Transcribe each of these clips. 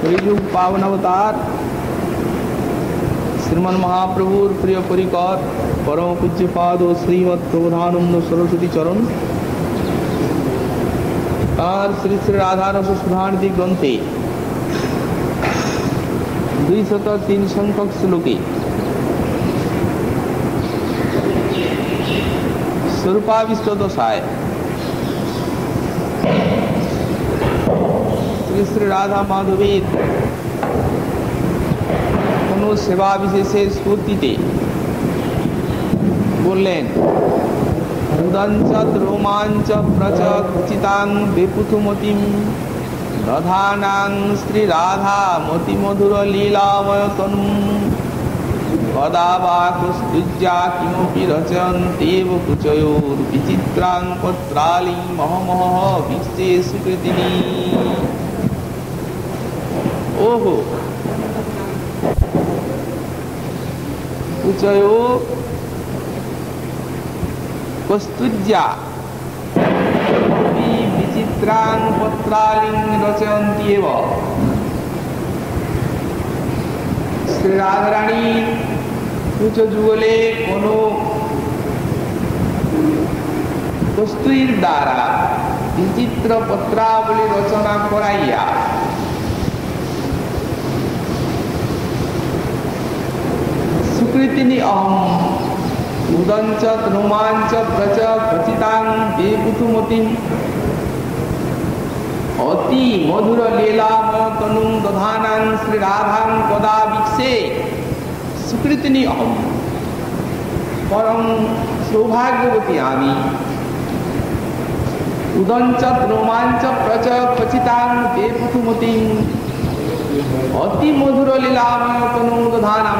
कलियुग पावन अवतार श्रीमन महाप्रभुर प्रिय परिकर परम पूज्यपाद श्रीमद प्रबोधानंद सरस्वती चरण तार श्री श्री राधारस सुधानिधि ग्रंथे 203 संख्यक श्लोके स्वरूपाविष्ट दशाय श्री श्री राधा माधवेर কোনো সেবা বিশেষের স্ফূর্তিতে বললেন উদঞ্চত রোমাঞ্চ প্রচচিতাং বেপুথুমতিম দধানাং শ্রী রাধা মতি মধুর লীলাময় তনুম কদা বা কুস্তুজ্জা কিমপি রচয়ন্তেব কুচয়োর বিচিত্রাং পত্রালি মহমহ বিশ্বে সুকৃতিনি। ওহো কুচয়ো কস্তুজ্জা বিচিত্রাং পত্রালিং রচয়ন্ত্যেব। শ্রী রাধারানীর কুচ যুগলে কোন কস্তুরীর দ্বারা বিচিত্র পত্রাবলী রচনা করাইয়া সুকৃতিনি অহম উদঞ্চ রোমাঞ্চ প্রচ প্রচিতাং বেপুথুমতিম অতি মধুর লীলাময় তনুং দধানাং শ্রী রাধাং কদা বিক্ষে সুকৃতিনি অহম। পরম সৌভাগ্যবতী আমি উদঞ্চ রোমাঞ্চ প্রচ প্রচিতাং বেপুথুমতিম অতি মধুর লীলাময় তনুং দধানাং।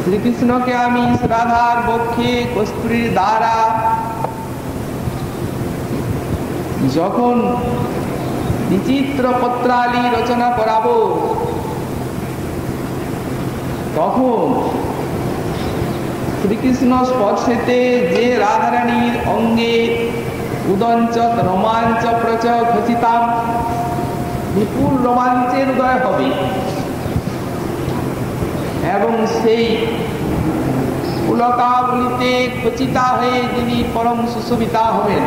শ্রীকৃষ্ণকে আমি রাধার বক্ষে কস্তুরীর দ্বারা যখন বিচিত্র পত্রালি রচনা করাবো তখন শ্রীকৃষ্ণ স্পর্শেতে যে রাধারানীর অঙ্গে উদঞ্চ রোমাঞ্চ প্রচ খচিতাম বিপুল রোমাঞ্চের উদয় হবে এবং সেই পুলকাবলিতে খচিতা হয়ে যিনি পরম সুশোভিতা হবেন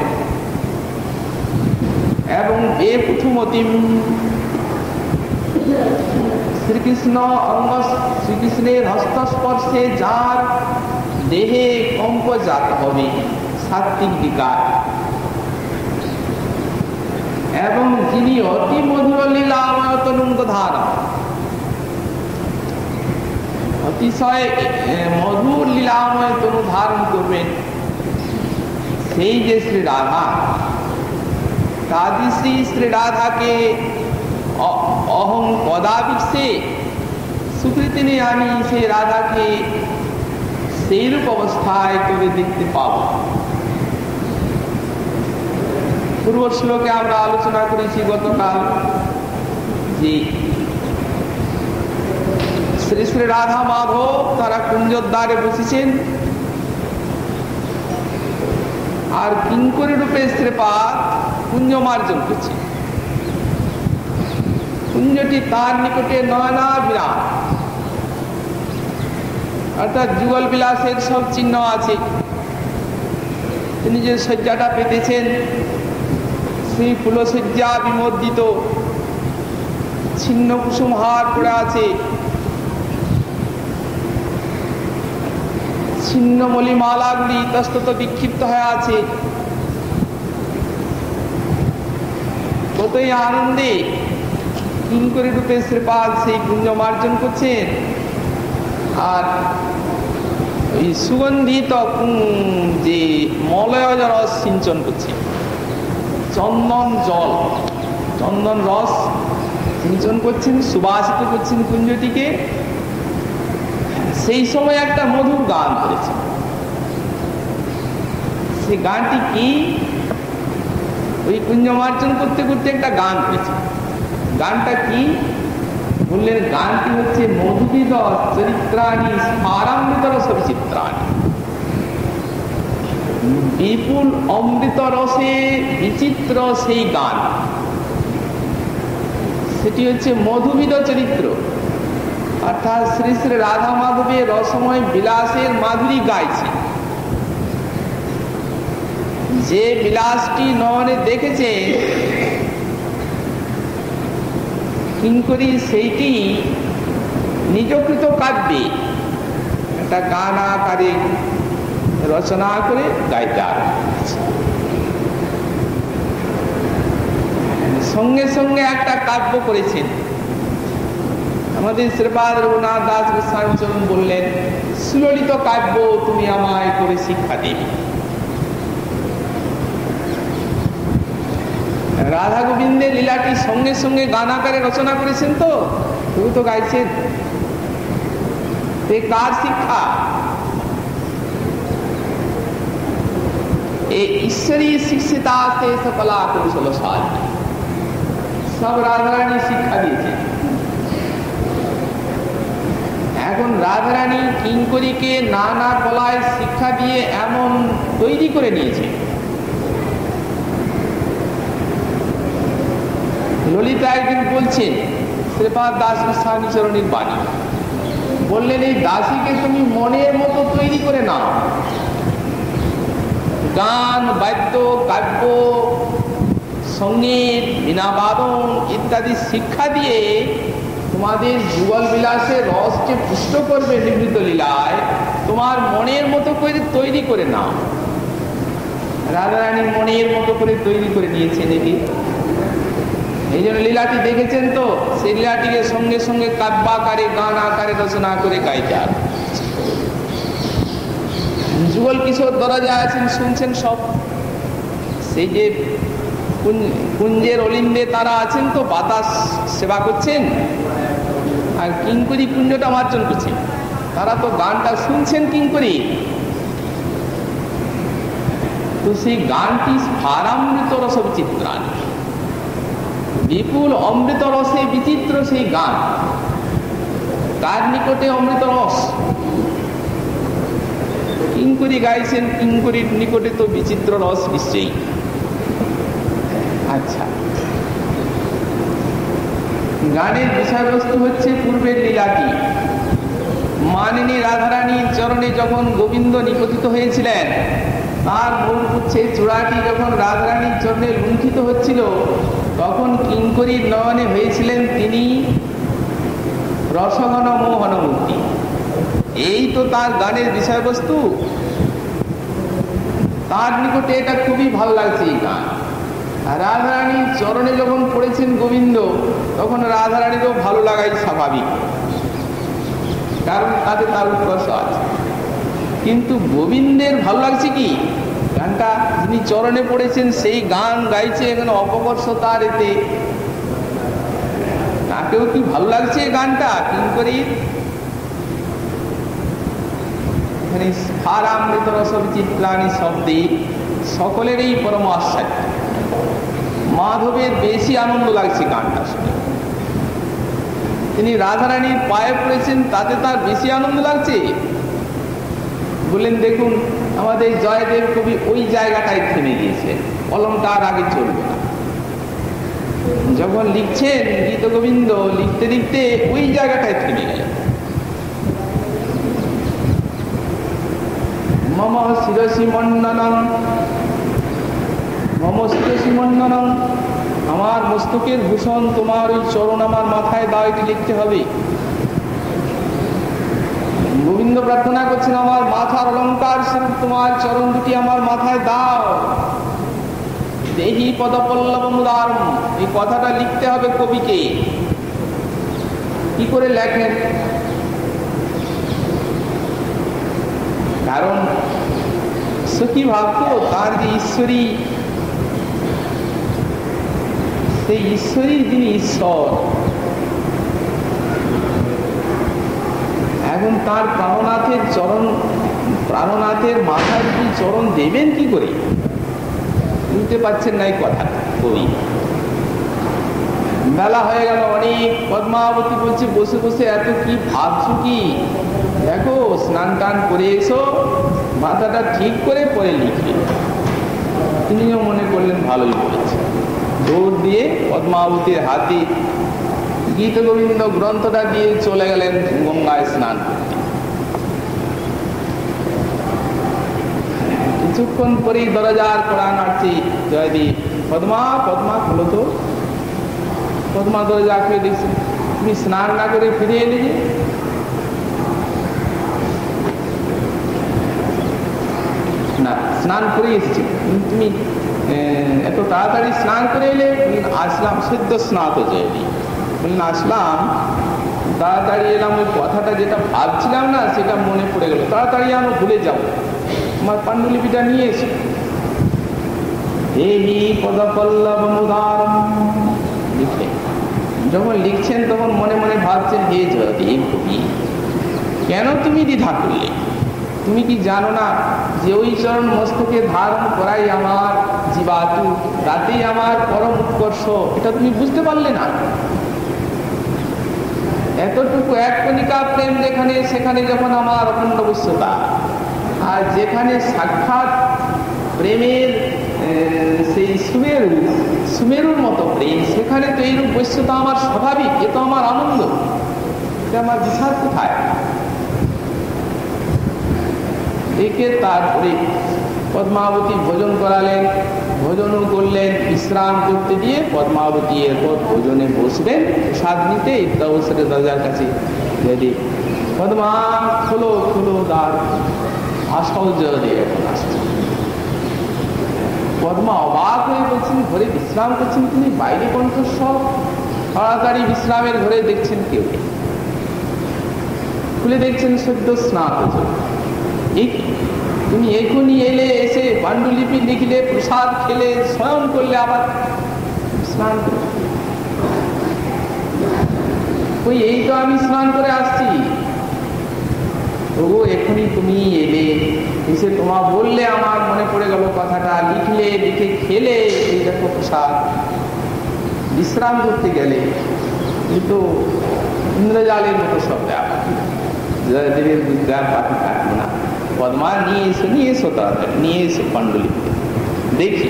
এবং বেপুথুমতিম শ্রীকৃষ্ণের হস্তস্পর্শে যার দেহে কম্পজাত হবে সাত্ত্বিক বিকার এবং যিনি অতি মধুর লীলাময় তনুং দধানা অতিশয় মধুর লীলাময় তনু ধারণ করবেন সেই যে শ্রী রাধা তাদিশ্রী শ্রী রাধাকে অহং কদাবিক্ষে সুকৃতিনি আমি সেই রাধাকে সেইরূপ অবস্থায় করে দেখতে পাব। পূর্ব শ্লোকে আমরা আলোচনা করেছি গতকাল যে শ্রী শ্রী রাধা মাধব তারা কুঞ্জদ্বারে বসেছেন আর কিঙ্করী রূপে শ্রীপাদ কুঞ্জ মার্জন করছে। কুঞ্জটি তার নিকটে নয়না বিরাট অর্থাৎ যুগল বিলাসের সব চিহ্ন আছে। তিনি যে শয্যাটা পেতেছেন সেই ফুলশয্যা বিমর্দিত ছিন্ন কুসুম হার পড়ে আছে, ছিন্ন মলিমালাগুলি ইতস্তত বিক্ষিপ্ত হয়ে আছে। কতই আনন্দে কিঙ্করী রূপে শ্রীপাদ সেই কুঞ্জ মার্জন করছেন আর ওই সুগন্ধিত যে মলয় রস সিঞ্চন করছে, চন্দন রস সিঞ্চন করছেন, সুবাসিত করছেন কুঞ্জটিকে। সেই সময় একটা মধুর গান করেছে। সেই গানটি কি? ওই কুঞ্জ মার্জন করতে করতে একটা গান করেছে। গানটা কি বললেন? গানটি হচ্ছে মধুবিদ চরিত্রাণী স্মারামৃতর সবিচিত্রাণী। বিপুল অমৃত রসে বিচিত্র সেই গান, সেটি হচ্ছে মধুবিধ চরিত্র, অর্থাৎ শ্রী শ্রী রাধা মাধবের রসময় বিলাসের মাধুরী গাইছে। যে বিলাসটি নয়নে দেখেছে কিঙ্করী, সেইটি নিজকৃত কাব্যে একটা গান আকারে রচনা করে গাইতে আরম্ভ করেছে। সঙ্গে সঙ্গে একটা কাব্য করেছেন। আমাদের শ্রীপাদ রঘুনাথ দাস গোস্বামী চরণ বললেন, সুললিত কাব্য তুমি আমায় করে শিক্ষা দিবে। রাধা গোবিন্দের লীলাটি সঙ্গে সঙ্গে গান আকারে রচনা করেছেন, তো তুমি তো গাইছেন। কার শিক্ষা? এই ঈশ্বরী শিক্ষিতা সে সকলা কৌশলশালী, সব রাধারানী শিক্ষা দিয়েছে। এখন রাধারানী কিঙ্করীকে নানা কলায় শিক্ষা দিয়ে এমন তৈরি করে নিয়েছে। ললিতা একদিন বলছেন শ্রীপাদ দাস গোস্বামী চরণের বাণী, বললেন এই দাসীকে তুমি মনের মতো তৈরি করে নাও, গান বাদ্য কাব্য সঙ্গীত বীণাবাদন ইত্যাদি শিক্ষা দিয়ে তোমাদের যুগল বিলাসের রসকে পুষ্ট করবে নিবৃত লীলায়, তোমার মনের মতো করে তৈরি করে নাও। রাধারানী মনের মতো করে তৈরি করে নিয়েছে নাকি? এই জন্য লীলাটি দেখেছেন তো, সেই লীলাটিকে সঙ্গে সঙ্গে কাব্য আকারে গান আকারে রচনা করে গাইতে আর যুগল কিশোর দরজা আছেন, শুনছেন সব। সেই যে কুঞ্জের অলিন্দে তারা আছেন, তো বাতাস সেবা করছেন, আর কিঙ্করী কুঞ্জটা মার্জন করছেন। তারা তো গানটা শুনছেন কিঙ্করী, তো সেই গানটি স্ফারামৃত রস বিচিত্রান, বিপুল অমৃত রসে বিচিত্র সেই গান। কার নিকটে অমৃত রস? কিঙ্করী গাইছেন, কিঙ্করীর নিকটে তো বিচিত্র রস নিশ্চয়ই। আচ্ছা, গানের বিষয়বস্তু হচ্ছে পূর্বের লীলাটি। মানিনী রাধারানীর চরণে যখন গোবিন্দ নিপতিত হয়েছিলেন, তার মূলপুচ্ছের চূড়াটি যখন রাধারানীর চরণে লুণ্ঠিত হচ্ছিল, তখন কিঙ্করীর নয়নে হয়েছিলেন তিনি রসঘন মোহন মূর্তি। এই তো তার গানের বিষয়বস্তু। তার নিকটে এটা খুবই ভালো লাগছে এই গান। রাধারানীর চরণে যখন পড়েছেন গোবিন্দ, তখন রাধারানীরও ভালো লাগাই স্বাভাবিক, কারণ তাতে তার উৎকর্ষ আছে। কিন্তু গোবিন্দের ভালো লাগছে কি? গানটা যিনি চরণে পড়েছেন সেই গান গাইছে, এখানে অপকর্ষ তার এতে। তাকেও কি ভালো লাগছে গানটা কিঙ্করীর? এখানে স্ফারামৃত রস বিচিত্রাণী শব্দে সকলেরই পরম আশ্চর্য। মাধবের বেশি আনন্দ লাগছে গানটা শুনে। তিনি রাধারানীর পায়ে পড়েছেন, তাতে তার বেশি আনন্দ লাগছে। বললেন, দেখুন আমাদের জয়দেব কবি ওই জায়গাটায় থেমে গিয়েছে, অলঙ্কার আগে চলবে না। যখন লিখছেন গীত গোবিন্দ, লিখতে লিখতে ওই জায়গাটায় থেমে গেলেন। মম শিরসি মণ্ডনম, মম শিরসি মণ্ডনম, আমার মস্তকের ভূষণ তোমার ওই চরণ আমার মাথায় দাও, এটি লিখতে হবে। গোবিন্দ প্রার্থনা করছেন, আমার মাথার অলঙ্কার স্বরূপ তোমার চরণ দুটি আমার মাথায় দাও। দেহি পদপল্লব মুদারম, এই কথাটা লিখতে হবে কবিকে। কি করে লেখেন? কারণ সখী ভাবত তার যে ঈশ্বরী, সেই ঈশ্বরীর যিনি ঈশ্বর, এখন তার প্রাণনাথের চরণ, প্রাণনাথের মাথায় কি চরণ দেবেন কি করে? বুঝতে পারছেন না এই কথা কবি। বেলা হয়ে গেল অনেক। পদ্মাবতী বলছে, বসে বসে এত কি ভাবছো কি? দেখো স্নান টান করে এসো, মাথাটা ঠিক করে পরে লিখলেন। তিনিও মনে করলেন ভালোই বলেছে, দৌড় দিয়ে পদ্মাবতীর হাতে গীত গোবিন্দ গ্রন্থটা দিয়ে চলে গেলেন গঙ্গায় স্নান করতে। কিছুক্ষণ পরেই দরজার কড়া নাড়ছে, জয়দীপ পদ্মা পদ্মা খুলো তো। পদ্মা দরজা খুলে দেখছি, তুমি স্নান না করে ফিরে এলে যে? না, স্নান করে এসেছি। তুমি এত তাড়াতাড়ি স্নান করে এলে? আসলাম, সদ্য স্নাত জয়দীপ। বললেন আসলাম, তাড়াতাড়ি এলাম, ওই কথাটা যেটা ভাবছিলাম না সেটা মনে পড়ে গেল, তাড়াতাড়ি আমি ভুলে যাবো। আমার পাণ্ডুলিপিটা নিয়ে এসে দেহি পদপল্লব মুদারম লিখে, যখন লিখছেন তখন মনে মনে ভাবছেন, হে জয়দেব কবি, কেন তুমি দ্বিধা করলে? তুমি কি জানো না যে ওই চরণ মস্তকে ধারণ করাই আমার জীবাতু, তাতেই আমার পরম উৎকর্ষ? এটা তুমি বুঝতে পারলে না? এতটুকু এক কণিকা প্রেম যেখানে, সেখানে যখন আমার অখণ্ড বশ্যতা, আর যেখানে সাক্ষাৎ প্রেমের সেই সুমেরুর মতো প্রেম, সেখানে তো এইরূপ বশ্যতা আমার স্বাভাবিক, এ তো আমার আনন্দ, এটা আমার বিষাদ কোথায়? একে তারপরে পদ্মাবতী ভোজন করালেন, ভোজনও করলেন। বিশ্রাম করতে দিয়ে পদ্মাবতী এরপর ভোজনে বসবেন, প্রসাদ নিতে অবসরে দরজার কাছে যদি পদ্মা খোলো খোলো দ্বার, আশ্চর্য দিয়ে এখন আসছে। পদ্মা অবাক হয়ে বলছেন, ঘরে বিশ্রাম করছেন তিনি, বাইরে কণ্ঠস্বর। তাড়াতাড়ি বিশ্রামের ঘরে দেখছেন কেউ, খুলে দেখছেন সদ্য স্নাত। তুমি এখনই এলে, এসে পাণ্ডুলিপি লিখলে, প্রসাদ খেলে, স্মরণ করলে, আবার স্নান করলে। ওই এই তো আমি স্নান করে আসছি। তবু এখনই তুমি এলে, এসে তোমার বললে, আমার মনে পড়ে গেল কথাটা, লিখলে, লিখে খেলে, এই দেখো প্রসাদ। বিশ্রাম করতে গেলে কিন্তু ইন্দ্রজালের মতো সব ব্যাপার, জয়দেবের বিদ্যার পাখি থাকবে না। পদ্মা নিয়ে এসো তাড়াতাড়ি, নিয়ে এসো পাণ্ডুলিপি। দেখি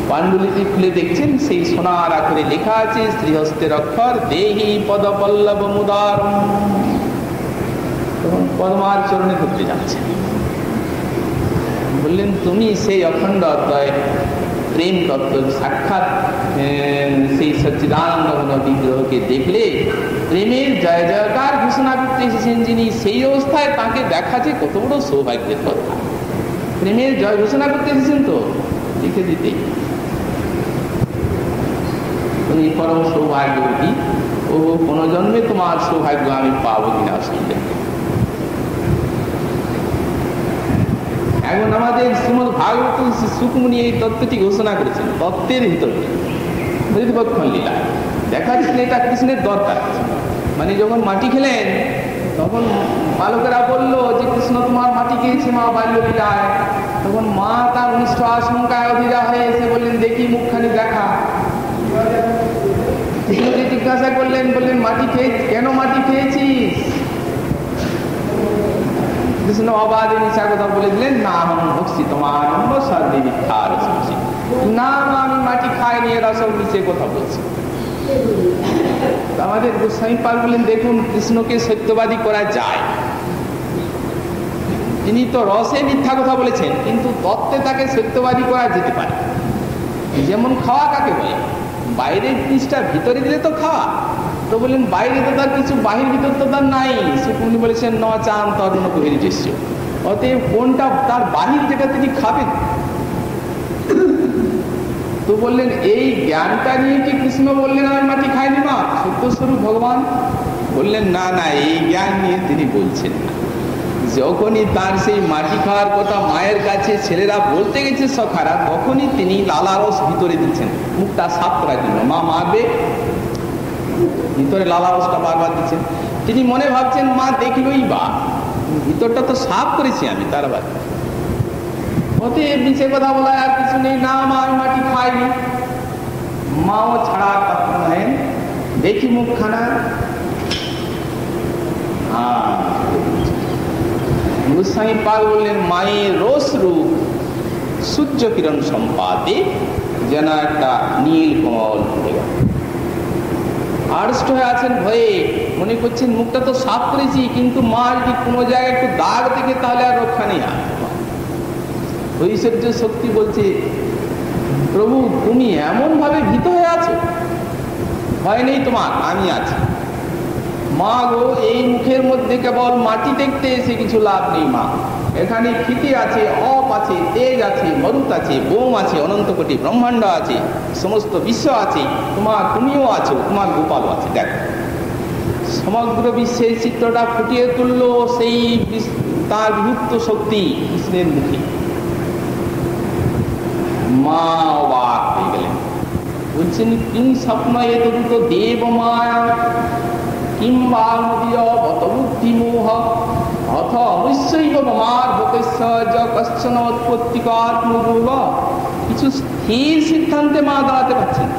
পাণ্ডুলিপি খুলে দেখছেন, সেই সোনার আক্ষরে লেখা আছে শ্রীহস্তের অক্ষর, দেহি পদপল্লব মুদার। তখন পদ্মার চরণে ধরতে যাচ্ছে, বললেন তুমি সেই অখণ্ড অদ্বয় প্রেম তত্ত্ব সাক্ষাৎ সেই সচ্চিদানন্দ ঘন বিগ্রহকে দেখলে প্রেমের জয় জয়কার ঘোষণা করতে এসেছেন যিনি, সেই অবস্থায় তাকে দেখা যে কত বড় সৌভাগ্যের কথা। প্রেমের জয় ঘোষণা করতে এসেছেন তো লিখে দিতে, তুমি পরম সৌভাগ্যবতী। ও কোনো জন্মে তোমার সৌভাগ্য আমি পাবো কিনা অসুবিধা। এখন আমাদের শ্রীমদ ভাগবত সুকমুনি এই তত্ত্বটি ঘোষণা করেছেন, তত্ত্বের ভিতরে প্রতিপক্ষণ লীলা দেখাচ্ছেন, এটা কৃষ্ণের দরকার। মানে যখন মাটি খেলেন তখন বালকেরা বললো যে কৃষ্ণ তোমার মাটি খেয়েছে মা বাল্য লীলায়। তখন মা তার অনিষ্ট আশঙ্কায় অধীরা হয়ে এসে বললেন, দেখি মুখখানি দেখা। কৃষ্ণকে জিজ্ঞাসা করলেন, বললেন মাটি খেয়ে, কেন মাটি খেয়েছিস? কৃষ্ণ অবাধে মিশা কথা বলে দিলেন, না আমি ভক্সি তোমার সর্দি মিথ্যা, না আমি মাটি খাইনি, এরা সব মিশে কথা বলছে। আমাদের গোস্বামী পাল বলেন, দেখুন কৃষ্ণকে সত্যবাদী করা যায়। তিনি তো রসে মিথ্যা কথা বলেছেন, কিন্তু তত্ত্বে তাকে সত্যবাদী করা যেতে পারে। যেমন খাওয়া কাকে বলে, বাইরের জিনিসটা ভিতরে দিলে তো খাওয়া। তো বললেন বাইরে তো তার কিছু, বাহির ভিতর তো তার নাই। সুকুনি বলেছেন ন চান তরুণ কহিরিষ্য, অতএব কোনটা তার বাহির যেটা তিনি খাবেন। তো বললেন এই জ্ঞানটা নিয়ে কি কৃষ্ণ বললেন আমি মাটি খাইনি মা, সত্যস্বরূপ ভগবান? বললেন না না, এই জ্ঞান নিয়ে তিনি বলছেন না। যখনই তার সেই মাটি খাওয়ার কথা মায়ের কাছে ছেলেরা বলতে গেছে সখারা, তখনই তিনি লালারস ভিতরে দিচ্ছেন, মুখটা সাফ করার জন্য। মা মারবে, ভিতরে লালারসটা বারবার দিচ্ছেন। তিনি মনে ভাবছেন মা দেখলই বা, ভিতরটা তো সাফ করেছি আমি, তার আবার অতএব নিচে কথা বলা আর কিছু নেই। না মা আমি মাটি খাইনি। মাও ছাড়া কথা নেন, দেখি মুখখানা। গোস্বামী পাল বললেন, মায়ের রোষ রূপ সূর্য কিরণ সম্পাদে যেন একটা নীল কমল ফুটে গেল। আড়ষ্ট হয়ে আছেন ভয়ে, মনে করছেন মুখটা তো সাফ করেছি, কিন্তু মা যদি কোনো জায়গায় একটু দাগ দেখে তাহলে আর রক্ষা নেই। ঐশ্বর্য শক্তি বলছে, প্রভু তুমি এমন ভাবে ভীত হয়ে আছো, ভয় নেই তোমার, আমি আছি। মা গো, এই মুখের মধ্যে কেবল মাটি দেখতে এসে কিছু লাভ নেই মা। এখানে ক্ষিতি আছে, অপ আছে, তেজ আছে, মরুত আছে, বোম আছে, অনন্ত কোটি ব্রহ্মাণ্ড আছে, সমস্ত বিশ্ব আছে, তুমিও আছো, তোমার গোপালও আছে। দেখ, সমগ্র বিশ্বের চিত্রটা ফুটিয়ে তুললো সেই তার বিভক্ত শক্তি কৃষ্ণের মুখে। মা অবাক হয়ে গেলেন, বলছেন, কিং স্বপ্ন এ দুটো দেব মায়া কিংবা মদীয় বত বুদ্ধি মোহ অথ অবশ্যই মার ভোকেশ্বর্য কশ্চন উৎপত্তিকাত্মরূপ। কিছু স্থির সিদ্ধান্তে মা দাঁড়াতে পারছেন।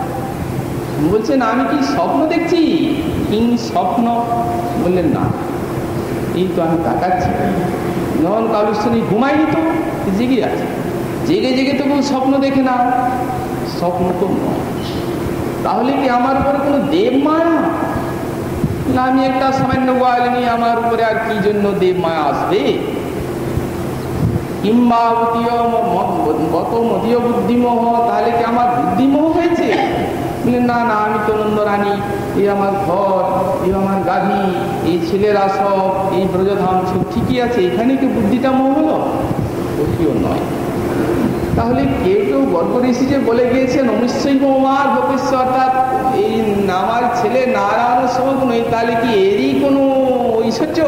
বলছেন, আমি কি স্বপ্ন দেখছি? কিং স্বপ্ন? বললেন না, এই তো আমি তাকাচ্ছি। নন কালুশ্বরী ঘুমাইনি তো, জেগে আছে। জেগে জেগে তো কোনো স্বপ্ন দেখে না, স্বপ্ন তো নয়। তাহলে কি আমার উপরে কোনো দেব মায়া? না, আমি একটা সামান্য গোয়াল নিয়ে আমার উপরে আর কি জন্য দেব মায়া আসবে? কিংবা গত মদীয় বুদ্ধিমোহ, তাহলে কি আমার বুদ্ধিমোহ হয়েছে? না না, আমি তো নন্দরানী, এই আমার ঘর, এই আমার গাভী, এই ছেলেরা সব, এই ব্রজধাম সব ঠিকই আছে, এখানে কি বুদ্ধিটা মোহ হলো? ওটিও নয়। তাহলে কেউ কেউ গর্ব ঋষি যে বলে গিয়েছেন অবশ্যই আমার ভবিষ্যৎ, অর্থাৎ এই আমার ছেলে নারায়ণ স্বরূপ নয়, তাহলে কি এরই কোনো ঐশ্বর্য?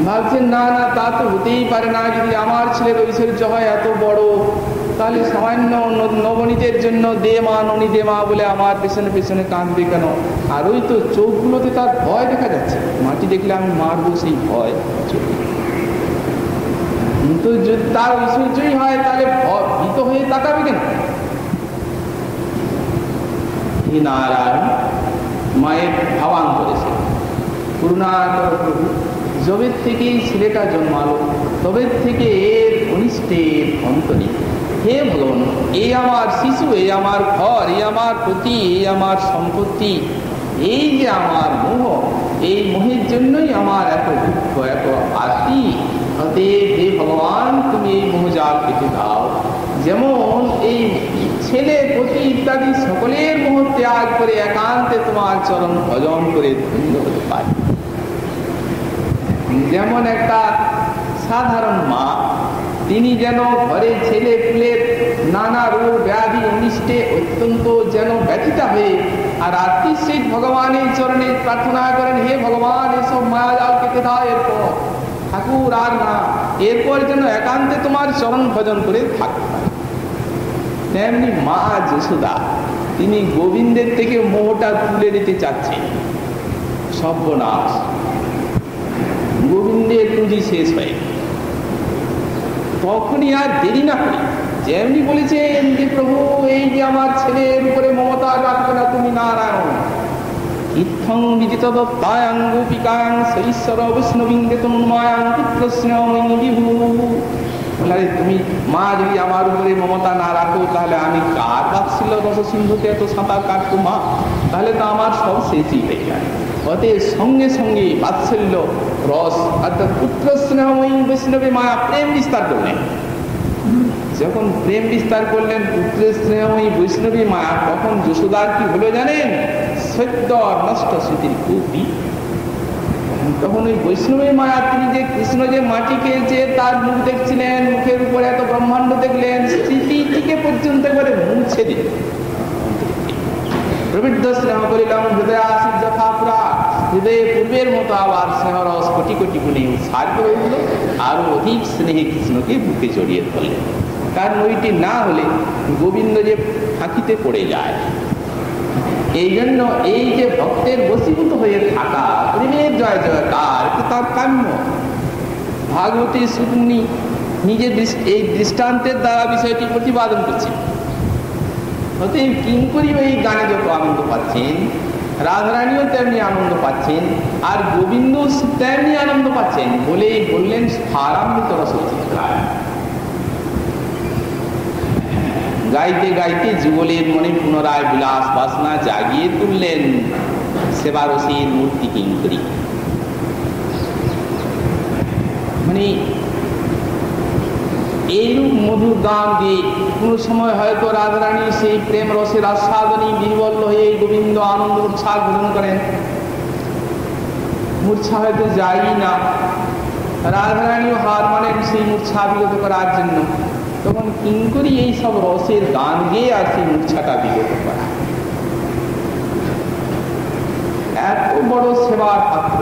ভাবছেন না না, তা তো হতেই পারে না। যদি আমার ছেলের ঐশ্বর্য হয় এত বড়, তাহলে সামান্য নবনীতের জন্য দে মা ননী দে মা বলে আমার পেছনে পেছনে কাঁদবে কেন? আর ওই তো চোখগুলোতে তার ভয় দেখা যাচ্ছে, মাটি দেখলে আমি মারবো, সেই ভয় চোখে। কিন্তু যদি তার ঐশ্বর্যই হয়, তাহলে ভীত হয়ে তাকাবে কেন? নারায়ণ মায়ের ভাবান করেছে, করুণা করো প্রভু, যবের থেকে ছেলেটা জন্মালো তবে থেকে এর অনিষ্টের অন্ত নেই। হে ভগবান, এই আমার শিশু, এই আমার ঘর, এই আমার পতি, এই আমার সম্পত্তি, এই যে আমার মোহ, এই মোহের জন্যই আমার এত দুঃখ, এত আরতি। অতএব হে ভগবান, তুমি এই মোহজাল কেটে দাও। যেমন এই ছেলে পতি ইত্যাদি সকলের মোহ ত্যাগ করে একান্তে তোমার চরণ ভজন করে ধন্য হতে পারে। যেমন একটা সাধারণ মা, তিনি যেন ঘরে ছেলে পুলের নানা রোগ ব্যাধি অনিষ্টে অত্যন্ত যেন ব্যথিতা হয়ে আর আত্মীয় সেই ভগবানের চরণে প্রার্থনা করেন, হে ভগবান এসব মায়াজাল কেটে দাও, এরপর ঠাকুর আর না, এরপর যেন একান্তে তোমার চরণ ভজন করে থাকতে পারে। তেমনি মা যশোদা, তিনি গোবিন্দের থেকে মোহটা তুলে দিতে চাচ্ছেন। সর্বনাশ, গোবিন্দের পুঁজি শেষ হয়ে তখনই আর দেরি না করে যেমনি বলেছেন যে প্রভু, এই যে আমার ছেলের উপরে মমতা রাখবে না তুমি নারায়ণ, ইত্থং বিজিত দত্তায়াং গোপিকাং সৈশ্বর বৈষ্ণবিঙ্গে তন্মায়াং পুত্রস্নেহময়ী বিভু। তুমি মা যদি আমার উপরে মমতা না রাখো, তাহলে আমি কার বাৎসল্য রস সিন্ধুতে এত সাঁতার কাটবো মা? তাহলে তো আমার সব শেষই হয়ে যায়। অতএব সঙ্গে সঙ্গে বাৎসল্য রস অর্থাৎ পুত্র স্নেহময়ী বৈষ্ণবী মায়া প্রেম বিস্তার করলেন। যখন প্রেম বিস্তার করলেন পুত্রের স্নেহময়ী বৈষ্ণবী মায়া, তখন যশোদার কি হলো জানেন? সত্য নষ্ট স্মৃতির খুবই। তখন ওই বৈষ্ণবী মায়া, তিনি যে কৃষ্ণ যে মাটি খেয়েছে তার মুখ দেখছিলেন, মুখের উপরে এত ব্রহ্মাণ্ড দেখলেন, স্মৃতিটিকে পর্যন্ত করে মুছে দিলেন। প্রবৃদ্ধ স্নেহ করিলাম হৃদয় আসিত যথাপুরা, হৃদয়ে পূর্বের মতো আবার স্নেহরস কোটি কোটি গুণে উৎসার করে উঠল, আরো অধিক স্নেহে কৃষ্ণকে বুকে জড়িয়ে ধরলেন। কারণ ওইটি না হলে গোবিন্দ যে ফাঁকিতে পড়ে যায়। এই জন্য এই যে ভক্তের বশীভূত হয়ে থাকা, প্রেমের জয় জয়কার, তার কাম্য। ভাগবতী শুনি নিজের এই দৃষ্টান্তের দ্বারা বিষয়টি প্রতিপাদন করছেন। অতএব কিঙ্করী এই গানে যত আনন্দ পাচ্ছেন, রাধারানীও তেমনি আনন্দ পাচ্ছেন, আর গোবিন্দ তেমনি আনন্দ পাচ্ছেন বলে বললেন স্ফারামৃত রসচিত্রায়। গাইতে গাইতে যুগলের মনে পুনরায় বিলাস বাসনা জাগিয়ে তুললেন সেবারসীর মূর্তি কিঙ্করী। মানে এইরূপ মধুর গান দিয়ে কোন সময় হয়তো রাধারানী সেই প্রেম রসের আস্বাদনী বিবল হয়ে গোবিন্দ আনন্দ উৎসাহ গ্রহণ করেন, মূর্ছা হয়তো যাই না, রাধারানীও হার মানেন সেই মূর্ছা বিগত করার জন্য। তখন কিঙ্করী এই সব রসের গান গেয়ে আর সেই মূর্ছাটা বিগত করা। এত বড় সেবার পাত্র।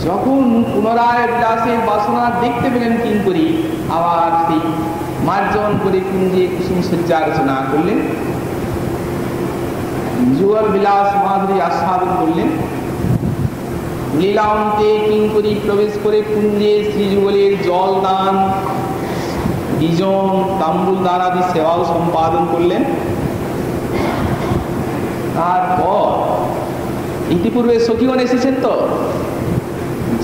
যখন পুনরায় বিলাসের বাসনা দেখতে পেলেন কিঙ্করী, আবার সেই মার্জন করে কুঞ্জে কুসুম সজ্জা রচনা করলেন, যুগল বিলাস মাধুরী আস্বাদন করলেন। লীলান্তে কিঙ্করী প্রবেশ করে কুঞ্জে শ্রীযুগলের জল দান, বিজন, তাম্বুল দান আদি সেবাও সম্পাদন করলেন। তারপর ইতিপূর্বে সখীগণ এসেছেন, তো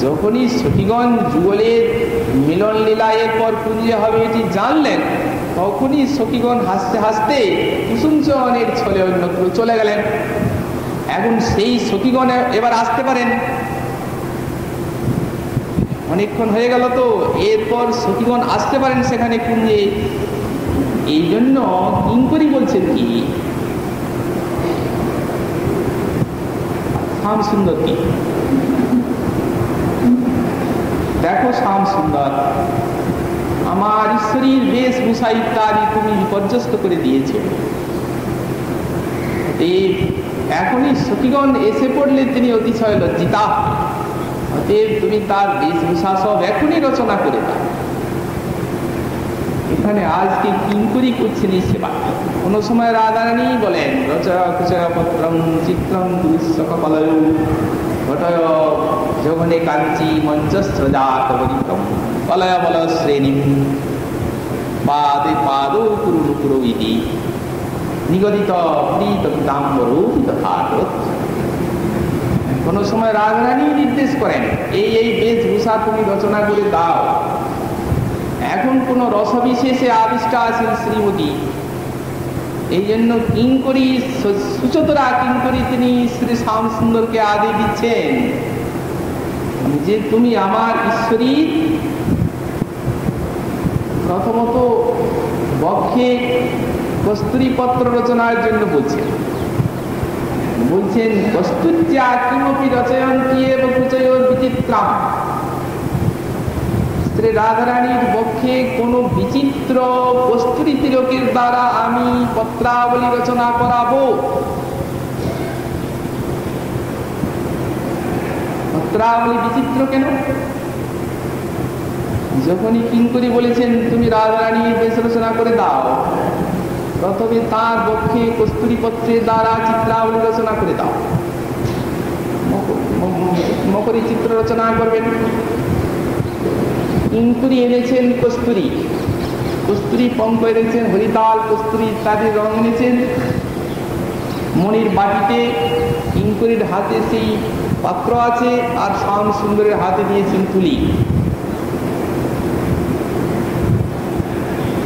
যখনই সখীগণ যুগলের মিলন লীলা এরপর কুঞ্জে হবে এটি জানলেন, তখনই সখীগণ হাসতে হাসতে কুসুমচনের ছলে অন্যত্র চলে গেলেন। এখন সেই সখীগণ এবার আসতে পারেন, অনেকক্ষণ হয়ে গেল, তো এরপর সখীগণ আসতে পারেন সেখানে কুঞ্জে। এই জন্য কিঙ্করী বলছেন কি, শ্যাম সুন্দর কি দেখো, শ্যাম সুন্দর আমার ঈশ্বরীর বেশভূষা ইত্যাদি তুমি বিপর্যস্ত করে দিয়েছ। এখনই সখীগণ এসে পড়লে তিনি অতিশয় লজ্জিতা, অতএব তুমি তার বেশভূষা সব এখনই রচনা করে দাও। এখানে আজকে কিঙ্করী করছেন এই সেবা। কোন সময় রাধারানী বলেন রচনা কুচরা পত্রম চিত্রম দুঃসকপালয় ঘটয় যোগনে কাঞ্চি মঞ্চস্রজাতবরিতম কলয় বল শ্রেণী পাদে পাদ কুরু ইতি নিগদিত প্রীত পিতাম্বরূপি তথা। কোন সময় রাধারানী নির্দেশ করেন এই বেশভূষা তুমি রচনা করে দাও। এখন কোন রসবিশেষে আবিষ্ট আছেন শ্রীমতী, এই জন্য কিঙ্করী সুচতরা কিঙ্করী তিনি শ্রী শ্যাম সুন্দরকে আদেশ দিচ্ছেন যে তুমি আমার ঈশ্বরী প্রথমত বক্ষে কস্তুরী পত্র রচনার জন্য বলছেন কস্তুর্যা কিমপি রচয়ন্তি এব কুচয় বিচিত্রাম। শ্রী রাধারানীর বক্ষে কোন বিচিত্র কস্তুরী তিলকের দ্বারা আমি পত্রাবলী রচনা করাবো। পত্রাবলী বিচিত্র কেন? যখনই কিঙ্করী বলেছেন তুমি রাধারানীর বেশ রচনা করে দাও, প্রথমে তার বক্ষে কস্তুরী পত্রের দ্বারা চিত্রাবলী রচনা করে দাও। মকরী চিত্র রচনা করবেন। কিঙ্করী এনেছেন কস্তুরী, কস্তুরী পঙ্ক এনেছেন, হরিতাল কস্তুরী ইত্যাদি রং এনেছেন। মণির বাটিতে কিঙ্করীর হাতে সেই পাত্র আছে, আর শ্যাম সুন্দরের হাতে দিয়েছেন তুলি।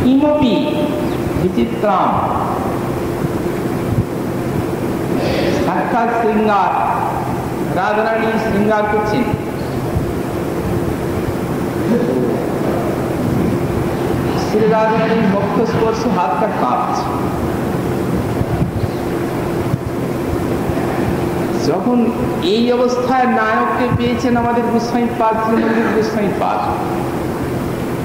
কিমপি বিচিত্রাম, সাক্ষাৎ শৃঙ্গার, রাধারানী শৃঙ্গার করছেন। শ্রী রাধারানীর বক্ষ স্পর্শে হাতটা কাঁপছে। যখন এই অবস্থায় নায়ককে পেয়েছেন আমাদের গোস্বামী পাদ, শ্রীমন্দির গোস্বামী পাদ,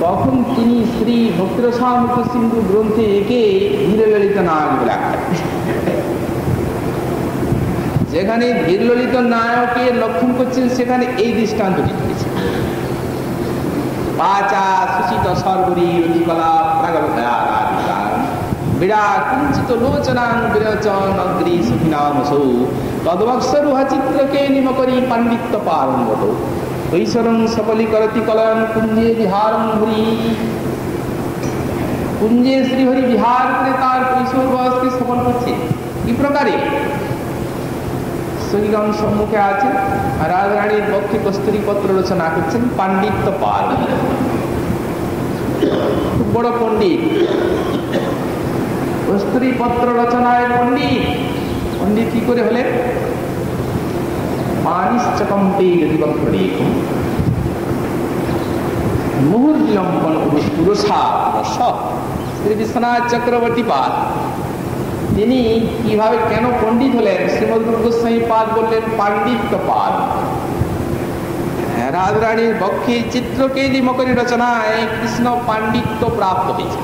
তখন তিনি শ্রী ভক্তিরসামৃত সিন্ধু গ্রন্থে একে ধীরললিত নায়ক বলে আখ্যান। যেখানে ধীরললিত নায়কের লক্ষণ করছেন সেখানে এই দৃষ্টান্তটি দিয়েছে। পাচা সুচিত সর্বরী অধিকলা প্রাগলকার বিরাট কুঞ্চিত লোচনাং বিরচন অগ্রি সুখিনামসৌ তদবৎসরুহ চিত্রকে নিমকরি পাণ্ডিত্য পারঙ্গত ঐশ্বরং সফলীকরতি কলয়ন কুঞ্জে বিহারং হরি। কুঞ্জে শ্রীহরি বিহার করে তার কৈশোর বয়সকে সফল করছে। কি প্রকারে? সখীগণ সম্মুখে আছে, রাজরানীর পক্ষে কস্তুরী পত্র রচনা করছেন পাণ্ডিত্য পাল, খুব বড় পণ্ডিত। কস্তুরী পত্র রচনায় পণ্ডিত। পণ্ডিত কি করে হলেন? পানিশ্চকম্পে যদি বক্ররেখম মুহুর্বিলম্বন পুরুষা শ্রী বিশ্বনাথ চক্রবর্তী পাদ তিনি কিভাবে কেন পণ্ডিত হলেন? শ্রীমদ গোস্বামী পাদ বললেন পাণ্ডিত্য পাদ। রাজরানীর বক্ষে চিত্রকেলি মকরী রচনায় কৃষ্ণ পাণ্ডিত্য প্রাপ্ত হয়েছে।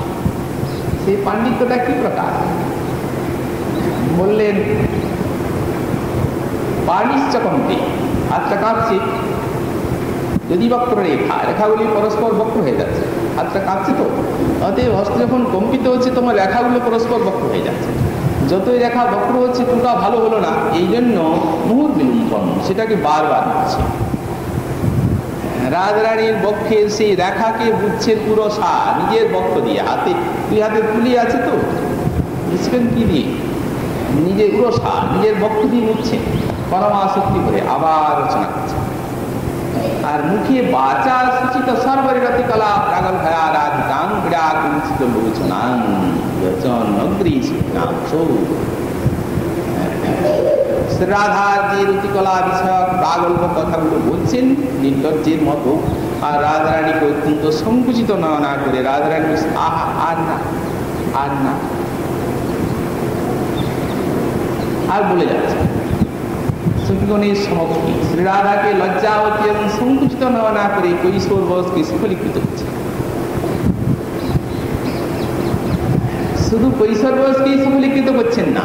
সেই পাণ্ডিত্যটা কি প্রকার? বললেন পানিশ্চকম্পে, হাতটা কাঁপছে, যদি বক্ররেখা, রেখাগুলি পরস্পর বক্র হয়ে যাচ্ছে, হাতটা কাঁপছে তো, অতএব হস্ত যখন কম্পিত হচ্ছে তোমার রেখাগুলো পরস্পর বক্র হয়ে যাচ্ছে। যতই রেখা বক্র হচ্ছে টুটা ভালো হলো না, এই জন্য মুহুর্বিলম্বন সেটাকে বারবার হচ্ছে। রাজরানীর বক্ষে সেই রেখাকে বুঝছে পুরো সার নিজের বক্র দিয়ে, হাতে দুই হাতে তুলি আছে তো, বুঝবেন কি দিয়ে? নিজের পুরো সার নিজের বক্র দিয়ে বুঝছে, পরমাসক্তি করে আবার রচনা করছে। আর মুখে বাচা সূচিত সর্বরতি কলা প্রাগল ভয়া রাধিকাং ক্রীড়া কুঞ্চিত লোচনাং রচন অগ্রি সুনাম সৌ। রাধার যে রতিকলা বিষয়ক প্রাগল্প কথাগুলো বলছেন নির্লজ্জের মতো, আর রাধারানীকে অত্যন্ত সংকুচিত না করে রাধারানী আহা আর না আর না আর বলে যাচ্ছে। সখীগণের সমক্ষে শ্রী রাধাকে লজ্জাবতী এবং সংকুচিত না করে কৈশোর বয়সকে সুফলীকৃত করছে। শুধু কৈশোর বয়সকেই সুফলীকৃত করছেন না,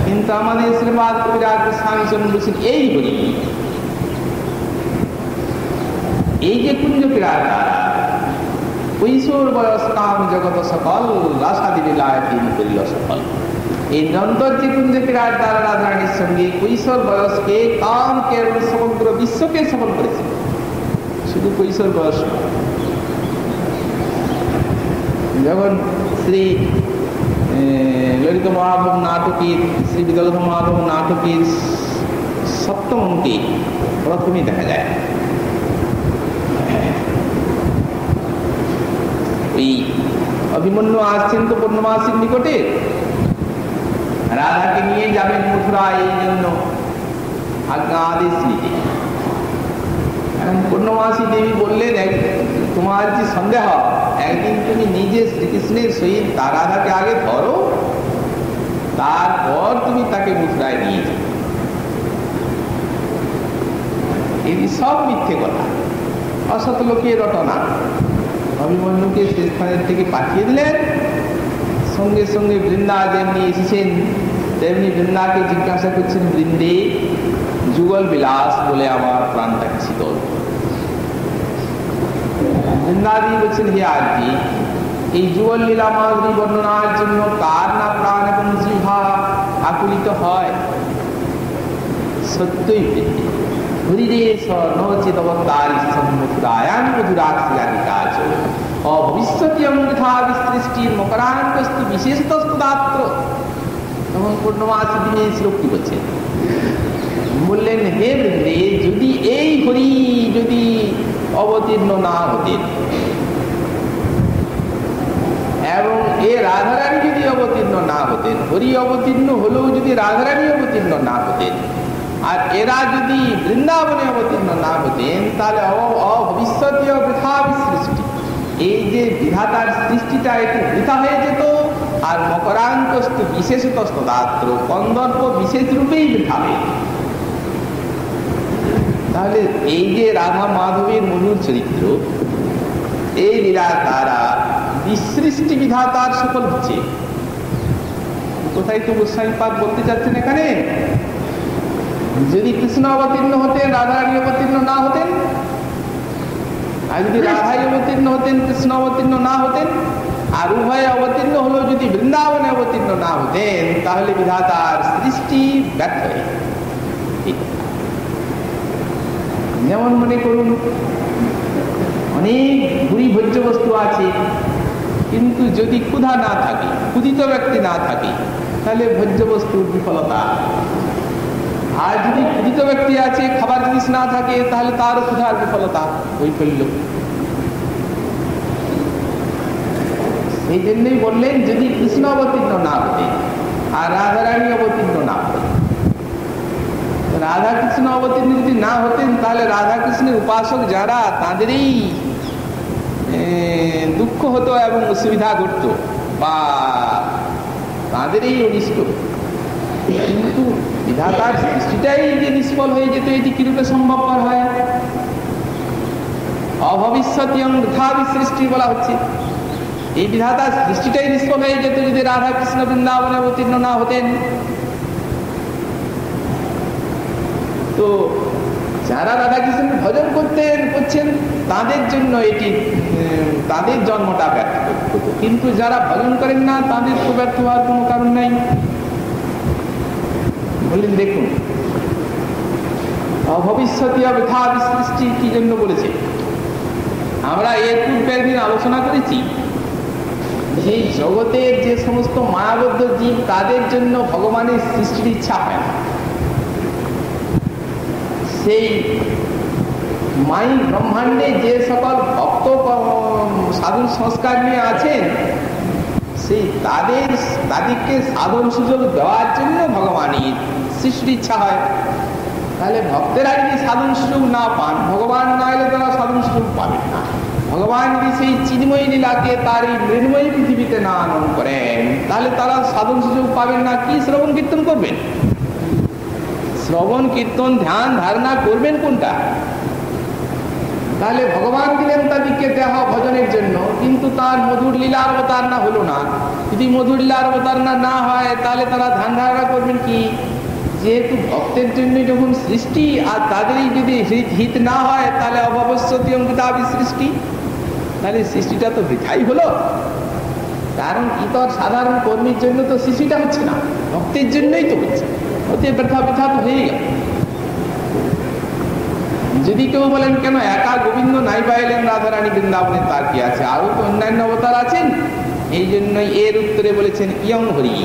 কিন্তু আমাদের শ্রীপাদ কবিরাজ গোস্বামী চরণ বলছেন এই হরি, এই যে কুঞ্জ ক্রীড়ার দ্বারা কৈশোর বয়স কাম জগত সকল রাসাদি লীলায় তিনি করিল সফল। এই নিরন্তর যে কুঞ্জ ক্রীড়ার দ্বারা রাধারানীর সঙ্গে কৈশোর বয়সকে কামকে এবং সমগ্র বিশ্বকে সফল করেছে। শুধু কৈশোর বয়স যখন শ্রী ললিত মহাপ্রভু নাটকের, শ্রী বিদলভ মহাপ্রভু নাটকের সপ্তম অঙ্কে প্রথমেই দেখা যায় এই অভিমন্যু আসছেন তো পূর্ণমাসীর নিকটে, রাধাকে নিয়ে যাবেন মথুরা, এই জন্য আজ্ঞা আদেশ নিতে। পূর্ণমাসী দেবী বললেন তোমার যে সন্দেহ, একদিন তুমি নিজে শ্রীকৃষ্ণের সহিত তার রাধাকে আগে ধরো, তারপর তুমি তাকে মথুরায় নিয়ে যাও। এই সব মিথ্যে কথা, অসৎ লোকের রটনা। অভিমন্যুকে সে স্থানের থেকে পাঠিয়ে দিলেন, সঙ্গে সঙ্গে বৃন্দা যেমনি এসেছেন তেমনি বৃন্দাকে জিজ্ঞাসা করছেন, বৃন্দে যুগল বিলাস বলে আমার প্রাণটাকে শীতল। বৃন্দাদি বলছেন, হে আরজি, এই যুগল লীলা মাধুরী বর্ণনার জন্য কার না প্রাণ এবং জিহ্বা আকুলিত হয়? সত্যই বৃদ্ধি হরিদেশ নচিতবতারি সম্মুখরায়ান মধুরাক্ষিলাধিকার অভবিষ্যতি অমৃথা বিসৃষ্টির মকরান্তস্তু বিশেষতস্তুদাত্র। তখন পূর্ণমাসী দিনে শ্লোকটি বলছেন, বললেন হে বৃন্দে, যদি এই হরি যদি অবতীর্ণ না হতেন এবং এ রাধারানী যদি অবতীর্ণ না হতেন, হরি অবতীর্ণ হলেও যদি রাধারানী অবতীর্ণ না হতেন, আর এরা যদি বৃন্দাবনে অবতীর্ণ না হতেন, তাহলে অভবিষ্যতীয় বৃথা সৃষ্টি, এই যে বিধাতার সৃষ্টিটা একটু বৃথা হয়ে যেত, আর মকরান্তস্তু বিশেষতস্তদাত্র কন্দর্প বিশেষ রূপেই বৃথা হয়ে যেত। তাহলে এই যে রাধা মাধবীর মধুর চরিত্র, এই লীলার দ্বারা বিসৃষ্টি বিধাতার সফল হচ্ছে। কোথায় তো গোস্বামী পাদ বলতে চাচ্ছেন এখানে, যদি কৃষ্ণ অবতীর্ণ হতেন, রাধারানী অবতীর্ণ না হতেন, আর যদি রাধাই অবতীর্ণ হতেন, কৃষ্ণ অবতীর্ণ না হতেন, আর উভয় অবতীর্ণ হলেও যদি বৃন্দাবনে অবতীর্ণ না হতেন, তাহলে বিধাতার সৃষ্টি ব্যর্থ হয়ে যেত। যেমন মনে করুন, অনেক ভুরি ভোজ্য বস্তু আছে, কিন্তু যদি ক্ষুধা না থাকে, ক্ষুধিত ব্যক্তি না থাকে, তাহলে ভোজ্য বস্তুর বিফলতা। আর যদি ক্ষুধিত ব্যক্তি আছে, খাবার জিনিস না থাকে, তাহলে তারও ক্ষুধার বিফলতা, বৈফল্য। এই জন্যই বললেন যদি কৃষ্ণ অবতীর্ণ না হতেন আর রাধারানী অবতীর্ণ না হতেন, রাধা কৃষ্ণ অবতীর্ণ যদি না হতেন তাহলে রাধা কৃষ্ণের উপাসক যারা তাদেরই দুঃখ হতো এবং অসুবিধা ঘটতো বা তাদেরই অনিষ্ট। কিন্তু বিধাতার সৃষ্টিটাই যে নিষ্ফল হয়ে যেত, এটি কিরূপে সম্ভবপর হয়? অভবিষ্যৎ সৃষ্টি বলা হচ্ছে, এই বিধাতার সৃষ্টিটাই নিষ্ফল হয়ে যেত যদি রাধা কৃষ্ণ বৃন্দাবনে অবতীর্ণ না হতেন। তো যারা রাধা কৃষ্ণ ভজন করছেন তাদের জন্য এটি, তাদের জন্মটা ব্যর্থ হতো, কিন্তু যারা ভজন করেন না তাদের তো ব্যর্থ হওয়ার কোনো কারণ নাই। বললেন দেখুন অভবিষ্যৎ সৃষ্টি কি জন্য বলেছে। আমরা এর পূর্বের দিন আলোচনা করেছি যে জগতের যে সমস্ত মায়াবদ্ধ জীব তাদের জন্য ভগবানের সৃষ্টির ইচ্ছা হয় না। সেই মাই ব্রহ্মাণ্ডে যে সকল ভক্ত সাধন সংস্কার নিয়ে আছেন, সেই তাদেরকে সাধন সুযোগ দেওয়ার জন্য ভগবানের সৃষ্টির ইচ্ছা হয়। তাহলে ভক্তেরা যদি সাধন সুযোগ না পান, ভগবান না এলে তারা সাধন সুযোগ পাবেন না। ভগবান যদি সেই চিন্ময়ী লীলাকে তার এই মৃন্ময়ী পৃথিবীতে না আনয়ন করেন, তাহলে তারা সাধন সুযোগ পাবেন না। কি শ্রবণ কীর্তন করবেন? শ্রবণ কীর্তন ধ্যান ধারণা করবেন কোনটা? তাহলে ভগবান দিলেন তাদেরকে দেহ ভজনের জন্য, কিন্তু তার মধুর লীলার অবতার না হলো না। যদি মধুর লীলার অবতার না হয় তাহলে তারা ধ্যান ধারণা করবেন কি? যেহেতু ভক্তের জন্য যখন সৃষ্টি আর তাদেরই যদি হিত না হয় তাহলে অভবশ্যতি অঙ্কিতাবি সৃষ্টি, তাহলে সৃষ্টিটা তো বৃথাই হলো। কারণ ইতর সাধারণ কর্মীর জন্য তো সৃষ্টিটা হচ্ছে না, ভক্তের জন্যই তো হচ্ছে, ওতে বৃথা বৃথা তো হয়ে গেল। যদি কেউ বলেন কেন একা গোবিন্দ নাই পাইলেন রাধারানী বৃন্দাবনে, তার কি আছে? আরো তো অন্যান্য অবতার আছেন। এই জন্যই এর উত্তরে বলেছেন ইয়ং হরি।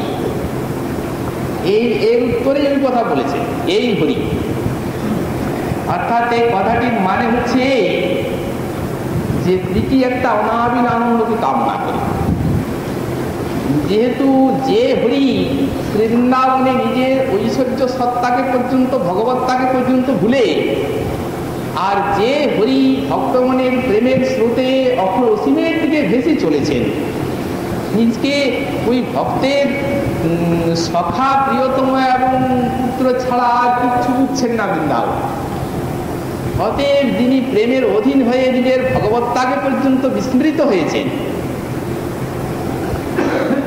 এর উত্তরে এই কথা বলেছেন এই হরি, অর্থাৎ এই কথাটির মানে হচ্ছে যে প্রীতি একটা অনাবিল আনন্দকে কামনা করে। যেহেতু যে হরি বৃন্দাবনে নিজের ঐশ্বর্য সত্তাকে পর্যন্ত, ভগবত্তাকে পর্যন্ত ভুলে, আর যে হরি ভক্তমনের প্রেমের স্রোতে অসীমের দিকে ভেসে চলেছেন, নিজকে ওই ভক্তের সখা প্রিয়তম এবং পুত্র ছাড়া আর কিচ্ছু বুঝছেন না বৃন্দাবন। অতএব যিনি প্রেমের অধীন হয়ে নিজের ভগবত্তাকে পর্যন্ত বিস্মৃত হয়েছেন,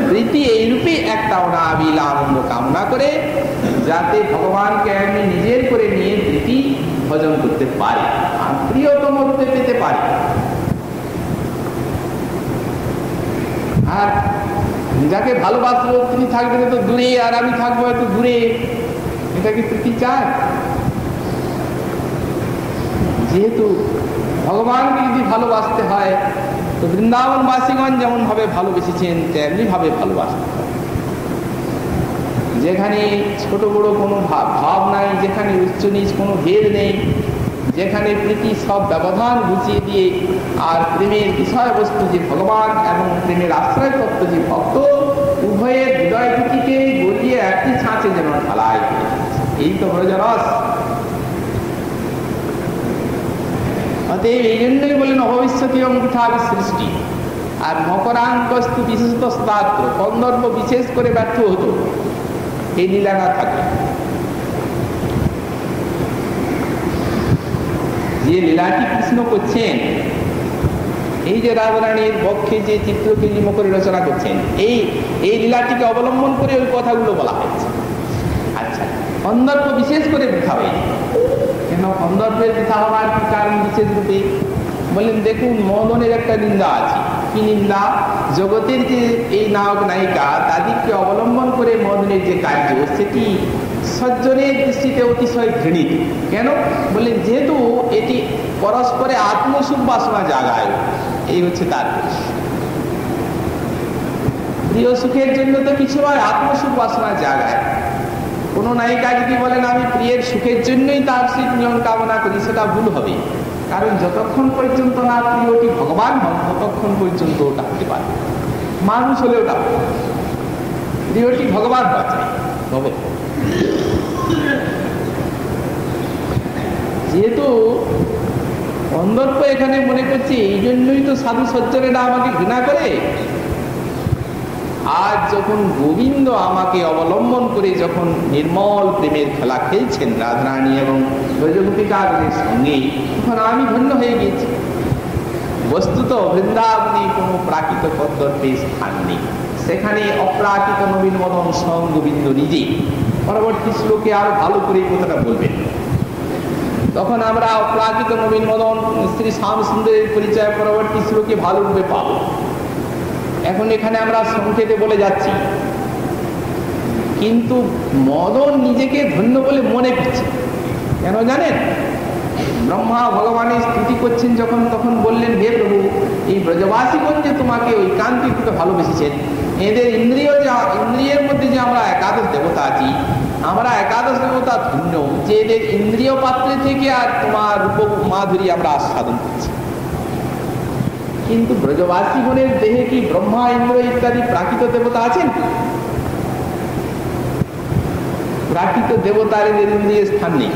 প্রীতি এইরূপে একটা অনাবিল আনন্দ কামনা করে যাতে ভগবানকে আমি নিজের করে নিয়ে প্রীতি ভজন করতে পারি আর প্রিয়তম রূপে পেতে পারি। আর যাকে ভালোবাসবো তিনি থাকবেন তো দূরে, আর আমি থাকবো এত দূরে, এটা কি প্রীতি চায়? যেহেতু ভগবানকে যদি ভালোবাসতে হয় তো বৃন্দাবনবাসীগণ যেমন ভাবে ভালোবেসেছেন তেমনি ভাবে ভালোবাসতে হবে। যেখানে ছোট বড় কোনো ভাব নাই, যেখানে উচ্চ নিচ কোনো ভেদ নেই, যেখানে প্রীতি সব ব্যবধান ঘুচিয়ে দিয়ে আর প্রেমের বিষয়বস্তু যে ভগবান এবং প্রেমের আশ্রয়তত্ত্ব যে ভক্ত, উভয়ের হৃদয় দুটিকে গলিয়ে একটি ছাঁচে যেন ঢালাই, এই তো ব্রজরস। অতএব এই জন্যই বলেন অভবিষ্যতি অঙ্কিতাবি সৃষ্টি। আর মকরাঙ্কস্তু বিশেষত স্তাত্র, কন্দর্প বিশেষ করে ব্যর্থ হতো এই লীলা না থাকে। যে লীলাটি কৃষ্ণ করছেন, এই যে রাধারানীর পক্ষে যে চিত্রকে করে রচনা করছেন, এই লীলাটিকে অবলম্বন করে ওই কথাগুলো বলা হয়েছে। আচ্ছা, কন্দর্প বিশেষ করে বৃথা হয়ে কেন? কন্দর্পের বৃথা হওয়ার কি কারণ বিশেষ রূপে? বললেন দেখুন মদনের একটা নিন্দা আছে। কি নিন্দা? জগতের যে এই নায়ক নায়িকা তাদেরকে অবলম্বন করে মদনের যে কার্য, সেটি সজ্জনের দৃষ্টিতে অতিশয় ঘৃণিত। কেন? বললেন যেহেতু এটি পরস্পরে আত্মসুখ বাসনা জাগায়, এই হচ্ছে তার। প্রিয় সুখের জন্য তো কিছু নয়, আত্মসুখ বাসনার জায়গায়। কোন নায়িকা যদি বলেন আমি প্রিয়ের সুখের জন্যই তার শীত মিলন কামনা করি, সেটা ভুল হবে। কারণ যতক্ষণ পর্যন্ত না প্রিয়টি ভগবান হন ততক্ষণ পর্যন্ত ওটা হতে পারে। মানুষ হলে ওটা প্রিয়টি ভগবান হবে। যেহেতু কন্দর্প এখানে মনে করছে এই জন্যই তো সাধু সজ্জনেরা আমাকে ঘৃণা করে। আজ যখন গোবিন্দ আমাকে অবলম্বন করে যখন নির্মল প্রেমের খেলা খেলছেন রাধারানী এবং ব্রজগোপিকাদের সঙ্গে, তখন আমি ধন্য হয়ে গেছি। বস্তুত বৃন্দাবনে কোনো প্রাকৃত কন্দর্পের স্থান নেই, সেখানে অপ্রাকৃত নবীন মদন স্বয়ং গোবিন্দ নিজে। পরবর্তী শ্লোকে আরো ভালো করে এই কথাটা বলবেন। তখন আমরা অপ্রাকৃত নবীন মদন শ্রী শ্যাম সুন্দরের পরিচয় পরবর্তী শ্লোকে ভালোরূপে পাব। এখন এখানে আমরা সংক্ষেপে বলে যাচ্ছি, কিন্তু মদন নিজেকে ধন্য বলে মনে করছে। কেন জানেন? ব্রহ্মা ভগবানের স্তুতি করছেন যখন, তখন বললেন, হে প্রভু, এই ব্রজবাসীগণ যে তোমাকে ঐকান্তিক রূপে ভালোবেসেছেন, এদের ইন্দ্রিয়ের মধ্যে যে আমরা একাদশ দেবতা আছি, আমরা একাদশ দেবতা ধন্য যে এদের ইন্দ্রিয় পাত্রে থেকে আর তোমার রূপ মাধুরী আমরা আস্বাদন করছি। কিন্তু ব্রজবাসীগণের দেহে কি ব্রহ্মা ইন্দ্র ইত্যাদি প্রাকৃত দেবতা আছেন? প্রাকৃত দেবতার ইন্দ্রিয়ের স্থান নেই।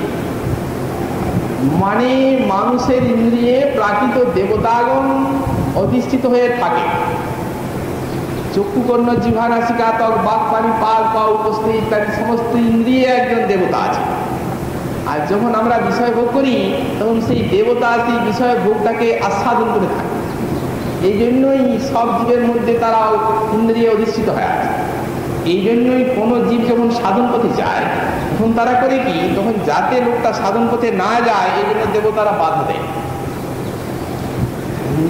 মানে মানুষের ইন্দ্রিয়ে প্রাকৃত দেবতাগণ অধিষ্ঠিত হয়ে থাকে। চক্ষু কর্ণ জিহ্বা নাসিকা ত্বক বাক পানি পাল পা উপস্থিত ইত্যাদি সমস্ত ইন্দ্রিয়ে একজন দেবতা আছে। আর যখন আমরা বিষয় ভোগ করি তখন সেই দেবতা সেই বিষয় ভোগটাকে আস্বাদন করে থাকে। এই জন্যই সব জীবের মধ্যে তারা ইন্দ্রিয়ে অধিষ্ঠিত হয়ে আছে। এই জন্যই কোনো জীব যখন সাধন পথে যায় তখন তারা করে কি, তখন যাতে লোকটা সাধন পথে না যায় এই জন্য দেবতারা বাধা দেয়।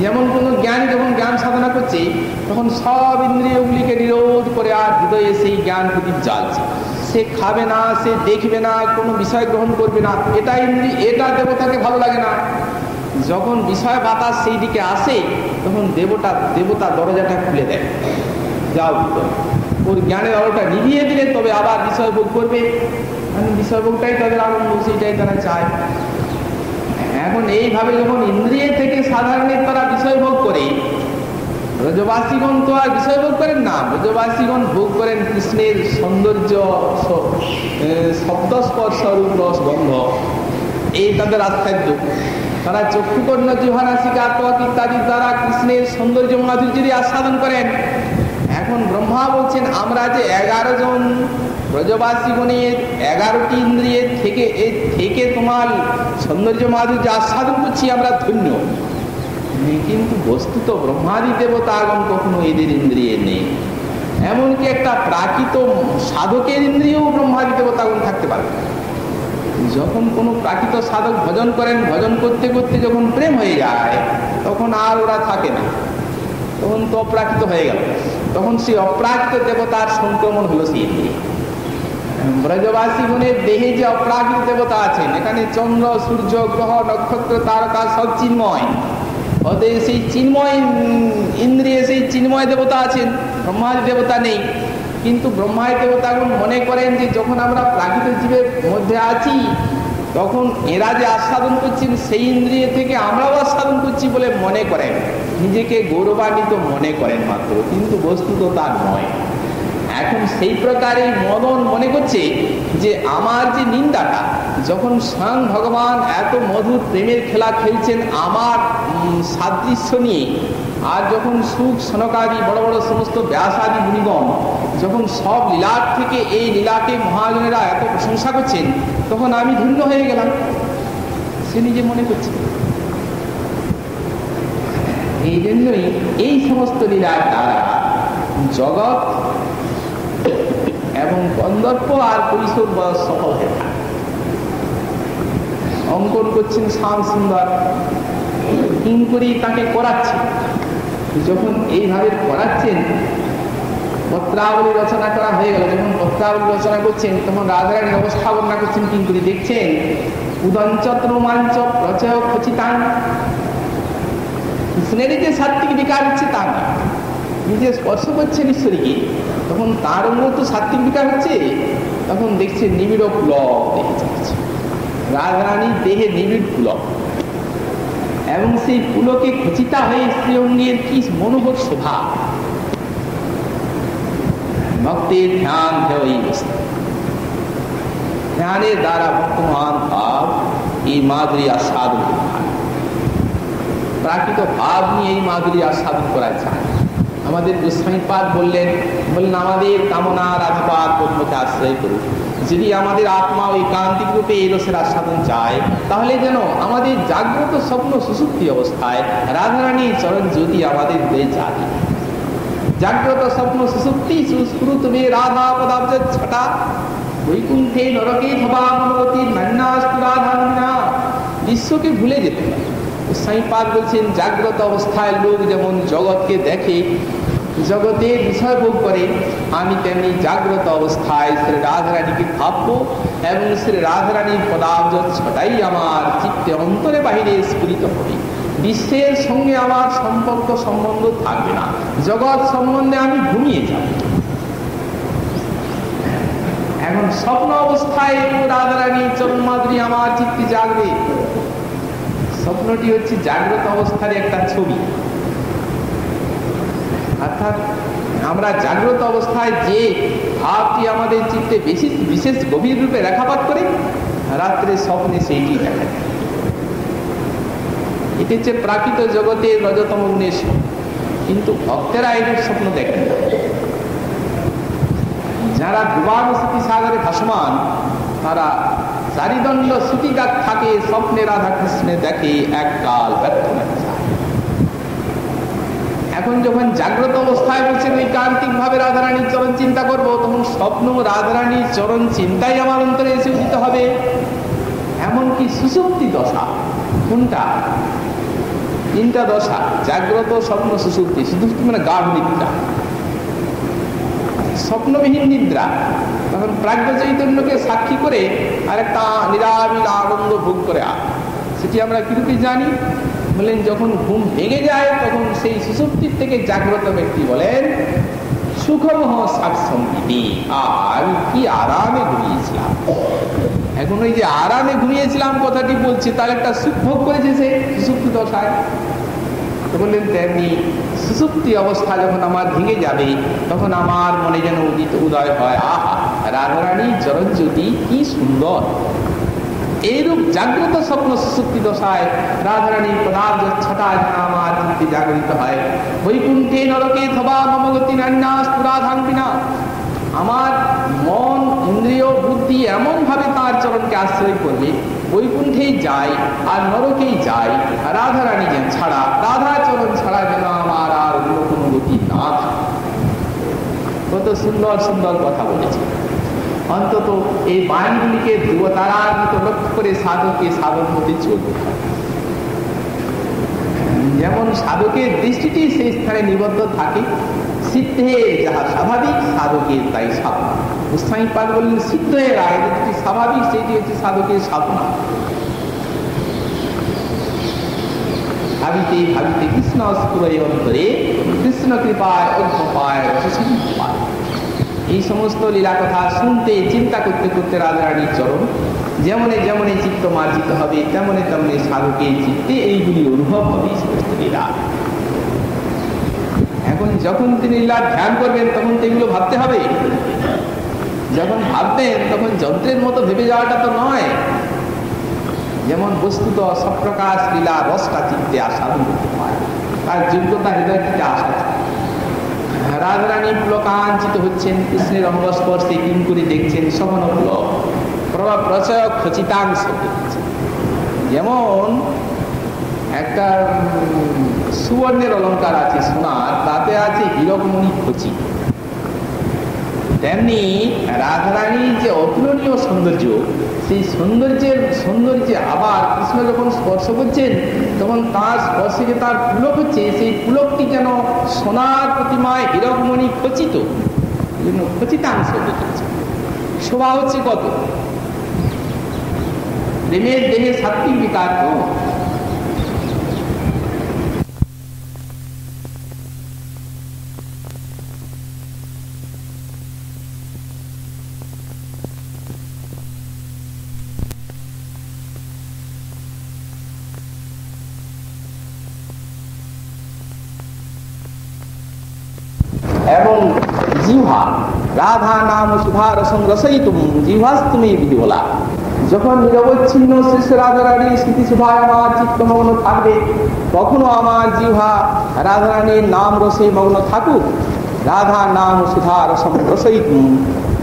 যেমন কোনো জ্ঞানী যখন জ্ঞান সাধনা করছে তখন সব ইন্দ্রিয়গুলিকে নিরোধ করে আর হৃদয়ে সেই জ্ঞান প্রদীপ জ্বালছে। সে খাবে না, সে দেখবে না, কোনো বিষয় গ্রহণ করবে না, এটা দেবতাকে ভালো লাগে না। যখন বিষয় বাতাস সেই দিকে আসে তখন দেবতা দরজাটা খুলে দেয়, যাও ওর জ্ঞানের আলোটা নিভিয়ে দিলে তবে আবার বিষয় ভোগ করবে। বিষয় ভোগটাই তাদের আনন্দ, সেইটাই তারা চায়। এখন এইভাবে যখন ইন্দ্রিয় থেকে সাধারণের তারা বিষয় ভোগ করে, ব্রজবাসীগণ তো আর বিষয় ভোগ করেন না। ব্রজবাসীগণ ভোগ করেন কৃষ্ণের সৌন্দর্য, শব্দ স্পর্শ রূপ রস গন্ধ, এই তাদের আশ্চর্য। তারা চক্ষু কর্ণ জিহ্বা নাসিকা ত্বক ইত্যাদি দ্বারা কৃষ্ণের সৌন্দর্য মাধুর্য আস্বাদন করেন। এখন ব্রহ্মা বলছেন আমরা যে 11 জন ব্রজবাসীগণের 11টি ইন্দ্রিয়ের থেকে তোমার সৌন্দর্য মাধুর্য আস্বাদন করছি, আমরা ধন্য। কিন্তু বস্তুত ব্রহ্মাদি দেবতাগণ কখনো এদের ইন্দ্রিয়ে নেই। এমনকি একটা প্রাকৃত সাধকের ইন্দ্রিয়ও ব্রহ্মাদি দেবতাগণ থাকতে পারে। যখন কোনো প্রাকৃত সাধক ভজন করেন, ভজন করতে করতে যখন প্রেম হয়ে যায় তখন আর ওরা থাকে না, তখন তো অপ্রাকৃত হয়ে গেল। তখন সেই অপ্রাকৃত দেবতার সংক্রমণ হলো সেই ইন্দ্রিয়। ব্রজবাসীগণের দেহে যে অপ্রাকৃত দেবতা আছেন, এখানে চন্দ্র সূর্য গ্রহ নক্ষত্র তারকা সব চিন্ময়, ওদের সেই চিন্ময় ইন্দ্রিয়ে সেই চিন্ময় দেবতা আছেন, ব্রহ্মাদি দেবতা নেই। কিন্তু ব্রহ্মাদি দেবতাগণ মনে করেন যে যখন আমরা প্রাকৃত জীবের মধ্যে আছি তখন এরা যে আস্বাদন করছেন সেই ইন্দ্রিয় থেকে আমরাও আস্বাদন করছি বলে মনে করেন, নিজেকে গৌরবান্বিত মনে করেন মাত্র, কিন্তু বস্তুত তা নয়। এখন সেই প্রকারে মদন মনে করছে যে আমার যে নিন্দাটা, যখন স্বয়ং ভগবান এত মধুর প্রেমের খেলা খেলছেন আমার সাদৃশ্য নিয়ে, আর যখন সুখ সনকাদি বড় বড় সমস্ত ব্যাসাদি মুনিগণ যখন সব লীলার থেকে এই লীলাকে মহাজনেরা এত প্রশংসা করছেন, তখন আমি ধন্য হয়ে গেলাম, সে নিজে মনে করছে। এই জন্যই এই সমস্ত লীলার দ্বারা জগৎ এবং কন্দর্প আর কৈশোর বয়স সফল হয়ে থাকে। অঙ্কন করছেন শ্যাম সুন্দর, কিঙ্করী তাকে করাচ্ছে। যখন এইভাবে করাচ্ছেন, পত্রাবলী রচনা করা হয়ে গেল, যখন পত্রাবলী রচনা করছেন তখন রাধারানীর অবস্থা বর্ণনা করছেন কিঙ্করী। দেখছেন উদঞ্চ রোমাঞ্চ প্রচয় খচিতান, কৃষ্ণেরই যে সাত্বিক বিকার হচ্ছে তা না, নিজে স্পর্শ করছেন ঈশ্বরীকে, তখন তার অঙ্গ তো সাত্বিক বিকার হচ্ছে, তখন দেখছে নিবিড় পুলক দেখে যাচ্ছে, রাধারানীর দেহে নিবিড় পুলক, এবং সেই পুলকে খচিতা হয়ে স্ত্রী অঙ্গের কি মনোহর শোভা। ভক্তের ধ্যান এই অবস্থা, ধ্যানের দ্বারা ভক্তমান ভাব এই মাধুরী আস্বাদন হয়, প্রাকৃত ভাব নিয়ে এই মাধুরী আস্বাদন করা যায়। আমাদের গোস্বামীপাদ বললেন আমাদের কামনা রাধাপাদ পদ্মকে আশ্রয় করুন। যদি আমাদের আত্মা ওই কান্তিক রূপে এই রসের আস্বাদন চায়, তাহলে যেন আমাদের জাগ্রত স্বপ্ন সুষুপ্তি অবস্থায় রাধারানীর চরণ জ্যোতি আমাদের হয়ে যায়। জাগ্রত স্বপ্ন সুষুপ্তি সুস্ফুরু তুমি রাধা পদাব্জ ছটা বৈকুণ্ঠে নরকে ধবা মনোরতির নান্যাস্তু রাধারণা। বিশ্বকে ভুলে যেতে পারে। গোস্বামীপাদ বলছেন জাগ্রত অবস্থায় লোক যেমন জগৎকে দেখে, জগতের বিষয় ভোগ করে, আমি তেমনি জাগ্রত অবস্থায় শ্রী রাধারানীকে ভাববো এবং শ্রী রাধারানীর পদাব্জ ছটাই আমার চিত্তে অন্তরে বাহিরে স্ফুরিত হবে। বিশ্বের সঙ্গে আমার সম্পর্ক সম্বন্ধ থাকবে না, জগৎ সম্বন্ধে আমি ঘুমিয়ে যাব। এখন স্বপ্ন অবস্থায় রাধারানীর চরণ মাধুরী আমার চিত্তে জাগবে। স্বপ্নটি হচ্ছে জাগ্রত অবস্থার একটা ছবি, অর্থাৎ আমরা জাগ্রত অবস্থায় যে ভাবটি আমাদের চিত্তে বিশেষ গভীর রূপে রেখাপাত করে, রাত্রে স্বপ্নে সেইটি দেখা যায়। এটি হচ্ছে প্রাকৃত জগতের রজতম গুণের স্বপ্ন, কিন্তু ভক্তেরা এদের স্বপ্ন দেখেন না। যারা ডুবানো স্মৃতি সাগরে ভাসমান, তারা চারিদণ্ড শ্রুতিকার থাকে, স্বপ্নে রাধা কৃষ্ণে দেখে, এককাল ব্যর্থ হয়ে যায়। এখন যখন জাগ্রত অবস্থায় বলছেন ওই কান্তিক ভাবে রাধারানীর চরণ চিন্তা করব, তখন স্বপ্ন রাধারানীর চরণ চিন্তাই আমার অন্তরে এসে উদিত হবে। এমনকি সুষুপ্তি দশা, কোনটা? তিনটা দশা, জাগ্রত, স্বপ্ন, সুষুপ্তি। সুষুপ্তি মানে গাঢ় নিদ্রা, স্বপ্নবিহীন নিদ্রা। তখন প্রাজ্ঞ চৈতন্যকে সাক্ষী করে আর একটা নিরামিল আনন্দ ভোগ করে, সেটি আমরা কিরূপে জানি? বলেন যখন ঘুম ভেঙে যায়, তখন সেই সুষুপ্তির থেকে জাগ্রত ব্যক্তি বলেন সুখমহ সাক্ষী, আমি কি আরামে ঘুমিয়েছিলাম। এখন ওই যে আরামে ঘুমিয়েছিলাম কথাটি বলছি, তার একটা সুখ ভোগ করেছে সে সুষুপ্তি দশায়। তো বললেন তেমনি সুষুপ্তি অবস্থা যখন আমার ভেঙে যাবে, তখন আমার মনে যেন উদয় হয়, আহা রাধারানীর চরণ জ্যোতি কি সুন্দর। এইরূপ জাগ্রত স্বপ্ন সুষুপ্তি দশায় রাধারানীর পদাব্জ ছটায় আমার চিত্তে জাগরিত হয়। বৈকুণ্ঠে নরকে ধবা মম গতি নান্যাস্তু রাধাঙ্গিনা। আমার মন, ইন্দ্রিয়, বুদ্ধি এমন ভাবে তার চরণকে আশ্রয় করবে, বৈকুণ্ঠেই যায় আর নরকেই যায়, রাধারানী যেন ছাড়া, রাধা চরণ ছাড়া যেন আমার আর অন্য কোনো গতি না থাকে। কত সুন্দর সুন্দর কথা বলেছে। অন্তত এই বাণীগুলিকে ধ্রুবতারার মতো লক্ষ্য করে সাধককে সাধন হতে চলবে। যেমন সাধকের দৃষ্টিটি সেই স্থানে নিবদ্ধ থাকে, সিদ্ধের যাহা স্বাভাবিক সাধকের তাই সাধনা। গোস্বামীপাদ বললেন সিদ্ধের আগে যেটি স্বাভাবিক সেটি হচ্ছে সাধকের সাধনা। ভাবিতে ভাবিতে কৃষ্ণ স্ফুরয় অন্তরে, কৃষ্ণ কৃপায় অল্পপায় পায়। এই সমস্ত লীলা কথা শুনতে, চিন্তা করতে করতে রাধারানীর চরণ যেমনে যেমনে চিত্ত মার্জিত হবে, তেমনে তেমনি সাধকের চিত্তে এইগুলি অনুভব হবে। সমস্ত লীলা এখন যখন তিনি লীলার ধ্যান করবেন, তখন তো এগুলো ভাবতে হবে। যখন ভাববেন তখন যন্ত্রের মতো ভেবে যাওয়াটা তো নয়। যেমন বস্তুত সপ্রকাশ লীলা রসটা চিত্তে আস্বাদন করতে পারে, তার যোগ্যতা হৃদয় থেকে আসা। রাধারানী পুলকাঞ্চিত হচ্ছেন, কৃষ্ণের অঙ্গ স্পর্শে কিম করে দেখছেন, সঘন পুলক প্রভাব প্রচয় খচিতাংশ দেখছেন। যেমন একটা সুবর্ণের অলঙ্কার আছে সোনার, তাতে আছে হীরকমণি খচিত, তেমনি রাধারানীর যে অতুলনীয় সৌন্দর্য, সেই সৌন্দর্যে আবার কৃষ্ণ যখন স্পর্শ করছেন, তখন তার স্পর্শে যে তার পুলক হচ্ছে, সেই পুলকটি যেন সোনার প্রতিমায় হীরকমণি খচিত, খচিতাংশ দেখেছে। শোভা হচ্ছে কত! প্রেমের দেহে সাত্বিক বিকার তো। জিহ্বা রাধা নাম সুধা রসং রসয়িতুম জিহ্বাস্তুমে বিহ্বলা। যখন নিরবচ্ছিন্ন শ্রেষ্ঠ রাধারানীর স্মৃতি সুধায় আমার চিত্তমগ্ন থাকবে, কখনো আমার জিহ্বা রাধারানীর নাম রসে মগ্ন থাকুক। রাধা নাম সুধা রসং রসয়িতুম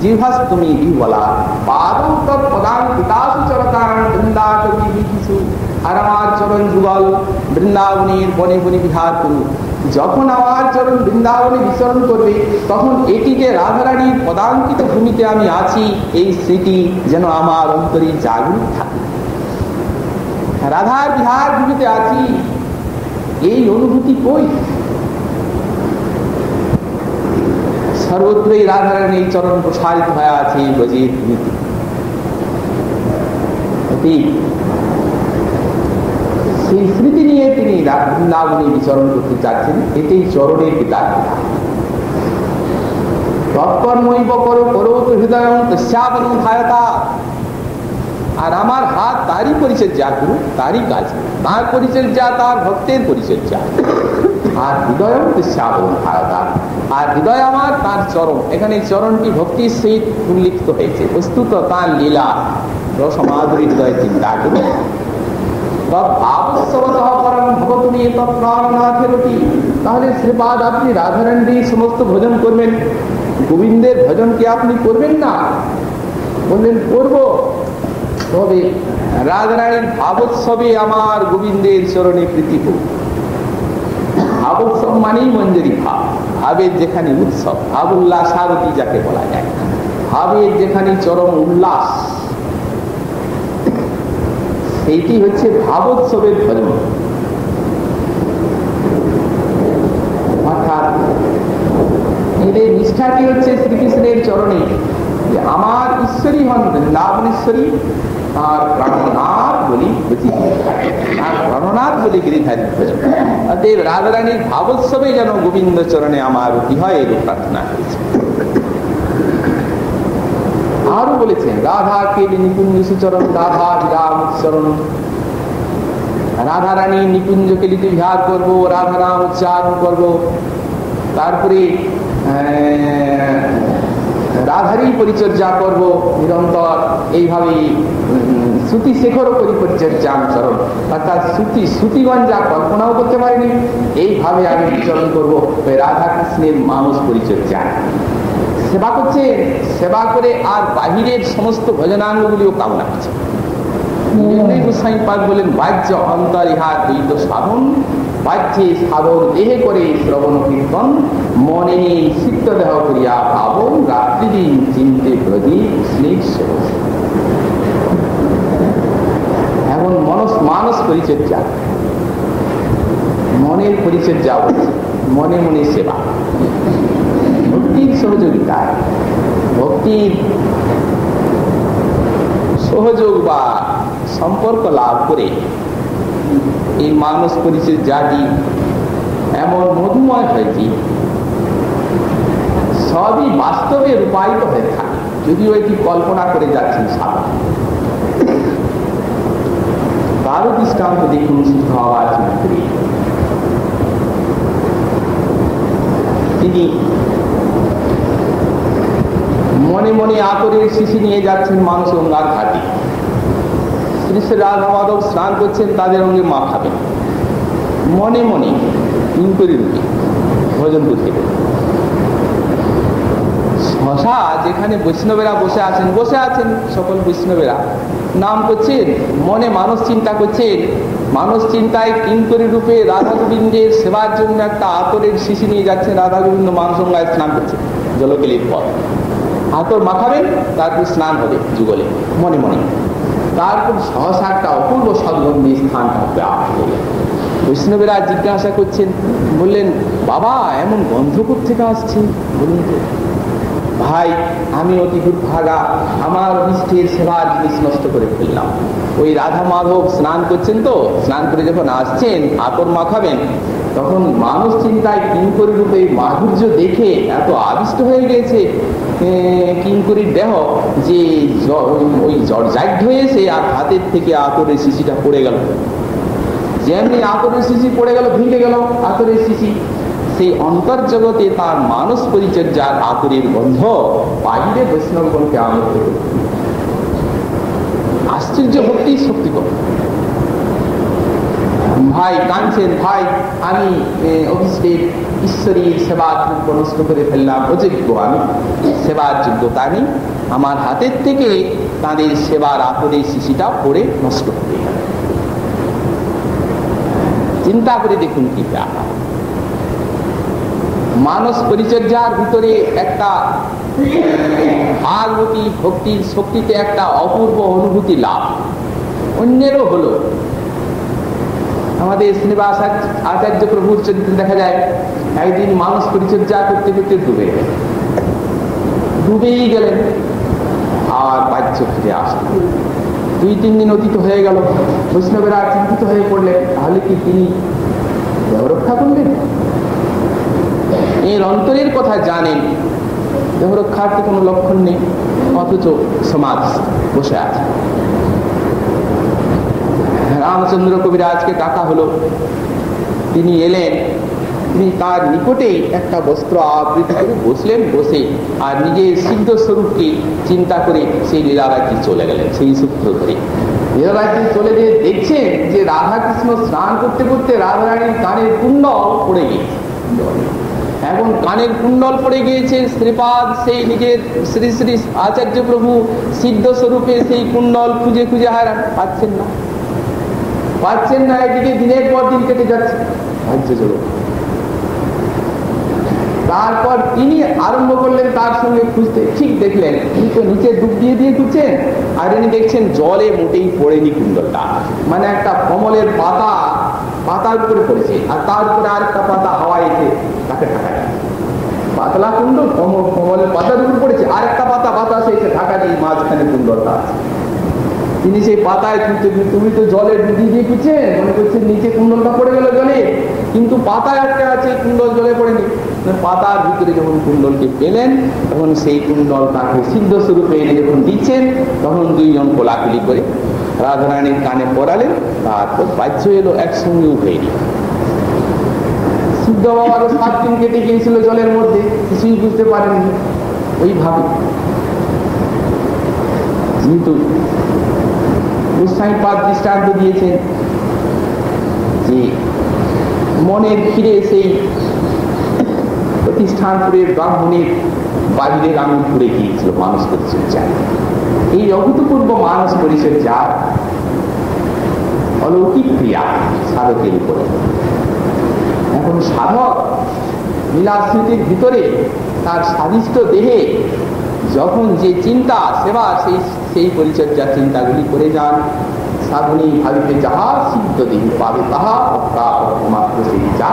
জিহ্বাস্তুমে বিহ্বলা। পাদং তৎপদাঙ্কিতাসু চরতাং বৃন্দাবনী বিধিষু। আর আমার চরণ যুগল বৃন্দাবনের বনে বনে বিহার করুক। যখন আমার চরণ বৃন্দাবনে বিচরণ করবে, তখন এটি যে রাধারানীর পদাঙ্কিত ভূমিতে আমি আছি, এই স্মৃতি যেন আমার অন্তরে জাগরুক থাকে। রাধার বিহার ভূমিতে আছি, এই অনুভূতি কই? সর্বত্রই রাধারানীর চরণ প্রসারিত হয়ে আছে ব্রজের ভূমিতে। সেই স্মৃতি নিয়ে তিনি বৃন্দাবনে বিচরণ করতে চাচ্ছেন। এটাই চরণের পিতার কথা। তৎকর্মৈব করো করো তো হৃদয় তস্যাবনং ধায়তা। আর আমার হাত তারই পরিচর্যা করুন, তারই কাজ, তার পরিচর্যা, তার ভক্তের পরিচর্যা। আর হৃদয় তস্যাবনং ধায়তা, আর হৃদয় আমার তার চরণ। এখানে চরণটি ভক্তির সহিত উল্লিখিত হয়েছে। বস্তুত তার লীলা রসমাধুরী হৃদয় চিন্তা করুন। তাহলে শ্রীপাদ আপনি রাধারানীর সমস্ত ভজন করবেন, গোবিন্দের ভজন কি আপনি করবেন না? বললেন করব, তবে রাধারানীর ভাবোৎসবে আমার গোবিন্দের চরণে প্রীতি হোক। ভাবোৎসব মানেই মঞ্জরি ভাব, ভাবের যেখানে উৎসব, ভাব উল্লাস আরতি যাকে বলা যায়, ভাবের যেখানে চরম উল্লাস, এইটি হচ্ছে ভাবোৎসবের ভজন। অর্থাৎ এদের নিষ্ঠাটি হচ্ছে শ্রীকৃষ্ণের চরণে, যে আমার ঈশ্বরী হন বৃন্দাবনেশ্বরী, আর প্রাণনাথ বলি আর প্রাণনাথ বলি গিরিধারী ভজন। অতএব রাধারানীর ভাবোৎসবে যেন গোবিন্দ চরণে আমার রতি হয়, এর প্রার্থনা করেছে। আরো বলেছেন রাধা কে নিকুঞ্জ সুচরণ রাধা বিরাম উচ্চারণ। রাধা রানী নিকুঞ্জ কেলিতে বিহার করবো, রাধা নাম উচ্চারণ করবো, তারপরে রাধারই পরিচর্যা করব নিরন্তর। এইভাবে শ্রুতি শেখর পরিচর্যা চরণ, অর্থাৎ শ্রুতিগঞ্জ যা কল্পনাও করতে পারিনি, এইভাবে আমি বিচরণ করবো রাধা কৃষ্ণের মানুষ পরিচর্যা। সেবা করছে, সেবা করে আর বাহিরের সমস্ত ভজনাঙ্গগুলিও কামনা করছে। গোসাই পাদ বলেন বাহ্য অন্তর ইহার দ্বৈত সাধন, বাহ্যে সাধন দেহে করে শ্রবণ কীর্তন, মনে সিদ্ধ দেহ করিয়া ভাবন, রাত্রি দিন চিন্তে প্রদীপ স্নেহ। এখন মানস পরিচর্যা, মনের পরিচর্যা হচ্ছে মনে মনে সেবা, ভক্তির সহযোগিতা, ভক্তির সহযোগ বা সম্পর্ক লাভ করে এই মানুষ পরিচর্যাটি এমন মধুময় হয়েছে, সবই বাস্তবে রূপায়িত হয়ে থাকে, যদিও এটি কল্পনা করে যাচ্ছেন সাধক। তারও দৃষ্টান্ত দেখুন সিদ্ধ হওয়ার চরিত্রে। তিনি মনে মনে আতরের শিশি নিয়ে যাচ্ছেন মানুষ গঙ্গার ঘাটে। শ্রী শ্রী রাধা মাধব স্নান করছেন, তাদের অঙ্গে মা খাবেন। মনে মনে ইনকরি রূপে ভোজন করতে শশা যেখানে বৈষ্ণবেরা বসে আছেন সকল বৈষ্ণবেরা নাম করছেন, মনে মানুষ চিন্তা করছেন। মানুষ চিন্তায় কিঙ্করি রূপে রাধা গোবিন্দের সেবার জন্য একটা আতরের শিশি নিয়ে যাচ্ছেন। রাধা গোবিন্দ মানুষ গঙ্গায় স্নান করছেন জলকেলির পর। আতর মাখাবেন, তারপর স্নান হবে যুগলে মনে মনে। তারপর সহসা একটা অপূর্ব সদ্গন্ধি স্থানটা ব্যাপ্ত হয়ে গেল। বৈষ্ণবেরা জিজ্ঞাসা করছেন, বললেন বাবা এমন গন্ধ থেকে আসছে বলুন তো? ভাই আমি অতি দুর্ভাগা, আমার অনিষ্টের সেবার জিনিস নষ্ট করে ফেললাম। ওই রাধা মাধব স্নান করছেন, তো স্নান করে যখন আসছেন আতর মাখাবেন, তখন মানুষ চিন্তায় কিঙ্করি রূপে মাধুর্য দেখে এত আবিষ্ট হয়ে গেছে কিঙ্করির দেহ, যে ওই জর্জাইট হয়েছে আর হাতের থেকে আতরের শিশিটা পড়ে গেল। যেমনি আতরের শিশি পড়ে গেল, ভেঙে গেল আতরের শিশি, সেই অন্তর্জগতে তার মানস পরিচর্যার আতরের গন্ধ বাইরে বৈষ্ণবগণকে আমন্ত্রিত করে। আশ্চর্য ভক্তি শক্তি করে। ভাই কাঁদছেন, ভাই আমি অভিষ্টের ঈশ্বরীর সেবার নষ্ট করে ফেললাম, অযোগ্য, আমি সেবার যোগ্যতা নেই, আমার হাতের থেকে তাদের সেবার আতরের শিশিটা পড়ে নষ্ট করে গেল। চিন্তা করে দেখুন কি ব্যাপার। মানস পরিচর্যার ভিতরে একটা ভাগবতী ভক্তির শক্তিতে একটা অপূর্ব অনুভূতি লাভ অন্যেরও হলো। আমাদের শ্রীনিবাস আচার্য প্রভুর চরিত্রে দেখা যায়, একদিন মানস পরিচর্যা করতে করতে ডুবেই গেলেন, আর বাহ্য ফিরে আসলেন। 2-3 দিন অতীত হয়ে গেল, বৈষ্ণবেরা চিন্তিত হয়ে পড়লেন, তাহলে কি তিনি দেহ রক্ষা করলেন? এর অন্তরের কথা জানেন, দেহ রক্ষার তো কোনো লক্ষণ নেই, অথচ সমাজ বসে আছে। রামচন্দ্র কবিরাজকে ডাকা হলো, তিনি এলেন, তিনি তার নিকটেই একটা বস্ত্র আবৃত করে বসলেন, বসে আর নিজের সিদ্ধ স্বরূপকে চিন্তা করে সেই লীলারাজ্যে চলে গেলেন। সেই সূত্র ধরে লীলারাজ্যে চলে গিয়ে দেখছেন যে রাধাকৃষ্ণ স্নান করতে করতে রাধারানীর কানের কুণ্ডল পড়ে গিয়েছে। এখন কানের কুণ্ডল পড়ে গিয়েছে, শ্রীপাদ সেই নিজের শ্রী শ্রী আচার্য প্রভু সিদ্ধ স্বরূপে সেই কুণ্ডল খুঁজে খুঁজে হারান, পাচ্ছেন না। এদিকে দিনের পর দিন কেটে যাচ্ছে, তারপর তিনি আরম্ভ করলেন তার সঙ্গে খুঁজতে। ঠিক দেখলেন তিনি তো নিচে ডুব দিয়ে খুঁজছেন, আর ইনি দেখছেন জলে মোটেই পড়েনি কুণ্ডলটা, মানে একটা কমলের পাতার উপরে পড়েছে, আর তার উপরে আরেকটা পাতা হাওয়ায় এসে তাকে ঢাকা যাচ্ছে। পাতলা কুণ্ডল কমলের পাতার উপর পড়েছে, আরেকটা পাতা বাতাসে এসে ঢাকা দিয়ে মাঝখানে কুণ্ডলটা আছে। তিনি সেই পাতায় খুঁজতে, তুমি তো জলে ডুবি দিয়ে খুঁজছেন, মনে করছেন নিচে কুণ্ডলটা পড়ে গেল জলে, কিন্তু পাতায় আটকে আছে, কুণ্ডল জলে পড়েনি। পাতার ভিতরে যখন কুণ্ডলকে পেলেন, তখন সেই কুণ্ডল তাকে সিদ্ধ স্বরূপে এনে যখন দিচ্ছেন, তখন দুইজন কোলাকুলি করে রাধারানীর কানে পড়ালেন। তারপর বাহ্য এলো, একসঙ্গে উঠে এলি। সিদ্ধ বাবারও 7 দিন কেটে গিয়েছিল জলের মধ্যে, কিছুই বুঝতে পারেননি। ওইভাবে যেহেতু গোস্বামীপাদ দৃষ্টান্ত দিয়েছেন যে মনের ফিরে সেই প্রতিষ্ঠানপুরের ব্রাহ্মণের বাহিরের আঙুল ঘুরে গিয়েছিল মানস পরিচর্যা। এই অভূতপূর্ব মানস পরিচর্যা অলৌকিক ক্রিয়া সাধকের উপরে। এখন সাধক লীলাস্মৃতির ভিতরে তার সাধিষ্ঠ দেহে যখন যে চিন্তা সেবা সেই পরিচর্যা চিন্তাগুলি করে যান, সাধনী ভাবিতে যাহা সিদ্ধ দেহি পাবে তাহা মাত্র সেই যা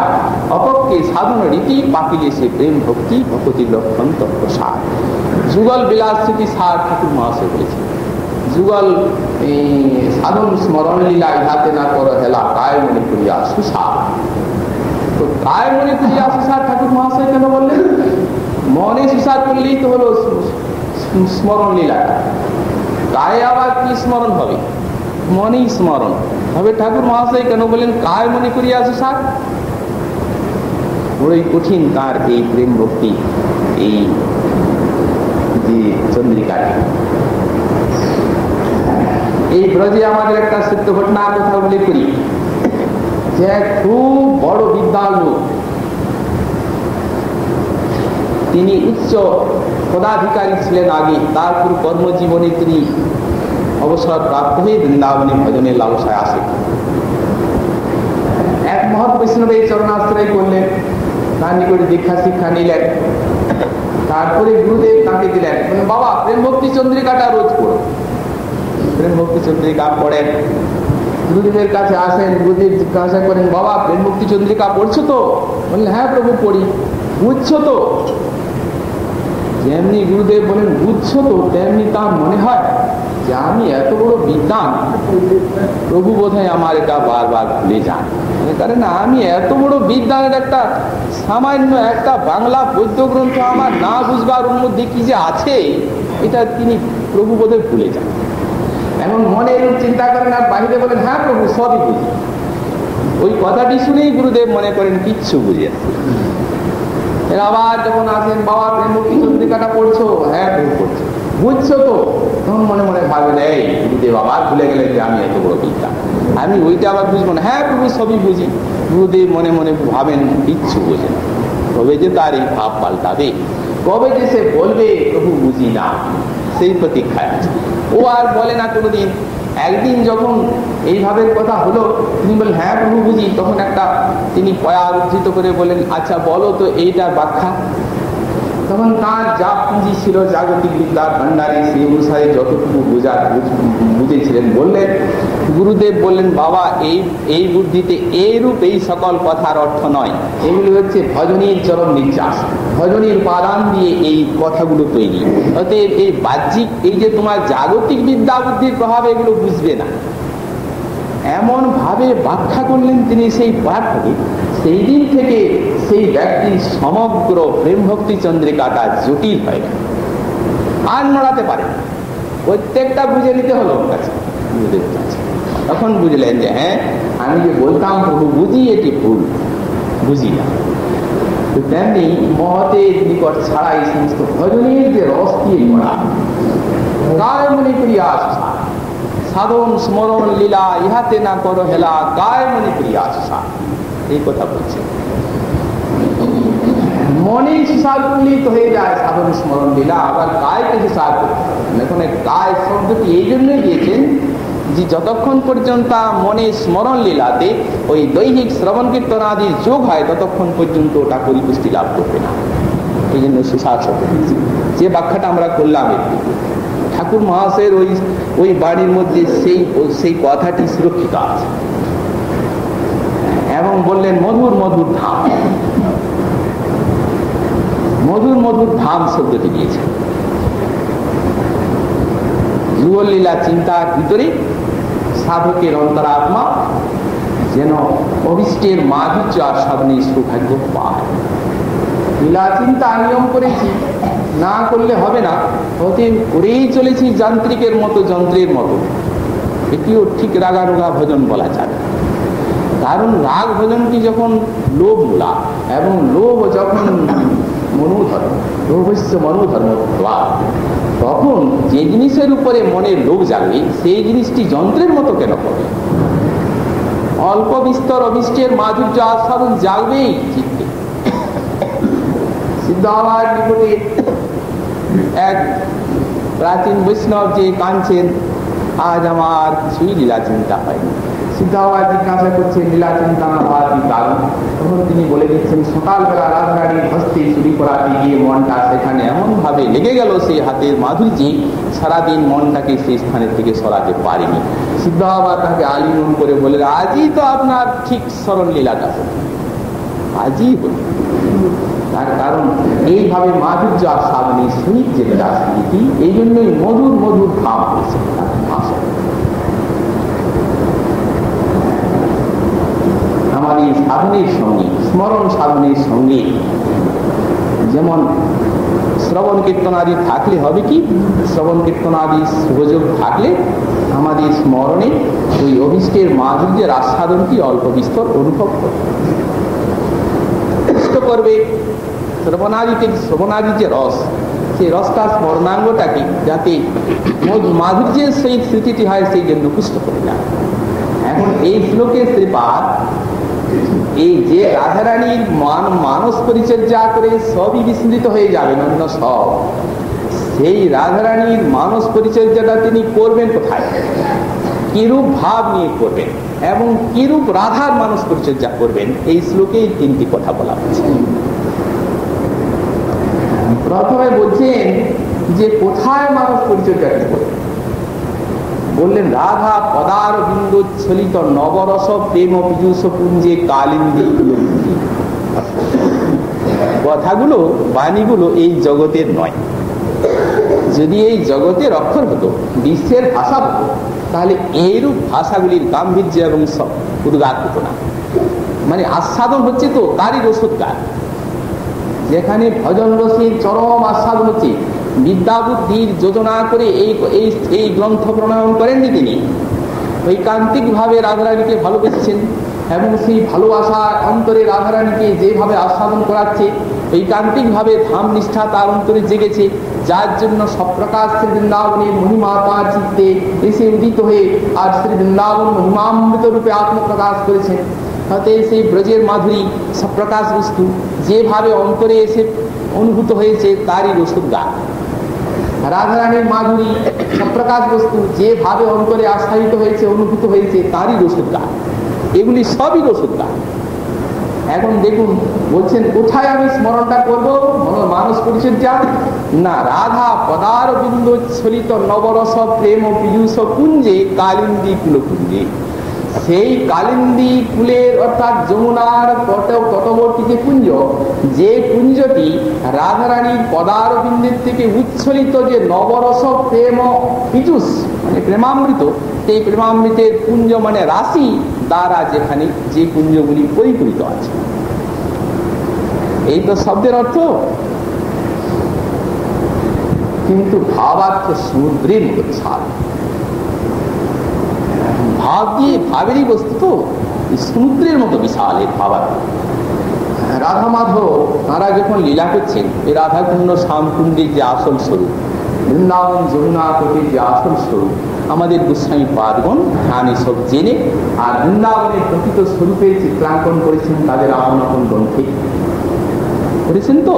অপরকে সাধন রীতি পাকিলে সে প্রেম ভক্তি ভকতির লক্ষণ তৎপ্রসার। যুগল বিলাসস্মৃতি সার ঠাকুর মহাশয় বলেছেন, যুগল সাধন স্মরণ লীলা ইহাতে না কর হেলা কায় মনে করিয়া সুসার। তো কায় মনে করিয়া সুসার ঠাকুর মহাশয় কেন বললেন? মনে সুসার করলেই তো হলো স্মরণ লীলাটা, কায়ে আবার কি স্মরণ হবে? মনেই স্মরণ হবে। ঠাকুর মহাশয় কেন বলেন কায় মনে করিয়া সুসার? বড়ই কঠিন তার এই প্রেম ভক্তি, এই যে চন্দ্রিকাটি। এই ব্রজে আমাদের একটা সত্য ঘটনার কথা উল্লেখ করি, যে খুব বড় বিদ্যান লোক, তিনি উচ্চ পদাধিকারী ছিলেন আগে, তারপর কর্মজীবনে তিনি অবসর প্রাপ্ত হয়ে বৃন্দাবনে ভজনের লালসায় আসে। এক মহৎ বৈষ্ণবের চরণাশ্রয় করলেন, তার নিকটে দীক্ষা শিক্ষা নিলেন। তারপরে গুরুদেব তাকে দিলেন, বাবা প্রেম ভক্তি চন্দ্রিকাটা রোজ পড়ো। প্রেম ভক্তি চন্দ্রিকা পড়েন, গুরুদেবের কাছে আসেন, গুরুদেব জিজ্ঞাসা করেন, বাবা প্রেম ভক্তি চন্দ্রিকা পড়ছো তো? বললেন হ্যাঁ প্রভু পড়ি। বুঝছো তো? যেমনি গুরুদেব বলেন বুঝছো তো, তেমনি তার মনে হয় যে আমি এত বড় বিদ্বান, প্রভু বোধহয় আমার এটা বারবার ভুলে যান। কারণ আমি এত বড় বিদ্বানের একটা সামান্য একটা বাংলা পদ্য গ্রন্থ আমার না বুঝবার মধ্যে কি যে আছে, এটা তিনি প্রভু বোধহয় ভুলে যান। এখন মনে এরকম চিন্তা করেন, আর বাহিরে বলেন হ্যাঁ প্রভু সবই বুঝি। ওই কথাটি শুনেই গুরুদেব মনে করেন কিচ্ছু বুঝে এর আবার যখন আসেন, বাবা প্রেম ভক্তি চন্দ্রিকাটা পড়ছো? হ্যাঁ প্রভু পড়ছো। বুঝছো তো? তখন মনে মনে ভাবেন, এই গুরুদেব আবার ভুলে গেলেন যে আমি এত বড় বিদ্যা, আমি ওইটা আবার বুঝবো না। হ্যাঁ প্রভু সবই বুঝি। গুরুদেব মনে মনে ভাবেন কিচ্ছু বোঝে না। কবে যে তার এই ভাব পাল্টাবে, কবে যে সে বলবে প্রভু বুঝি না, সেই প্রতীক্ষায় আছে। ও আর বলে না কোনোদিন। একদিন যখন এইভাবে কথা হলো, তিনি বললেন হ্যাঁ প্রভু বুঝি। তখন একটা তিনি পয়া উদ্ধৃত করে বলেন, আচ্ছা বলো তো এইটার ব্যাখ্যা। তখন তার যা পুঁজি ছিল জাগতিক বিদ্যার ভান্ডারে, সেই অনুসারে যতটুকু বুঝেছিলেন বললেন। গুরুদেব বললেন, বাবা এই বুদ্ধিতে এইরূপ এই সকল কথার অর্থ নয়, এগুলো হচ্ছে ভজনীর চরম নির্যাস, ভজনীর উপাদান দিয়ে এই কথাগুলো তৈরি। অতএব এই বাহ্যিক এই যে তোমার জাগতিক বিদ্যা বুদ্ধির প্রভাবে এগুলো বুঝবে না, এমন ভাবে ব্যাখ্যা করলেন তিনি সেই পাঠকে। সেই দিন থেকে সেই ব্যক্তির সমগ্র প্রেম ভক্তি চন্দ্রিকাটা জটিল হয়ে গেল, আর নড়াতে পারে, প্রত্যেকটা বুঝে নিতে হলো ওর কাছে, গুরুদেবের কাছে। তখন বুঝলেন যে হ্যাঁ আমি যে বলতাম প্রভু বুঝি, এটি ভুল, বুঝি না। তেমনি মহতের নিকট ছাড়া এই সমস্ত ভজনের যে রস দিয়ে পড়া, গায়ে মনে করিয়া সাধন স্মরণ লীলা ইহাতে না করো হেলা, গায়ে মনে করিয়া এই কথা বলছে। মনে সুসাগুলিত হয়ে যায় সাধন স্মরণ লীলা, আবার গায়কে সুসাগ। এখানে গায় শব্দটি এই জন্যই দিয়েছেন যে যতক্ষণ পর্যন্ত মনে স্মরণ লীলাতে ওই দৈহিক শ্রবণ কীর্তন আদির যোগ হয়, ততক্ষণ পর্যন্ত ওটা পরিপুষ্টি লাভ করবে না। এই জন্য সুসাগ শব্দ দিয়েছি। যে ব্যাখ্যাটা আমরা করলাম একটু, ঠাকুর মহাশয়ের ওই বাড়ির মধ্যে সেই কথাটি সুরক্ষিত আছে। এবং বললেন মধুর মধুর ধাম, মধুর মধুর ধাম শব্দটি দিয়েছে। যুগল লীলা চিন্তার ভিতরে সাধকের অন্তরাত্মা যেন অভিষ্টের মাধুর্য আর সাধনের সৌভাগ্য পায়। লীলা চিন্তা নিয়ম করেছি, না করলে হবে না, অতএব করেই চলেছি যান্ত্রিকের মতো, যন্ত্রের মতো। এটিও ঠিক রাগারোগা ভজন বলা যাবে। কারণ রাগ ভজনটি যখন লোভ মূলা, এবং লোভ যখন মনোধর্ম, লোভস্য মনোধর্ম, তখন যে জিনিসের উপরে মনের লোভ জাগবে সেই জিনিসটি যন্ত্রের মতো কেন হবে? অল্প বিস্তর অভিষ্টের মাধুর্য আস্বাদন জাগবেই চিত্তে। সিদ্ধাবার নিকটে এক প্রাচীন বৈষ্ণব যে কাঁদছেন, আজ আমার কিছুই লীলা চিন্তা হয়নি। সিদ্ধাবার জিজ্ঞাসা করছেন লীলা চিন্তা না হওয়ার কি কারণ? তখন তিনি বলে দিচ্ছেন, সকালবেলা রাজরানীর হস্তে চুরি করাতে গিয়ে মনটা সেখানে এমন ভাবে লেগে গেল, সেই হাতের মাধুর্যে সারাদিন মনটাকে সেই স্থানের থেকে সরাতে পারেনি। সিদ্ধাবার তাকে আলিঙ্গন করে বলে, আজই তো আপনার ঠিক স্মরণ লীলাটা হল, আজই হল। তার কারণ এইভাবে মাধুর্য আর সাধনে শনিক যে রাজনীতি, এই জন্যই মধুর মধুর ভাব হয়েছে তার ভাষা। আমার এই সাধনের সঙ্গে, স্মরণ সাধনের সঙ্গে যেমন শ্রবণ কীর্তন আদি থাকলে হবে কি, শ্রবণ কীর্তন আদি সুযোগ থাকলে আমাদের স্মরণে ওই অভিষ্টের মাধুর্যের আস্বাদনটি অল্প বিস্তর অনুভব করবে। শ্রবণাদি যে রস, সেই রসটা স্মরণাঙ্গটাকে যাতে মাধুর্যের সেই স্মৃতিটি হয়, সেই জন্য পুষ্ট করে যায়। এখন এই শ্লোকের শ্রীপাদ এই যে রাধারানীর মানস পরিচর্যা করে সবই বিস্মৃত হয়ে যাবেন, অন্য সব, সেই রাধারানীর মানস পরিচর্যাটা তিনি করবেন কোথায়, কিরূপ ভাব নিয়ে করবেন এবং কিরূপ রাধার মানস পরিচর্যা করবেন, এই শ্লোকে তিনটি কথা বলা হচ্ছে। প্রথমে বলছেন যে কোথায় মানস পরিচর্যা করবেন। বললেন রাধা পদার বিন্দু ছলিত নবরস প্রেম পীযুষ পুঞ্জে কালিন্দী। কথাগুলো, বাণীগুলো এই জগতের নয়। যদি এই জগতের অক্ষর হতো, বিশ্বের ভাষা হতো, তাহলে এইরূপ ভাষাগুলির গাম্ভীর্য এবং উদ্গার হতো না। মানে আস্বাদন হচ্ছে তো তারই রসোদ্গার, যেখানে ভজন রসের চরম আস্বাদন হচ্ছে। বিদ্যা বুদ্ধির যোজনা করে এই গ্রন্থ প্রণয়ন করেননি তিনি, ঐকান্তিক ভাবে রাধারানীকে ভালোবেসেছেন, এবং সেই ভালোবাসা অন্তরে রাধারানীকে যেভাবে আস্বাদন করাচ্ছে, ঐকান্তিক ভাবে ধাম নিষ্ঠা তার অন্তরে জেগেছে, যার জন্য সব প্রকাশ শ্রী বৃন্দাবনের মহিমা তার চিত্তে এসে উদিত হয়ে আজ শ্রী বৃন্দাবন মহিমামৃত রূপে আত্মপ্রকাশ করেছে। তাতে সেই ব্রজের মাধুরী সব প্রকাশ বস্তু যেভাবে অন্তরে এসে অনুভূত হয়েছে তারই রসদ গান। রাধারানীর মাধুরী সব প্রকাশ বস্তু যেভাবে অন্তরে আস্থায়িত হয়েছে অনুভূত হয়েছে তারই রসদ গান। এগুলি সবই রসদ গান। এখন দেখুন বলছেন কোথায় আমি স্মরণটা করবো, মানুষ পরিচর্যা না, রাধা পদার বিন্দু ছলিত নবরস প্রেম পীযুষ কুঞ্জে কালিন্দী কুলকুঞ্জে। সেই কালিন্দী কুলের অর্থাৎ যমুনার তটবর্তী যে কুঞ্জ, যে কুঞ্জটি রাধারানীর পদার বিন্দুর থেকে উচ্ছলিত যে নবরস প্রেম পীযুষ মানে প্রেমামৃত, সেই প্রেমামৃতের কুঞ্জ মানে রাশি দ্বারা যেখানে যে কুঞ্জগুলি পরিপূরিত আছে। এই তো শব্দের অর্থ, কিন্তু ভাবার্থ সমুদ্রের মতো ছাড়। ভাব দিয়ে ভাবেরই বস্তু তো সমুদ্রের মতো বিশাল এই ভাবার্থ। রাধা মাধব তারা যখন লীলা করছেন, এই রাধাকুণ্ড শ্যামকুণ্ডের যে আসল স্বরূপ, বৃন্দাবন যমুনা তটের যে আসল স্বরূপ, আমাদের গোস্বামী পাদগণ ধ্যানে সব জেনে আর বৃন্দাবনের প্রকৃত স্বরূপের চিত্রাঙ্কন করেছেন তাদের আপন আপন গ্রন্থে করেছেন তো।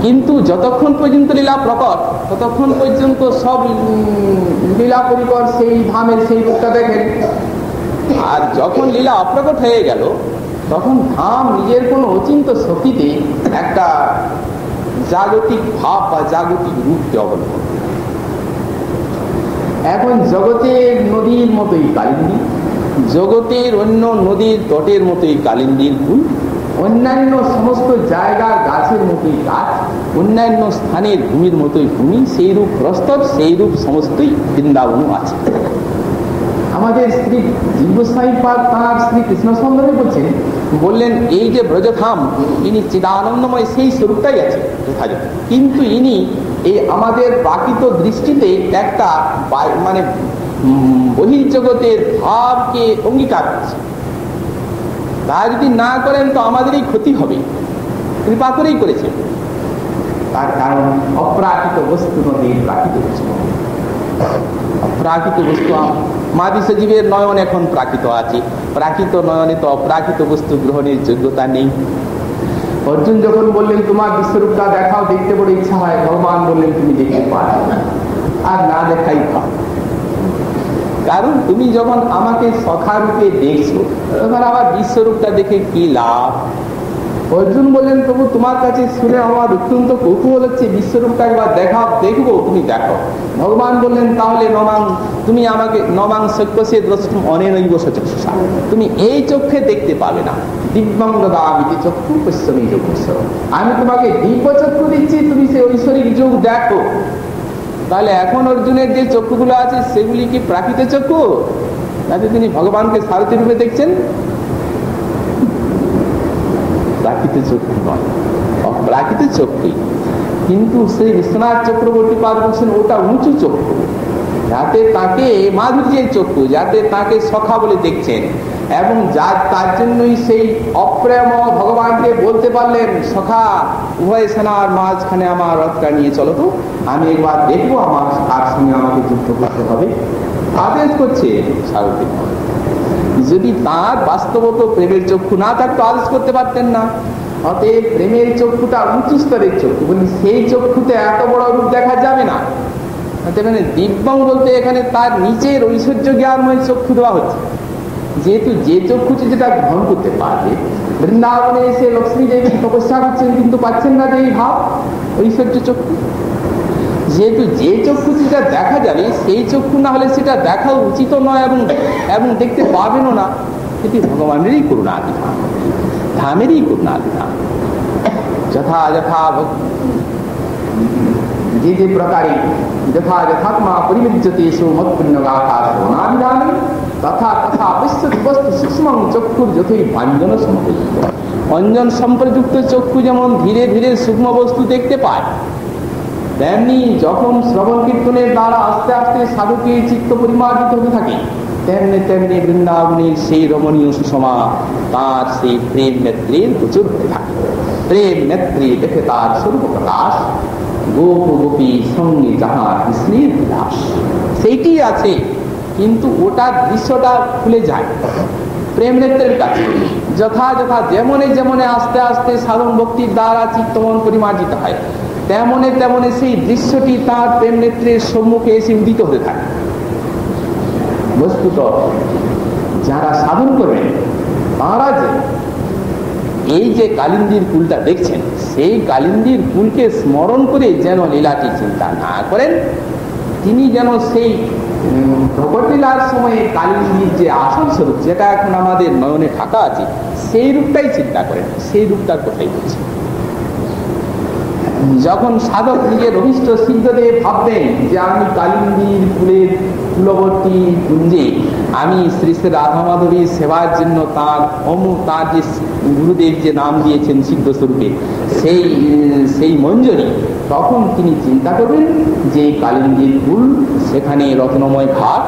কিন্তু যতক্ষণ পর্যন্ত লীলা প্রকট ততক্ষণ পর্যন্ত সব লীলা পরিকর সেই ধামের সেই রূপটা দেখেন। আর যখন লীলা অপ্রকট হয়ে গেল তখন ধাম নিজের কোনো অচিন্ত শক্তিতে একটা জাগতিক ভাব বা জাগতিক রূপকে অবলম্বন। এখন জগতের নদীর মতোই কালিন্দী, জগতের অন্য নদীর তটের মতোই কালিন্দীর ফুল, অন্যান্য সমস্ত জায়গার গাছের মতোই গাছ, অন্যান্য স্থানের ভূমির মতোই ভূমি, সেই রূপ প্রস্তর, সেই রূপ সমস্তই বৃন্দাবনও আছে। আমাদের শ্রী জীবগোস্বামী পাদ তাঁর শ্রী কৃষ্ণ সম্বন্ধে বললেন এই যে ব্রজধাম ইনি চিদানন্দময় সেই স্বরূপটাই আছে যথাযথ, কিন্তু ইনি এই আমাদের প্রাকৃত দৃষ্টিতে একটা মানে বহির্জগতের ভাবকে অঙ্গীকার করছে। তা যদি না করেন তো আমাদেরই ক্ষতি হবে, কৃপা করেই করেছে। তার কারণ অপ্রাকৃত বস্তু নদীর প্রাকৃত বস্তু, অপ্রাকৃত বস্তু মাদিস জীবের নয়ন এখন প্রাকৃত আছে, প্রাকৃত নয়নে তো অপ্রাকৃত বস্তু গ্রহণের যোগ্যতা নেই। অর্জুন যখন বললেন তোমার বিশ্বরূপটা দেখাও, দেখতে বড় ইচ্ছা হয়, ভগবান বললেন তুমি দেখতে পারো আর না দেখাই ভালো, কারণ তুমি যখন আমাকে সখা রূপে দেখছো তখন আবার বিশ্বরূপটা দেখে কি লাভ। অর্জুন বললেন প্রভু তোমার কাছে শুনে আমার অত্যন্ত কৌতূহল হচ্ছে, বিশ্বরূপটা একবার দেখাও, দেখবো, তুমি দেখো। ভগবান বললেন তাহলে নমাং তুমি আমাকে নমাং সত্যসে দ্রষ্টুম অনেনৈব সচক্ষুষা, তুমি এই চোখে দেখতে পাবে না, দিব্যাং দদামি চক্ষু পশ্যমি যোগেশ্বর, আমি তোমাকে দিব্য চক্ষু দিচ্ছি, তুমি সেই ঐশ্বরিক যোগ দেখো। তাহলে এখন অর্জুনের যে চক্ষুগুলো আছে সেগুলি কি প্রাকৃত চক্ষু, তাতে তিনি ভগবানকে সারথী রূপে দেখছেন? প্রাকৃত চক্ষু নয়, অপ্রাকৃত চক্ষুই। কিন্তু সেই বিশ্বনাথ চক্রবর্তী পাদ বলছেন ওটা উঁচু চক্ষু, যাতে তাকে মাধুর্যের চক্ষু, যাতে তাকে সখা বলে দেখছেন, এবং তার জন্যই সেই অপ্রেম ভগবানকে বলতে পারলেন সখা উভয় সেনার মাঝখানে আমার রথটা নিয়ে চলো তো, আমি একবার দেখবো আমার কার সঙ্গে আমাকে যুদ্ধ করতে হবে, আদেশ করছে সারথী। যদি তার বাস্তবত প্রেমের চক্ষু না থাকতো আদেশ করতে পারতেন না। অতএব প্রেমের চক্ষুটা উঁচু স্তরের চক্ষু, বলি সেই চক্ষুতে এত বড় রূপ দেখা যাবে না। মানে দিব্যাং বলতে এখানে তার নিচের ঐশ্বর্য জ্ঞানময় চক্ষু দেওয়া হচ্ছে, যেহেতু যে চক্ষুটি যেটা গ্রহণ করতে পারবে। বৃন্দাবনে এসে লক্ষ্মী দেবী তপস্যা করছেন কিন্তু পাচ্ছেন না যে এই ভাব ঐশ্বর্য চক্ষু, যেহেতু যে চক্ষু যেটা দেখা যাবে সেই চক্ষু না হলে সেটা দেখা উচিত নয় এবং দেখতে পাবেনও না। এটি ভগবানেরই করুণাধিধান, ধামেরই করুণাধিধান। যথা যথা যে যে প্রকারে যথা যথাত্মা পরিবিজ্যতে মত পুণ্যগাথা শ্রবণাধিধানে তথা তথা পশ্যতি বস্তু সূক্ষ্মং চক্ষুর যথই ভাঞ্জন সম্প্রযুক্ত। অঞ্জন সম্প্রযুক্ত চক্ষু যেমন ধীরে ধীরে সূক্ষ্ম বস্তু দেখতে পায়, তেমনি যখন শ্রবণ কীর্তনের দ্বারা আস্তে আস্তে সাধকের চিত্ত পরিমার্জিত হতে থাকে তেমনি তেমনি বৃন্দাবনের সেই রমণীয় সুষমা তার সেই প্রেম নেত্রীর প্রচুর হয়ে থাকে। প্রেম নেত্রী দেখে তার স্বরূপ প্রকাশ, গোপ গোপী সঙ্গে যাহা কৃষ্ণের বিলাস, সেইটি আছে, কিন্তু ওটার দৃশ্যটা খুলে যায় প্রেম নেত্রের কাছে। যথাযথা যেমনে যেমনে আস্তে আস্তে সাধন ভক্তির দ্বারা চিত্তমন পরিমার্জিত হয়, তেমনে তেমনে সেই দৃশ্যটি তার প্রেম নেত্রের সম্মুখে এসে উদিত হতে থাকে। বস্তুত যারা সাধন করবেন তারা যে এই যে কালিন্দীর কুলটা দেখছেন, সেই কালিন্দীর কুলকে স্মরণ করে যেন লীলাটি চিন্তা না করেন, তিনি যেন সেই প্রকটলীলার সময়ে কালিন্দীর যে আসল স্বরূপ, যেটা এখন আমাদের নয়নে ঢাকা আছে, সেই রূপটাই চিন্তা করেন। সেই রূপটার কথাই বলছি। যখন সাধক নিজের অভিষ্ট সিদ্ধদেব ভাববেন যে আমি কালিন্দীর ফুলের কুলবর্তী কুঞ্জে আমি শ্রী শ্রী রাধা মাধবীর সেবার জন্য তার যে গুরুদেব যে নাম দিয়েছেন সিদ্ধ স্বরূপে, সেই মঞ্জরি, তখন তিনি চিন্তা করবেন যে কালিন্দীর ফুল, সেখানে রত্নময় ঘাট,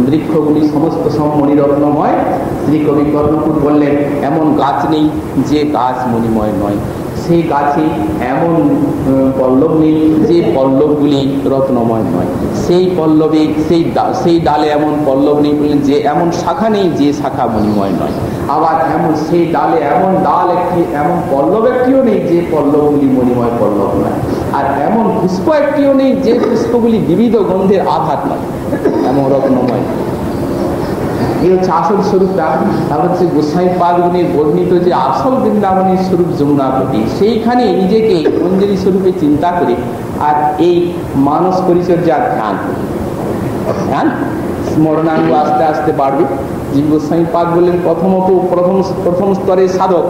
বৃক্ষগুলি সমস্ত সব মণিরত্নময়। শ্রী কবি কর্ণপুর বললেন, এমন গাছ নেই যে গাছ মণিময় নয়, সেই গাছে এমন পল্লব নেই যে পল্লবগুলি রত্নময় নয়, সেই পল্লবে সেই ডালে এমন পল্লব নেই বললেন যে এমন শাখা নেই যে শাখা মণিময় নয়। আবার এমন সেই ডালে এমন ডাল একটি, এমন পল্লব একটিও নেই যে পল্লবগুলি মণিময় পল্লব নয়। আর এমন পুষ্প একটিও নেই যে পুষ্পগুলি বিবিধ গন্ধের আঘাত নয়, এমন রত্নময়। এই হচ্ছে আসল স্বরূপটা। তারপর হচ্ছে গোসাই পাদগুলির বর্ণিত যে আসল বৃন্দাবনের স্বরূপ যমুনাপতি, সেইখানে নিজেকে মঞ্জরি স্বরূপে চিন্তা করে আর এই মানস পরিচর্যার ধ্যান স্মরণাঙ্গ আস্তে আস্তে বাড়বে। জীব গোস্বামী পাদ বললেন, প্রথম স্তরের সাধক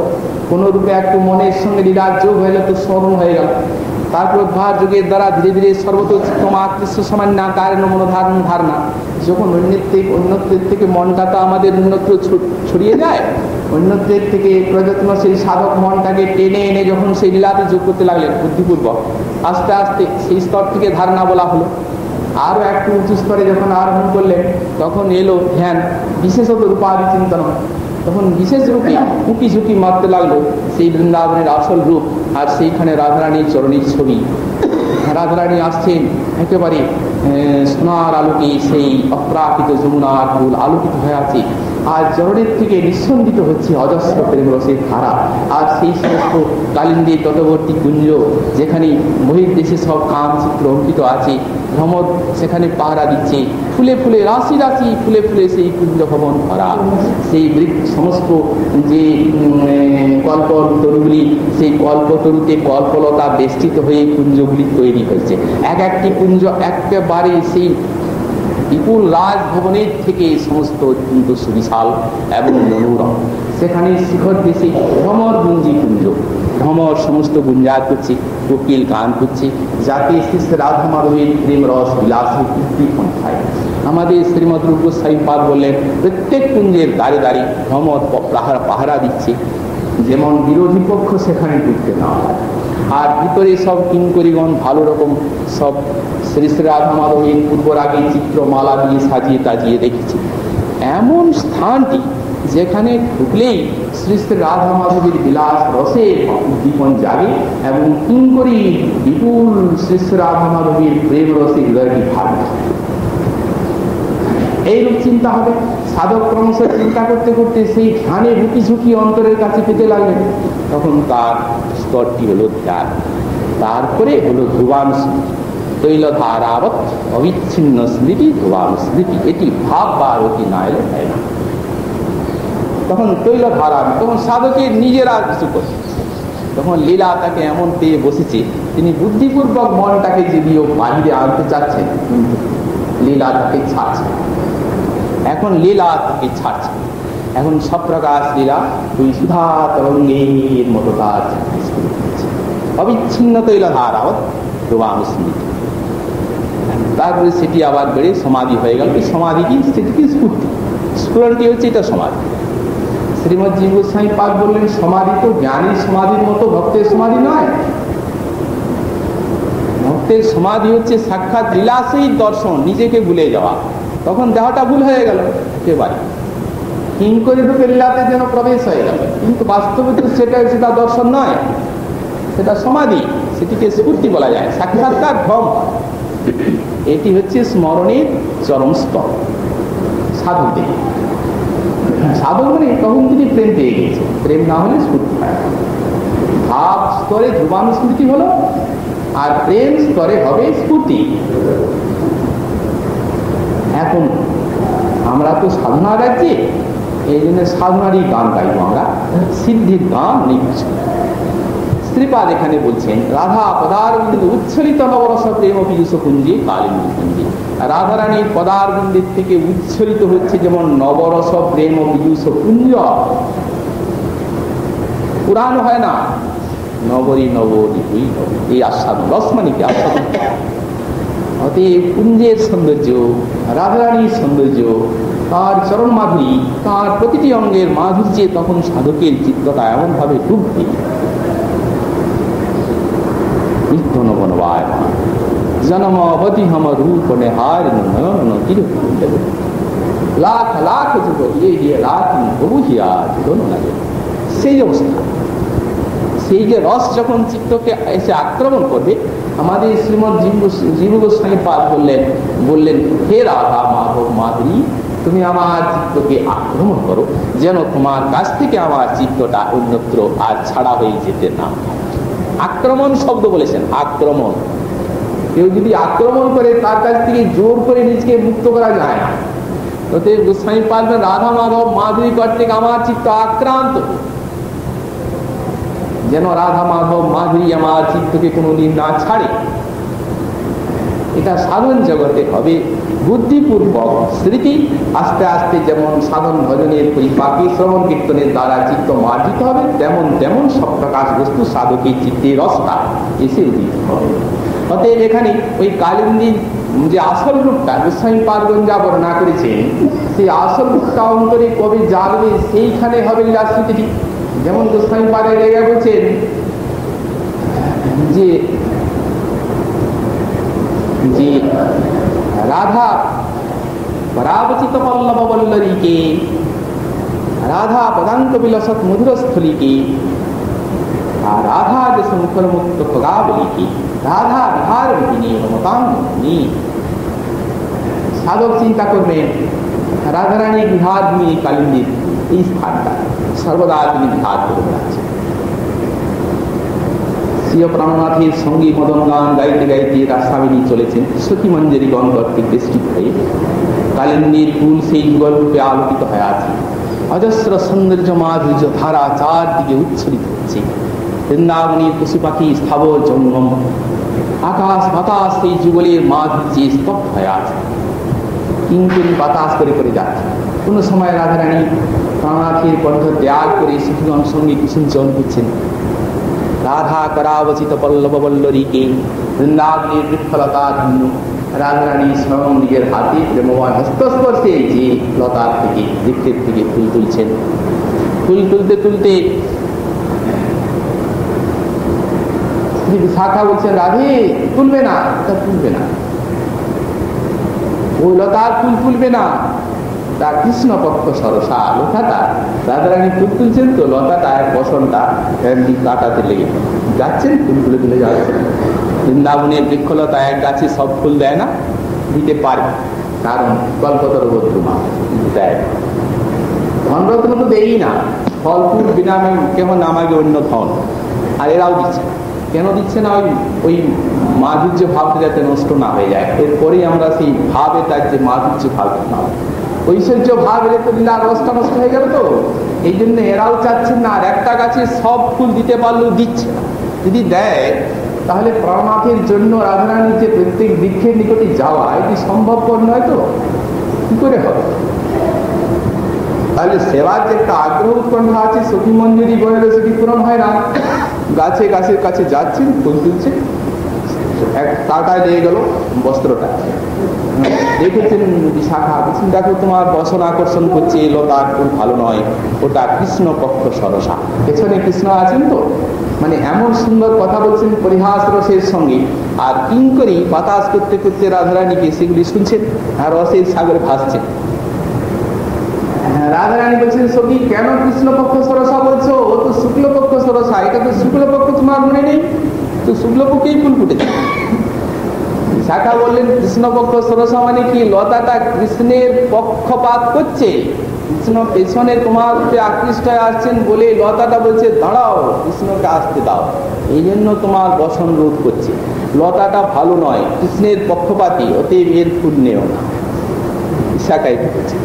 কোন রূপে একটু মনের সঙ্গে লীলার যোগ হয়ে তো স্মরণ হয়ে গেল। তারপর ভার যোগের দ্বারা ধীরে ধীরে সর্বতোমাকৃষ্ট সামান্য কারণ মনোধারণা, যখন অন্যত্বের থেকে মনটা তো আমাদের অন্যত্র ছড়িয়ে যায়, অন্যত্বের থেকে প্রযত্নশীল সাধক মনটাকে টেনে এনে যখন সেই লীলাতে যোগ করতে লাগলেন বুদ্ধিপূর্বক, আস্তে আস্তে সেই স্তর থেকে ধারণা বলা হলো। আরো একটু উঁচু স্তরে যখন আরোহণ করলেন, তখন এলো ধ্যান, বিশেষত রূপাদি চিন্তন। তখন বিশেষ রূপে উঁকি ঝুঁকি মারতে লাগলো সেই বৃন্দাবনের আসল রূপ, আর সেইখানে রাধারানীর চরণের ছবি। রাধারানী আসছেন একেবারে সোনার আলোকে, সেই অপ্রাকৃত যমুনার ফুল আলোকিত হয়ে আছে, আর চরণের থেকে নিঃসন্দিত হচ্ছে অজস্র প্রেমরসের ধারা। আর সেই সমস্ত কালিন্দীর তটবর্তী কুঞ্জ, যেখানে বহির্দেশে সব কামচিত্র অঙ্কিত আছে, ভ্রমর সেখানে পাহারা দিচ্ছে, ফুলে ফুলে রাশি রাশি ফুলে ফুলে সেই কুঞ্জ ভবন ভরা। সেই সমস্ত যে কল্পতরুগুলি, সেই কল্পতরুতে কল্পলতা বেষ্টিত হয়ে কুঞ্জগুলি তৈরি হয়েছে। এক একটি কুঞ্জ একেবারে সেই বিপুল রাজভবনের থেকে সমস্ত অত্যন্ত সুবিশাল এবং মনোরম। সেখানে শিখর দেশে ভ্রমর গুঞ্জি কুঞ্জ, ভ্রমর সমস্ত গুঞ্জাত করছে, কোকিল গান করছে, যাতে শ্রী রাধা মাধবীর প্রেম রস বিলাসী উদ্দীপন হয়। আমাদের শ্রীমদ রূপ গোস্বামী পাদ বললেন, প্রত্যেক কুঞ্জের দ্বারে দ্বারে ভ্রমর পাহারা দিচ্ছে, যেমন বিরোধী পক্ষ সেখানে ঢুকতে না হয়। আর ভিতরে সব কিঙ্করীগণ ভালো রকম সব শ্রী শ্রী রাধা মাধবীর পূর্বরাগে চিত্রমালা দিয়ে সাজিয়ে তাজিয়ে রেখেছে। এমন স্থানটি যেখানে ঢুকলেই শ্রী শ্রী রাধা মাধবীর বিলাস রসের উদ্দীপন জাগে এবং কিঙ্করী বিপুল শ্রী শ্রী রাধা মাধবীর প্রেম রসে হৃদয়টি ভাবে। এইরূপ চিন্তা হবে। সাধক ক্রমশ চিন্তা করতে করতে সেই ধ্যানে রুটি ঝুঁকি অন্তরের কাছে পেতে লাগলেন। তখন তার স্তরটি হলো ধ্যান, তারপরে হলো ধ্রুবানুস্মৃতি। তৈলধারাবৎ অবিচ্ছিন্ন স্মৃতি ধ্রুবানুস্মৃতি, এটি ভাব বা রতি না এলে হয় না। তখন তৈলধারা, তখন সাধকের নিজেরা কিছু করছে, তখন লীলা তাকে এমন পেয়ে বসেছে, তিনি বুদ্ধিপূর্বক মনটাকে যদিও বাহিরে আনতে চাচ্ছেন, কিন্তু লীলা তাকে ছাড়ছে। এখন লীলা তাকে ছাড়ছে, এখন সপ্রকাশ লীলা ওই সুধা তরঙ্গের মতো তার অবিচ্ছিন্ন তৈলধারা ধ্রুবানুস্মৃতি। তারপরে সেটি আবার বেড়ে সমাধি হয়ে গেল। সমাধি কি? সেটিকে স্ফুরণটি হচ্ছে এটা সমাধি। শ্রীমদ জীব গোস্বামী পাদ বললেন, সমাধি তো জ্ঞানী সমাধির মতো ভক্তের সমাধি নয়। ভক্তের সমাধি হচ্ছে সাক্ষাৎ লীলাসেই দর্শন, নিজেকে ভুলে যাওয়া। তখন দেহটা ভুল হয়ে গেল একেবারে, হিম করে ঢুকে লীলাতে যেন প্রবেশ হয়ে গেল। কিন্তু বাস্তবে তো সেটা দর্শন নয়, সেটা সমাধি, সেটিকে স্ফূর্তি বলা যায়, সাক্ষাৎকার ভ্রম। এটি হচ্ছে স্মরণের চরম স্তর সাধকদের। সাধক মানে তখন তিনি প্রেম পেয়ে গেছে, প্রেম না হলে স্ফূর্তি হয়। ভাব স্তরে ধ্রুবানুস্মৃতি হলো, আর প্রেম স্তরে হবে স্ফূর্তি। এখন আমরা তো সাধনা রাজ্যে, এই জন্য সাধনারই গান গাইব আমরা, সিদ্ধির গান নেই কিছু। শ্রীপাদ এখানে বলছেন রাধা পদারবিন্দু উচ্ছলিত নবরস প্রেম পীযুষ কুঞ্জে কালিন্দী কুঞ্জে। রাধারানীর পদারবিন্দের থেকে উচ্ছলিত হচ্ছে যেমন নবরস প্রেম পীযুষ কুঞ্জ। পুরাণ হয় না, নগরী নবরী এই আস্বাদন, রসমানিকে আস্বাদন। অতএব কুঞ্জের সৌন্দর্য, রাধারানীর সৌন্দর্য, তার চরণ মাধুরী, তার প্রতিটি অঙ্গের মাধুর্যে তখন সাধকের চিত্তটা এমন ভাবে ডুববে, জন্ম অবধি হম রূপ নেহার নয়ন তীর লাখ লাখ যুগ দিয়ে লাখ বহু হিয়া লাগে। সেই অবস্থা, সেই যে রস যখন চিত্তকে এসে আক্রমণ করবে, আমাদের শ্রীমৎ জীব গোস্বামী পাদ বললেন হে রাধা মাধব মাধুরী, তুমি আমার চিত্তকে আক্রমণ করো, যেন তোমার কাছ থেকে আমার চিত্তটা অন্যত্র আর ছাড়া হয়ে যেতে না। আক্রমণ শব্দ বলেছেন, আক্রমণ। কেউ যদি আক্রমণ করে তার কাছ থেকে জোর করে নিজেকে মুক্ত করা যায় না। অতএব গোস্বামী পাদ রাধা মাধব মাধুরী কর্তৃক আমার চিত্ত আক্রান্ত, যেন রাধা মাধব মাধুরী আমার চিত্তকে কোনোদিন না ছাড়ে। এটা সাধন জগতে হবে বুদ্ধিপূর্বক স্মৃতি। আস্তে আস্তে যেমন সাধন ভজনের পরিপাকে শ্রবণ কীর্তনের দ্বারা চিত্ত মার্জিত হবে, তেমন তেমন সব প্রকাশ বস্তু সাধকের চিত্তে রসটা এসে উদিত হবে। অতএব এখানে ওই কালিন্দীর যে আসল রূপটা গোস্বামী পাদগণ যা বর্ণনা করেছেন, সেই আসল রূপটা অন্তরে কবে জাগবে, সেইখানে হবে লীলা স্মৃতিটি। যেমন গোস্বামী পাদের জায়গায় বলছেন যে রাধা পরাবচিত পল্লব বল্লরীকে, রাধা পদাঙ্ক বিলসৎ মধুরস্থলীকে, আর রাধা যে শঙ্কর মুক্ত খগাবলীকে, রাধা বিহার বিধিনী মমতাঙ্গিনী। সাধক চিন্তা করবেন রাধারানী বিহার ভূমি কালিন্দীর এই স্থানটা সর্বদা তিনি বিহার করে বেড়াচ্ছেন। শ্রীয় প্রাণনাথের সঙ্গী মদন গান গাইতে গাইতে রাস্তাবিনী চলেছেন সখী মঞ্জরি গণ কর্তৃক বেষ্টিত হয়ে। কালিন্দীর ফুল সেই যুগল রূপে আলোকিত হয়ে আছে, অজস্র সৌন্দর্য মাধুর্য ধারা চারদিকে উচ্ছ্বলিত হচ্ছে। বৃন্দাবনের পশু পাখি স্থাবর জঙ্গম, আকাশ বাতাস সেই যুগলের মাধুর্যে স্তব্ধ হয়ে আছে। কিঙ্কিণী বাতাস করে করে যাচ্ছে। কোন সময় রাধারানী প্রাণনাথের কণ্ঠ ত্যাগ করে সখীগণ সঙ্গে কুসুমচন করছেন। রাধা করাবচিত পল্লব বল্লরীকে, বৃন্দাবনের বৃক্ষলতা ধন্য রাধারানী স্বয়ং নিজের হাতে প্রেমময় হস্তস্পর্শে যে লতার থেকে বৃক্ষের থেকে ফুল তুলছেন। ফুল তুলতে তুলতে বিশাখা বলছেন রাধে তুলবে না, তুলবে না, ওই লতার ফুল তুলবে না, তা কৃষ্ণ পক্ষ সরসা লতাটা। রাধারানী ফুল তুলছেন তো লতাটা বসনটা কাটাতে লেগে যাচ্ছেন, ফুল তুলে তুলে যাচ্ছেন। বৃন্দাবনের বৃক্ষলতা এক গাছে সব ফুল দেয় না, দিতে পারবে, কারণ কল্পতর বধুমা দেয়। ধনরত্ন তো দেই না, ফল ফুল বিনামে কেমন আমাকে অন্য ধন, আর এরাও দিচ্ছে। কেন দিচ্ছে না? ওই মাধুর্য ভাবটা যাতে নষ্ট না হয়ে যায়। এরপরেই আমরা সেই ভাবে তার যে মাধুর্য ভাবটা না, ঐশ্বর্য ভাব এলে তো লীলা রসটা নষ্ট হয়ে গেল। তো এই জন্য এরাও চাচ্ছেন না। আর একটা গাছে সব ফুল দিতে পারলেও দিচ্ছে না। যদি দেয় তাহলে প্রাণনাথের জন্য রাধারানীর যে প্রত্যেক বৃক্ষের নিকটে যাওয়া এটি সম্ভবপর নয়। তো কি করে হবে? তাহলে সেবার যে একটা আগ্রহ উৎকণ্ঠা আছে, সখী মঞ্জুরি বলে সেটি পূরণ হয় না। গাছে গাছের কাছে যাচ্ছেন, ফুল তুলছে, এক কাটায় লেগে গেল বস্ত্রটা। দেখেছেন বিশাখা, বলছেন দেখো তোমার বসন আকর্ষণ করছে, লতার ফুল ভালো নয়, ওটা কৃষ্ণ পক্ষ সরসা। পেছনে কৃষ্ণ আছেন তো, মানে এমন সুন্দর কথা বলছেন পরিহাস রসের সঙ্গে, আর কিঙ্করি বাতাস করতে করতে রাধারানীকে সেগুলি শুনছেন আর রসের সাগরে ভাসছেন। রাধারানী বলছেন, সখী কেন কৃষ্ণপক্ষ সরসা বলছো? ও তো শুক্লপক্ষ সরসা, এটা তো শুক্লপক্ষ তোমার মনে নেই? তো শুক্লপক্ষেই ফুল ফুটেছে। শাখা বললেন, কৃষ্ণপক্ষ সরসা মানে কি? লতাটা কৃষ্ণের পক্ষপাত করছে, কৃষ্ণ পেছনে তোমার আকৃষ্ট হয়ে আসছেন বলে লতাটা বলছে দাঁড়াও, কৃষ্ণকে আসতে দাও, এই জন্য তোমার বসন রোধ করছে। লতাটা ভালো নয়, কৃষ্ণের পক্ষপাতী, অতএব এর ফুল নেও না। শাখাই ফুটেছে।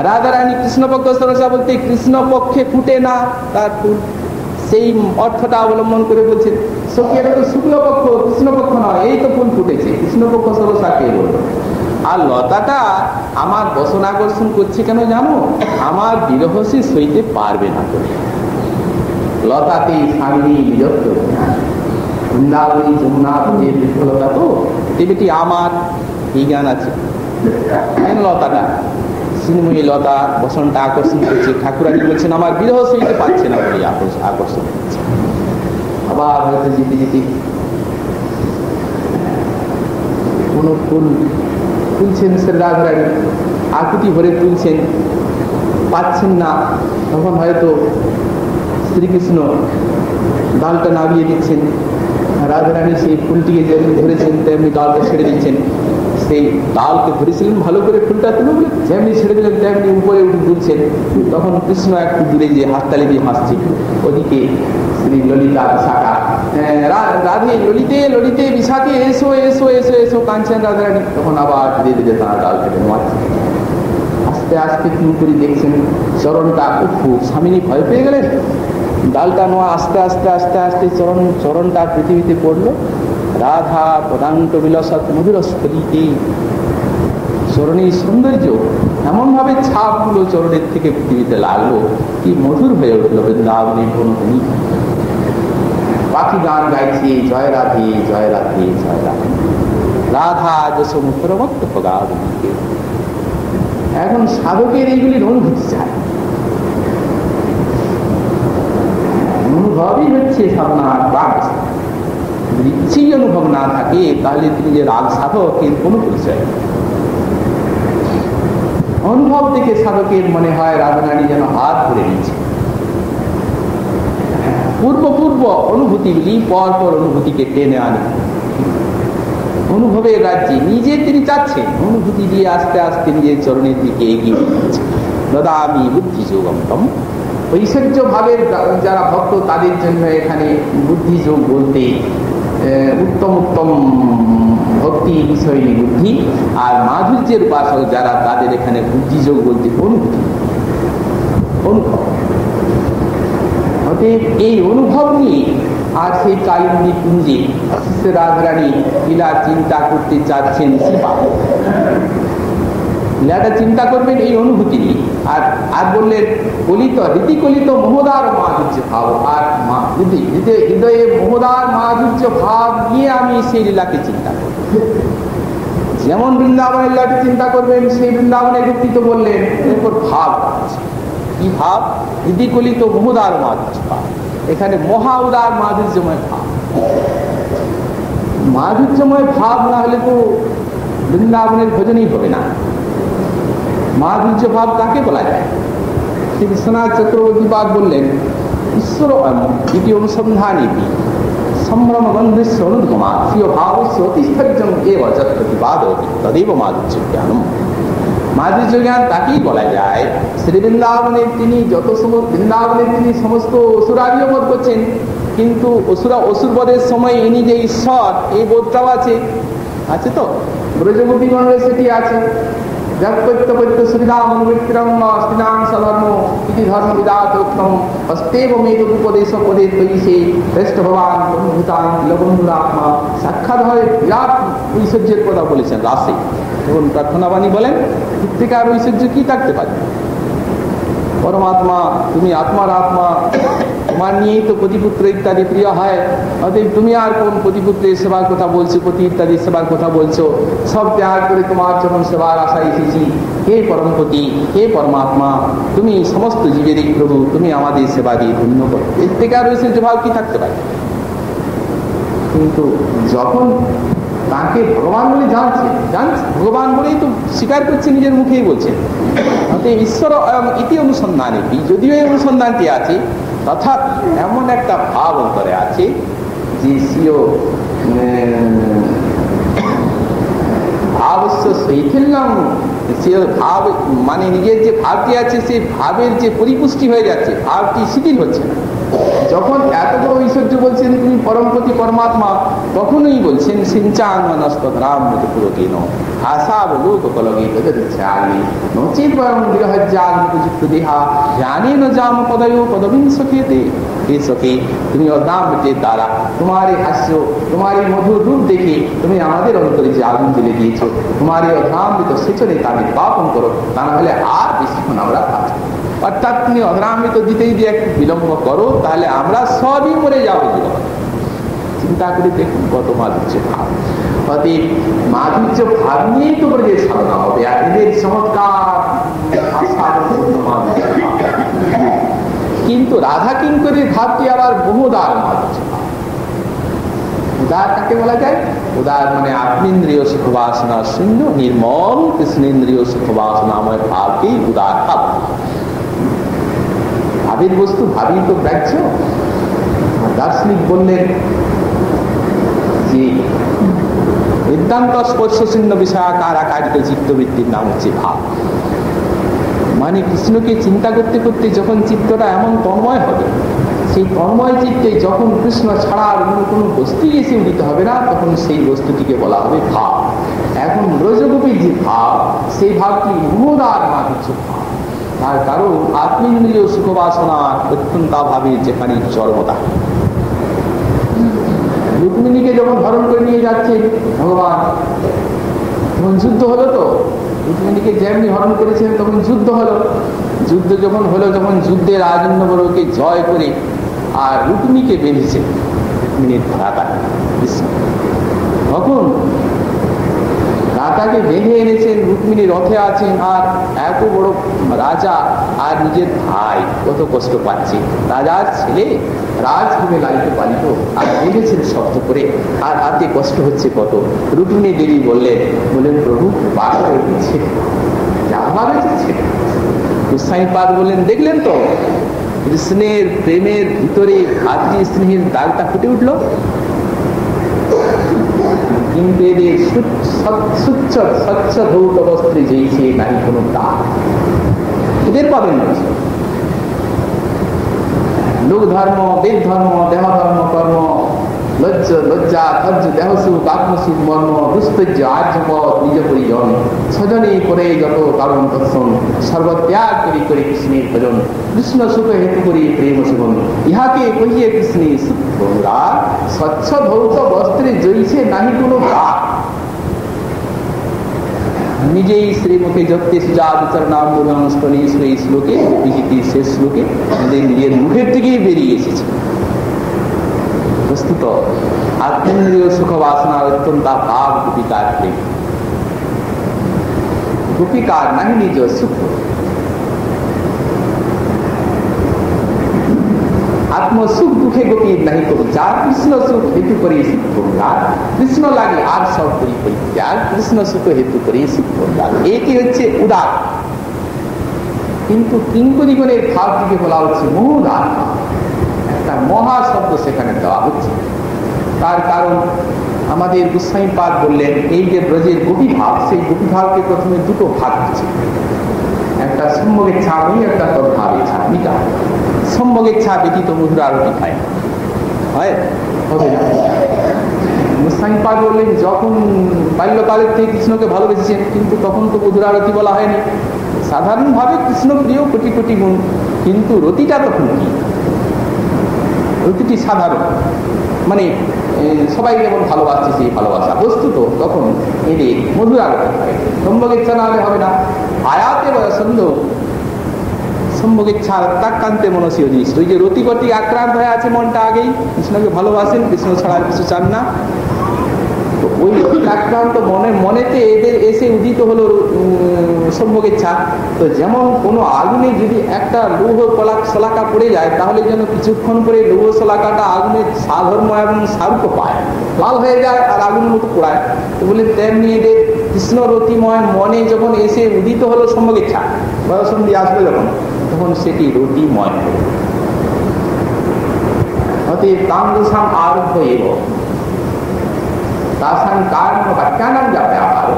রাধারানী কৃষ্ণপক্ষ সরসা বলতে কৃষ্ণ পক্ষে ফুটে না তার ফুল, সেই অর্থটা অবলম্বন করে বলছে সখী এটা তো শুক্লপক্ষ, কৃষ্ণপক্ষ নয়, এই তো ফুল ফুটেছে, কৃষ্ণপক্ষ সরসা কে বলল? আর লতাটা আমার বসন আকর্ষণ করছে কেন জানো? আমার বিরহ সে সইতে পারবে না করে। লতাতে স্বামী বিরক্ত বৃন্দাবনী যমুনা যে বিফলতা, তো দেবীটি আমার এই জ্ঞান আছে। লতাটা সিনেময়ী লতা বসনটা আকর্ষণ করছে, ঠাকুরানী বলছেন আমার বিরহ সইতে পারছে না বলে আকর্ষণ করছে। আবার হয়তো যেতে যেতে কোন ফুল তুলছেন রাধারানী, আকুতি ভরে তুলছেন, পাচ্ছেন না, তখন হয়তো শ্রীকৃষ্ণ ডালটা নামিয়ে দিচ্ছেন, রাধারানী সেই ফুলটিকে যেমনি ধরেছেন তেমনি ডালটা ছেড়ে দিচ্ছেন। সেই ডালকে ধরেছিলেন ভালো করে, ফুলটা তুলে বলে যেমনি ছেড়ে দিলেন তেমনি উপরে উঠে তুলছেন। তখন কৃষ্ণ একটু দূরে যে হাততালি দিয়ে হাসছে, ওদিকে শ্রী ললিতা বিশাখা, রাধে ললিতে ললিতে বিশাখে এসো এসো এসো এসো কাঁদছেন রাধারানী। তখন আবার ধীরে ধীরে তারা ডাল কেটে নোয়াচ্ছে। আস্তে আস্তে তুমি করে দেখছেন চরণটা খুব স্বামিনী ভয় পেয়ে গেলেন, ডালটা নোয়া আস্তে আস্তে আস্তে আস্তে চরণটা পৃথিবীতে পড়লো। রাধা পদাঙ্ক বিলাসত মধুরস্ফলিতে, চরণের সৌন্দর্য এমন ভাবে ছাপগুলো চরণের থেকে পৃথিবীতে লাগলো, কি মধুর হয়ে উঠলো বৃন্দাবনের বনভূমি। পাখি গান গাইছে জয় রাধে জয় রাধে জয় রাধে, রাধা যশ মুখরমত্ত ভগাবতীকে। এখন সাধকের এইগুলির অনুভূতি চায়, অনুভবই হচ্ছে সাধনার রাগ। যদি ইচ্ছেই অনুভব না থাকে তাহলে তিনি যে রাগ সাধক এর কোনো পরিচয়। অনুভব থেকে সাধকের মনে হয় রাধারানী যেন হাত ধরে নিচ্ছে। পূর্ব অনুভূতিগুলি পর পর অনুভূতিকে টেনে আনে। অনুভবের রাজ্যে নিজে তিনি চাচ্ছেন, অনুভূতি দিয়ে আস্তে আস্তে নিজের চরণের দিকে এগিয়ে যাচ্ছে। দদামি বুদ্ধি যোগম, ঐশ্বর্য ভাবের যারা ভক্ত তাদের জন্য এখানে বুদ্ধি যোগ বলতে উত্তম উত্তম ভক্তি বিষয় বুদ্ধি, আর মাধুর্যের উপাসক যারা তাদের এখানে বুদ্ধি যোগ বলতে অনুভূতি অনুভব। অতএব এই অনুভব নিয়ে আর সেই কালিন্দী কুঞ্জে রাধারানী লীলা চিন্তা করতে চাচ্ছেন। লীলাটা চিন্তা করবেন এই অনুভূতি নিয়ে। আর বললেন কলিত রীতিকলিত মোহদার মাধুর্য ভাব, আর হৃদয়ে মোহদার মাধুর্য ভাব নিয়ে আমি সেই লীলাকে চিন্তা করব। যেমন বৃন্দাবনের লীলাকে চিন্তা করবেন, সেই বৃন্দাবনের রূপটি তো বললেন, এরপর ভাব কি ভাব? হৃদিকলিত মোহদার মাধুর্য ভাব। এখানে মহা উদার মাধুর্যময় ভাব। মাধুর্যময় ভাব না হলে তো বৃন্দাবনের ভোজনই হবে না। মাধুর্য ভাব কাকে বলা যায়? শ্রী বিশ্বনাথ চক্রবর্তী পাদ বললেন, ঈশ্বর ইতি অনুসন্ধানী সম্ভ্রম গন্ধস্য অনুগমা স্বীয় ভাবস্য অতিস্থর্যম এব যৎপ্রতিপাদ তদেব মাধুর্য জ্ঞানম। মাধুর্য জ্ঞান তাকেই বলা যায়। শ্রী বৃন্দাবনের তিনি বৃন্দাবনের তিনি সমস্ত অসুরাদিও বোধ করছেন, কিন্তু অসুরবধের সময় ইনি যে ঈশ্বর এই বোধটাও আছে তো ব্রজগোপীগণের সেটি আছে। সাক্ষাৎ হয় বিরাট ঐশ্বর্যের কথা বলেছেন রাসে। এবং প্রার্থনা বাণী বলেন প্রত্যেকার ঐশ্বর্য কি থাকতে পারে? পরমাত্মা, তুমি আত্মার আত্মা, তোমার নিয়েই তো পতিপুত্র ইত্যাদি প্রিয় হয়, অতএব তুমি আর কোন পতিপুত্রের সেবার কথা বলছো, পতি ইত্যাদি সেবার কথা বলছো? সব ত্যাগ করে তোমার যখন সেবার আশায় এসেছি, হে পরমপতি, হে পরমাত্মা, তুমি সমস্ত জীবেরই প্রভু, তুমি আমাদের সেবা দিয়ে ধন্য করো। এর থেকে আর ঐশ্বর্য ভাব কি থাকতে পারে? কিন্তু যখন তাকে ভগবান বলে জানছে, ভগবান বলেই তো স্বীকার করছে, নিজের মুখেই বলছে। ঈশ্বর ইতি অনুসন্ধানে, যদিও এই অনুসন্ধানটি আছে, তথাৎ এমন একটা ভাব অন্তরে আছে যে স্বীয় ভাবস্য শৈথিল্যম, সে ভাব মানে নিজের যে ভাবটি আছে সেই ভাবের যে পরিপুষ্টি হয়ে যাচ্ছে, ভাবটি শিথিল হচ্ছে না। যখন এত বড় ঐশ্বর্য বলছেন তুমি পরমপতি পরমাত্মা, তখনই বলছেন সিঞ্চান মনস্পরাম পুরোকিন আশা বলুক কলগে নচিত পরম বিরহজ্জাযুক্ত দেহা জানে ন জাম পদয় পদবিন সখেতে। হে সখী, তুমি অর্ধামৃতের দ্বারা তোমার এই হাস্য, তোমার এই মধুর রূপ দেখে তুমি আমাদের অন্তরে যে আগুন তুলে দিয়েছো, তোমার এই অর্ধামৃত সেচনে তা নির্বাপন করো, তা না হলে আর বেশিক্ষণ আমরা থাকবো। অর্থাৎ তুমি অগ্রামিত দিতেই দিয়ে একটু বিলম্ব করো, তাহলে আমরা সবই মরে যাবো। চিন্তা করে দেখুন কত মাধুর্য ভাব। অতএব মাধুর্য ভাব নিয়েই তো ব্রজের সাধনা হবে। আর এদের চমৎকার কিন্তু রাধা কিঙ্করের ভাবটি আবার বহুদার মাধুর্য ভাব। উদার কাকে বলা যায়? উদার মানে আত্মেন্দ্রিয় সুখবাসনা শূন্য নির্মল কৃষ্ণেন্দ্রিয় সুখবাসনাময় ভাবকেই উদার ভাব। ভাবের বস্তু ভাবি তো গ্রাহ্য। দার্শনিক বললেন যে বেদান্ত স্পর্শ শূন্য বিষয়াকার আকারিত চিত্তবৃত্তির নাম হচ্ছে ভাব। মানে কৃষ্ণকে চিন্তা করতে করতে যখন চিত্তটা এমন তন্ময় হবে, সেই তন্ময় চিত্তে যখন কৃষ্ণ ছাড়া অন্য কোনো বস্তুই এসে উদিত হবে না, তখন সেই বস্তুটিকে বলা হবে ভাব। এখন ব্রজগোপীর যে ভাব, সেই ভাবটি মোহদার মাধুর্য ভাব। তার কারণ আত্মেন্দ্রিয় সুখবাসনা অত্যন্ত ভাবে যেখানে চরমতা। রুক্মিণীকে যখন হরণ করে নিয়ে যাচ্ছে ভগবান, তখন যুদ্ধ হলো। তো রুক্মিণীকে যেমনি হরণ করেছেন তখন যুদ্ধ হলো। যুদ্ধ যখন হলো, যখন যুদ্ধে রাজেন্দ্রকে জয় করে আর রুক্মিণীকে বেঁধেছে রুক্মিণীর ভ্রাতা কৃষ্ণ, তখন রাতাকে বেঁধে এনেছেন, রুক্মিণী রথে আছেন, আর এত বড় রাজা আর নিজের ভাই কত কষ্ট পাচ্ছে। রাজার ছেলে রাজভূমে লালিত পালিত, আর বেঁধেছেন শব্দ করে, আর হাতে কষ্ট হচ্ছে কত। রুক্মিণী দেবী বললেন প্রভু বাস করে দিচ্ছে, যা ভাবে ছেলে। গোসাইপাদ বললেন দেখলেন তো কৃষ্ণের প্রেমের ভিতরে ভাতৃ স্নেহের দাগটা ফুটে উঠলো। কিন্তু এদের স্বচ্ছ ধৌত বস্ত্রে যেইছে নাই কোনো দাগ, এদের পাবেন না। লোক ধর্ম, বেদ ধর্ম, দেহ ধর্ম, কর্ম, লজ্জা, ধৈর্য, দেহসুখ, আত্মসুখ, মর্ম, দুস্তর্য, আর্যপদ, নিজ পরিজন, স্বজনে করে যত কারণ দর্শন, সর্বত্যাগ করি করে কৃষ্ণের ভজন, কৃষ্ণ সুখ হেতু করি প্রেম সেবন, ইহাকে কহিয়ে কৃষ্ণের সুখ গঙ্গা, স্বচ্ছ ধৌত বস্ত্রে জইছে নাহি কোনো দাগ। নিজেই শ্রীমুখে যত্তে সুজাচরণাম্বুজনস্তনী এই শ্লোকে বিজিতির শেষ শ্লোকে নিজের মুখের থেকেই বেরিয়ে এসেছে। বস্তুত আত্মেন্দ্রিয় সুখ বাসনা অত্যন্ত ভাব গোপিকার প্রেম। গোপিকার নাহি নিজ সুখ, আত্মসুখ দুঃখে গোপীর নাহি করো, যার কৃষ্ণ সুখ হেতু করে সুখ করলাম, কৃষ্ণ লাগে আর সব করি পরিত্যাগ, কৃষ্ণ সুখ হেতু করে সুখ করলাম, এটি হচ্ছে উদার। কিন্তু কিঙ্করীগণের ভাবটিকে বলা হচ্ছে মহোদার। একটা মহা শব্দ সেখানে দেওয়া হচ্ছে। তার কারণ আমাদের গোস্বামীপাদ বললেন এই যে ব্রজের গোপী ভাব, সেই গোপী ভাবকে প্রথমে দুটো ভাগ হচ্ছে, একটা সম্ভোগের ছাপ, একটা তদ্ভাবের ছাপ। মিটা সম্ভোগের ছাপ ব্যতীত মধুর আরতি খায় হয় হবে না। গোস্বামীপাদ বললেন যখন বাল্যকালের থেকে কৃষ্ণকে ভালোবেসেছেন, কিন্তু তখন তো মধুর আরতি বলা হয়নি। সাধারণভাবে কৃষ্ণ প্রিয় কোটি কোটি গুণ, কিন্তু রতিটা তখন কি? রতিটি সাধারণ, মানে সবাই যেমন ভালোবাসছে সেই ভালোবাসা। বস্তুত তখন এদের মধুর আরতি হয়, সম্ভোগের ইচ্ছা না হলে হবে না। আয়াতে সন্দেহ সম্ভোগেচ্ছা ত্যাগকান্তে মনসী জিনিস। ওই যে রতিগতি আক্রান্ত হয়ে আছে মনটা, আগেই কৃষ্ণকে ভালোবাসেন, কৃষ্ণ ছাড়া কিছু চান না, ওই আক্রান্ত মনেতে এদের এসে উদিত হলো সম্ভোগেচ্ছা। তো যেমন কোনো আগুনে যদি একটা লৌহ শলাকা পড়ে যায়, তাহলে যেন কিছুক্ষণ পরে লৌহ শলাকাটা আগুনের সাধর্ম এবং সারূপ পায়, লাল হয়ে যায় আর আগুনের মতো পোড়ায়। তো বলে তেমনি এদের কৃষ্ণ রতিময় মনে যখন এসে উদিত হলো সম্ভোগেচ্ছা, বয়সন্ধি আসবে যখন, তখন সেটি রতিময় হবে। অতএব তামদোষাম আরব্ধ এব তাসাং কারণ বাক্যানাং যা ব্যাপার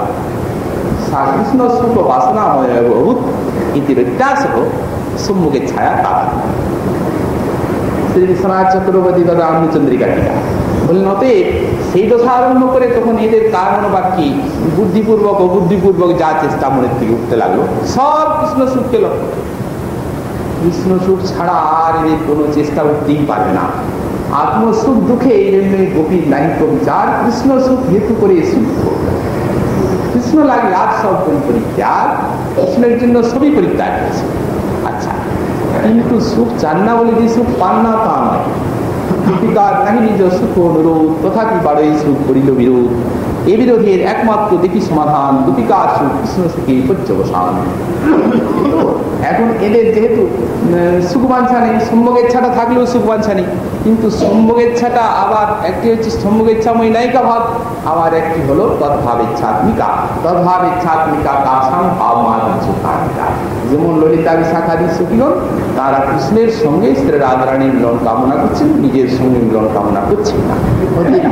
সা কৃষ্ণ সুখ বাসনাময় বহুত ইতি ব্যত্যাস সম্মুখেচ্ছায়া তারা। শ্রী বিশ্বনাথ চক্রবর্তী দাদা চন্দ্রিকা টিকা বললেন, অতএব সেই দশা আরম্ভ করে তখন এদের কারণ বাক্যে বুদ্ধিপূর্বক অবুদ্ধিপূর্বক যা চেষ্টা মনের থেকে উঠতে লাগলো, সব কৃষ্ণ সুখকে লক্ষ্য করে। কৃষ্ণ সুখ ছাড়া আর এদের কোনো চেষ্টা উঠতেই পারবে না। আত্মসুখ দুঃখে এই জন্য গোপীর নাহিত বিচার, কৃষ্ণ সুখ হেতু করে সুখ, কৃষ্ণ লাগলে আর সব পরিত্যাগ, কৃষ্ণের জন্য সবই পরিত্যাগ করেছে। আচ্ছা, কিন্তু সুখ চান না বলে যে সুখ পান না তা নয়। গোপিকার নাহি নিজ সুখ অনুরোধ, তথাপি বাড়ই সুখ করিল বিরোধ। এ বিরোধের একমাত্র দেখি সমাধান, গোপিকার সুখ কৃষ্ণ সুখে পর্যবসান। এখন এদের যেহেতু সুখবাঞ্ছা নেই, সম্ভোগেচ্ছাটা থাকলেও সুখবাঞ্ছা নেই, কিন্তু সম্ভোগেচ্ছাটা আবার একটি হচ্ছে সম্ভোগেচ্ছাময়ী নায়িকা ভাব, আবার একটি হলো তদ্ভাবেচ্ছাত্মিকা। তদ্ভাবেচ্ছাত্মিকা তাসাং ভাব মাধুর্যকারিতা। যেমন ললিতা বিশাখাদি সখীগণ, তারা কৃষ্ণের সঙ্গে শ্রী রাধারানীর মিলন কামনা করছেন, নিজের সঙ্গে মিলন কামনা করছেন না।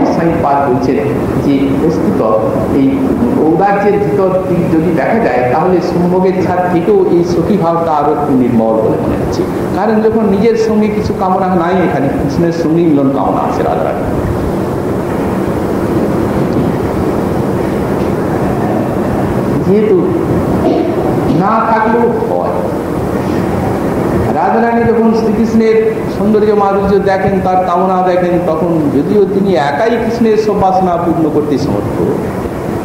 গোস্বামীপাদ বলছেন যে বস্তুত এই ঔদার্যের ভিতর যদি দেখা যায়, তাহলে সম্ভোগেচ্ছার থেকেও এই সখী ভাবটা আরো একটু নির্মল বলে মনে হচ্ছে। কারণ যখন নিজের সঙ্গে কিছু কামনা নাই, এখানে কৃষ্ণের সঙ্গে মিলন কামনা আছে রাধারানী। যেহেতু না থাকলেও হয়, রাধারানী যখন শ্রীকৃষ্ণের সৌন্দর্য মাধুর্য দেখেন, তার কামনা দেখেন, তখন যদিও তিনি একাই কৃষ্ণের সব বাসনা পূর্ণ করতে সমর্থ,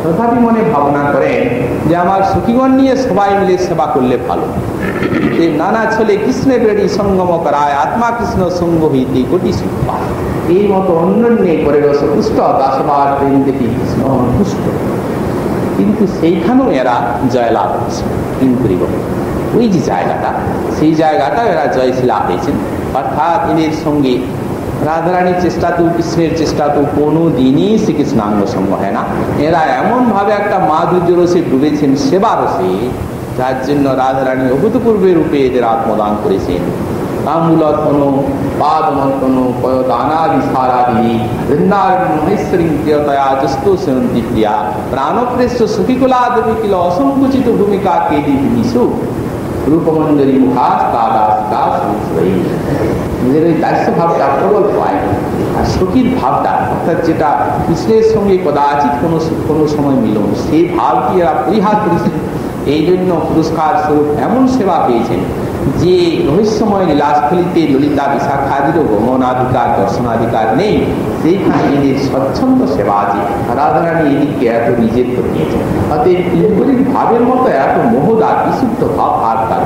তথাপি মনে ভাবনা করেন যে আমার সখীগণ নিয়ে সবাই মিলে সেবা করলে ভালো। নানা ছলে কৃষ্ণের বেড়ি সঙ্গম করায়, আত্মা কৃষ্ণ সঙ্গ হইতে কোটি সুখ পায়। এই মতো অন্যান্য করে রসপুষ্ট দাসবার প্রেম দেখি কৃষ্ণ পুষ্ট। কিন্তু সেইখানেও এরা জয়লাভ হয়েছে। ওই যে জায়গাটা, সেই জায়গাটা এরা জয়শীলা হয়েছেন। অর্থাৎ এদের সঙ্গে রাধারানীর চেষ্টা তো, কৃষ্ণের চেষ্টা তো কোনো দিনই শ্রীকৃষ্ণাঙ্গ সঙ্গ হয় না। এরা এমন ভাবে একটা মাধুর্য রসে ডুবেছেন, সেবা রসে, যার জন্য রাধারানী অভূতপূর্ব রূপে এদের আত্মদান করেছেন। তাম্বুলতন পাদমতন পয়দানাদি সারাদি বৃন্দারণ্য মহেশ্বরী প্রিয়তয়া জস্তু সেবন্তি প্রিয়া প্রাণপ্রেষ্ঠ সুখিকুলাদেবী কিল অসংকুচিত ভূমিকা কেদি বিনিসু রূপমঞ্জরী মুখাস তাদাসিকা সংশ্রয়ী। নিজের ওই দাস্য ভাবটা প্রবল পায়, আর সখীর ভাবটা, অর্থাৎ যেটা কৃষ্ণের সঙ্গে কদাচিৎ কোনো সময় মিলন, সেই ভাবটি এরা পরিহার করেছেন। এই জন্য পুরস্কার স্বরূপ এমন সেবা পেয়েছেন যে রহস্যময় লীলাস্থলিতে ললিতা বিশাখাদিরও গমনাধিকার দর্শনাধিকার নেই, সেইখানে এদের স্বচ্ছন্দ সেবা আছে। রাধারানী এদিকে এত নিজের করে নিয়েছেন। অতএব ইন্দ্রির ভাবের মতো এত মহদার বিশুদ্ধ ভাব আর তার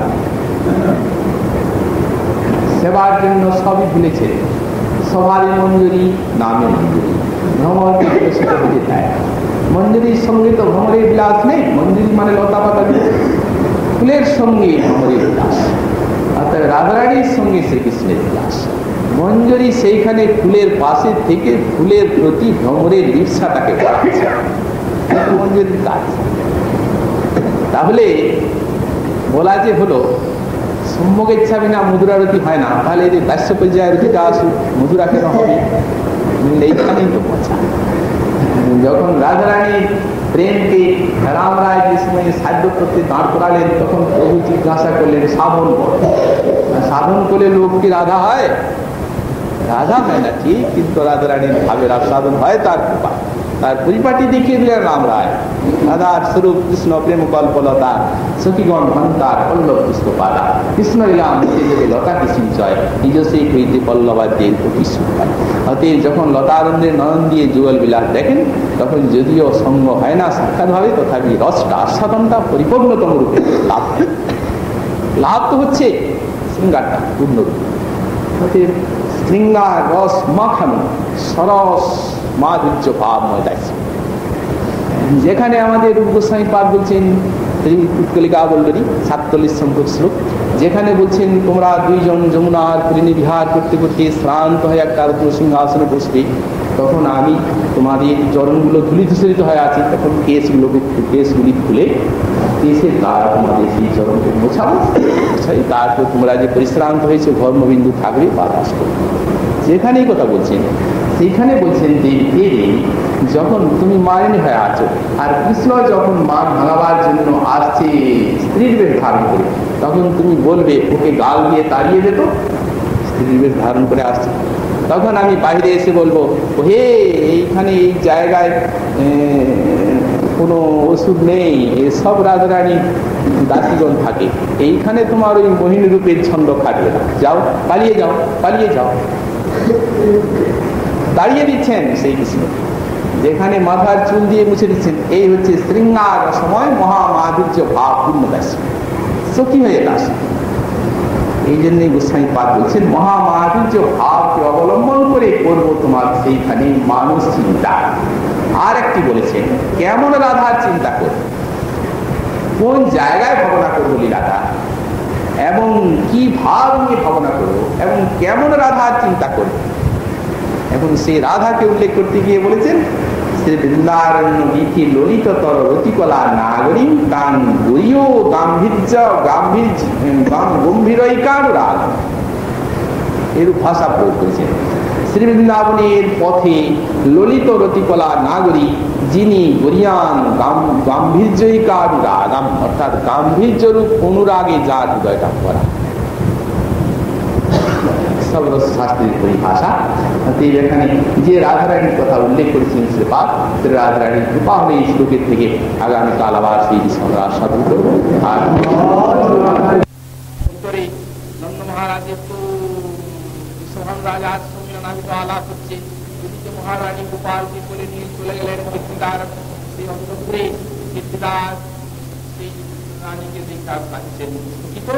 সেবার জন্য সবই ভুলেছে। সবারই মঞ্জুরি, নামে মঞ্জুরি, ভ্রমণ সেটা বুঝে দেয়। মঞ্জুরির সঙ্গে তো ভ্রমণের বিলাস নেই। মঞ্জুরি মানে লতা পাতা, ফুলের সঙ্গে ভ্রমণের বিলাস, অর্থাৎ রাধারানীর সঙ্গে শ্রীকৃষ্ণের বিলাস। মঞ্জুরি সেইখানে ফুলের পাশে থেকে ফুলের প্রতি ভ্রমণের লিপ্সাটাকে বাড়াচ্ছে, মঞ্জুরির কাজ। তাহলে বলা যে হলো সম্যগেচ্ছা বিনা মধুরারতি হয় না, তাহলে এদের দাস্য পর্যায়ের রতিটা আসুক, মধুরা কেন হবে? এইখানেই তো পচা। যখন রাধারানীর প্রেমকে রাম রায় যে সময় সাধ্য করতে দাঁড় করালেন, তখন প্রভু জিজ্ঞাসা করলেন সাধন কর। সাধন করলে লোক কি রাধা হয়? রাধা হয় না ঠিক, কিন্তু রাধারানীর ভাবের আস্বাদন হয় তার কৃপা। তার পরিপাটি দেখিয়ে দিলেন রাম রায়। রাধার স্বরূপ কৃষ্ণ প্রেম কল্পলতা, সখীগণ ভন্তার পল্লব পুষ্পপালা, কৃষ্ণ লীলা দেবে লতা কিসিঞ্চয়, নিজস্বই হইতে পল্লবাদ্যের কোটি সুখ পায়। অতএব যখন লতারণ্যের নয়ন দিয়ে যুগল বিলাস দেখেন, তখন যদিও সঙ্গ হয় না সাক্ষাৎ ভাবে, তথাপি রসটা আস্বাদনটা পরিপূর্ণতম রূপে লাভ হয়। লাভ তো হচ্ছে, শৃঙ্গারটা পূর্ণরূপ। শৃঙ্গার রস মাখানো সরস মাধুর্য ভাবময় দায়িত্ব, যেখানে আমাদের রূপ গোস্বামী পাদ বলছেন উৎকলিকা বল্লরী 47 সংখ্যক শ্লোক, যেখানে বলছেন তোমরা দুইজন যমুনার তীরে বিহার করতে করতে শ্রান্ত হয়ে একটা রত্ন সিংহাসনে বসবে, তখন আমি তোমাদের চরণগুলো ধূলিধূসরিত হয়ে আছে, তখন কেশগুলি খুলে কেশের দ্বারা তোমাদের সেই চরণকে মোছাবো, তারপর তোমরা যে পরিশ্রান্ত হয়েছে ধর্মবিন্দু থাকবে বাতাস করবে। যেখানেই কথা বলছেন সেখানে বলছেন যে যখন তুমি মালিনী হয়ে আছো আর কৃষ্ণ যখন মান ভাঙাবার জন্য আসছে স্ত্রীর বেশ ধারণ করে, তখন তুমি বলবে ওকে গাল দিয়ে তাড়িয়ে দে, তো স্ত্রীর বেশ ধারণ করে আসছে, তখন আমি বাইরে এসে বলবো হে এইখানে এই জায়গায় কোনো ওষুধ নেই, সব রাধারানী দাসীগণ থাকে, এইখানে তোমার ওই মোহিনী রূপের ছন্দ খাটবে না, যাও পালিয়ে যাও, পালিয়ে যাও। দাঁড়িয়ে দিচ্ছেন সেই কৃষ্ণ, যেখানে মাথার চুল দিয়ে মুছে দিচ্ছেন, এই হচ্ছে শৃঙ্গার সময় মহামাধুর্য ভাব পূর্ণ দাসী, সখী হয়ে দাসী। এই জন্যই গোস্বামী পাদ বলছেন মহামাধুর্য ভাবকে অবলম্বন করে করবো তোমার সেইখানে মানুষ চিন্তা। আর একটি বলেছেন কেমন রাধার চিন্তা করবে, কোন জায়গায় ভাবনা করবো লীলাটা, এবং কি ভাব নিয়ে ভাবনা করবো, এবং কেমন রাধার চিন্তা করবো। এখন সেই রাধাকে উল্লেখ করতে গিয়ে বলেছেন শ্রী বৃন্দারণ্য বিধি ললিততর রতিকলা নাগরী গান গরীয় গম্ভীরৈকানুরাগ, এরূপ ভাষা প্রয়োগ করেছেন। শ্রী বৃন্দাবনের পথে ললিত রতিকলা নাগরী, যিনি গরিয়ান গাম্ভীর্যৈকানুরাগাম, অর্থাৎ গাম্ভীর্যরূপ অনুরাগে যার হৃদয়টা ভরা, শাস্ত্রীর পরিভাষা। এখানে যে রাধারানীর কথা উল্লেখ করেছেন শ্রীপাদ, রাধারানীর কৃপা হলে এই শ্লোকের থেকে আগামীকাল আবার সেই আমরা সাধন করব। আর নন্দ মহারাজের তো সোহান রাজার সঙ্গে নামিত আলাপ হচ্ছে, যদি মহারানী গোপালকে করে নিয়ে চলে গেলেন কীর্তিদার সেই অন্তপুরে, কীর্তিদার সেই রানীকে দেখা পাচ্ছেন কি তো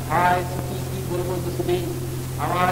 ভাই কি বলবো, আমার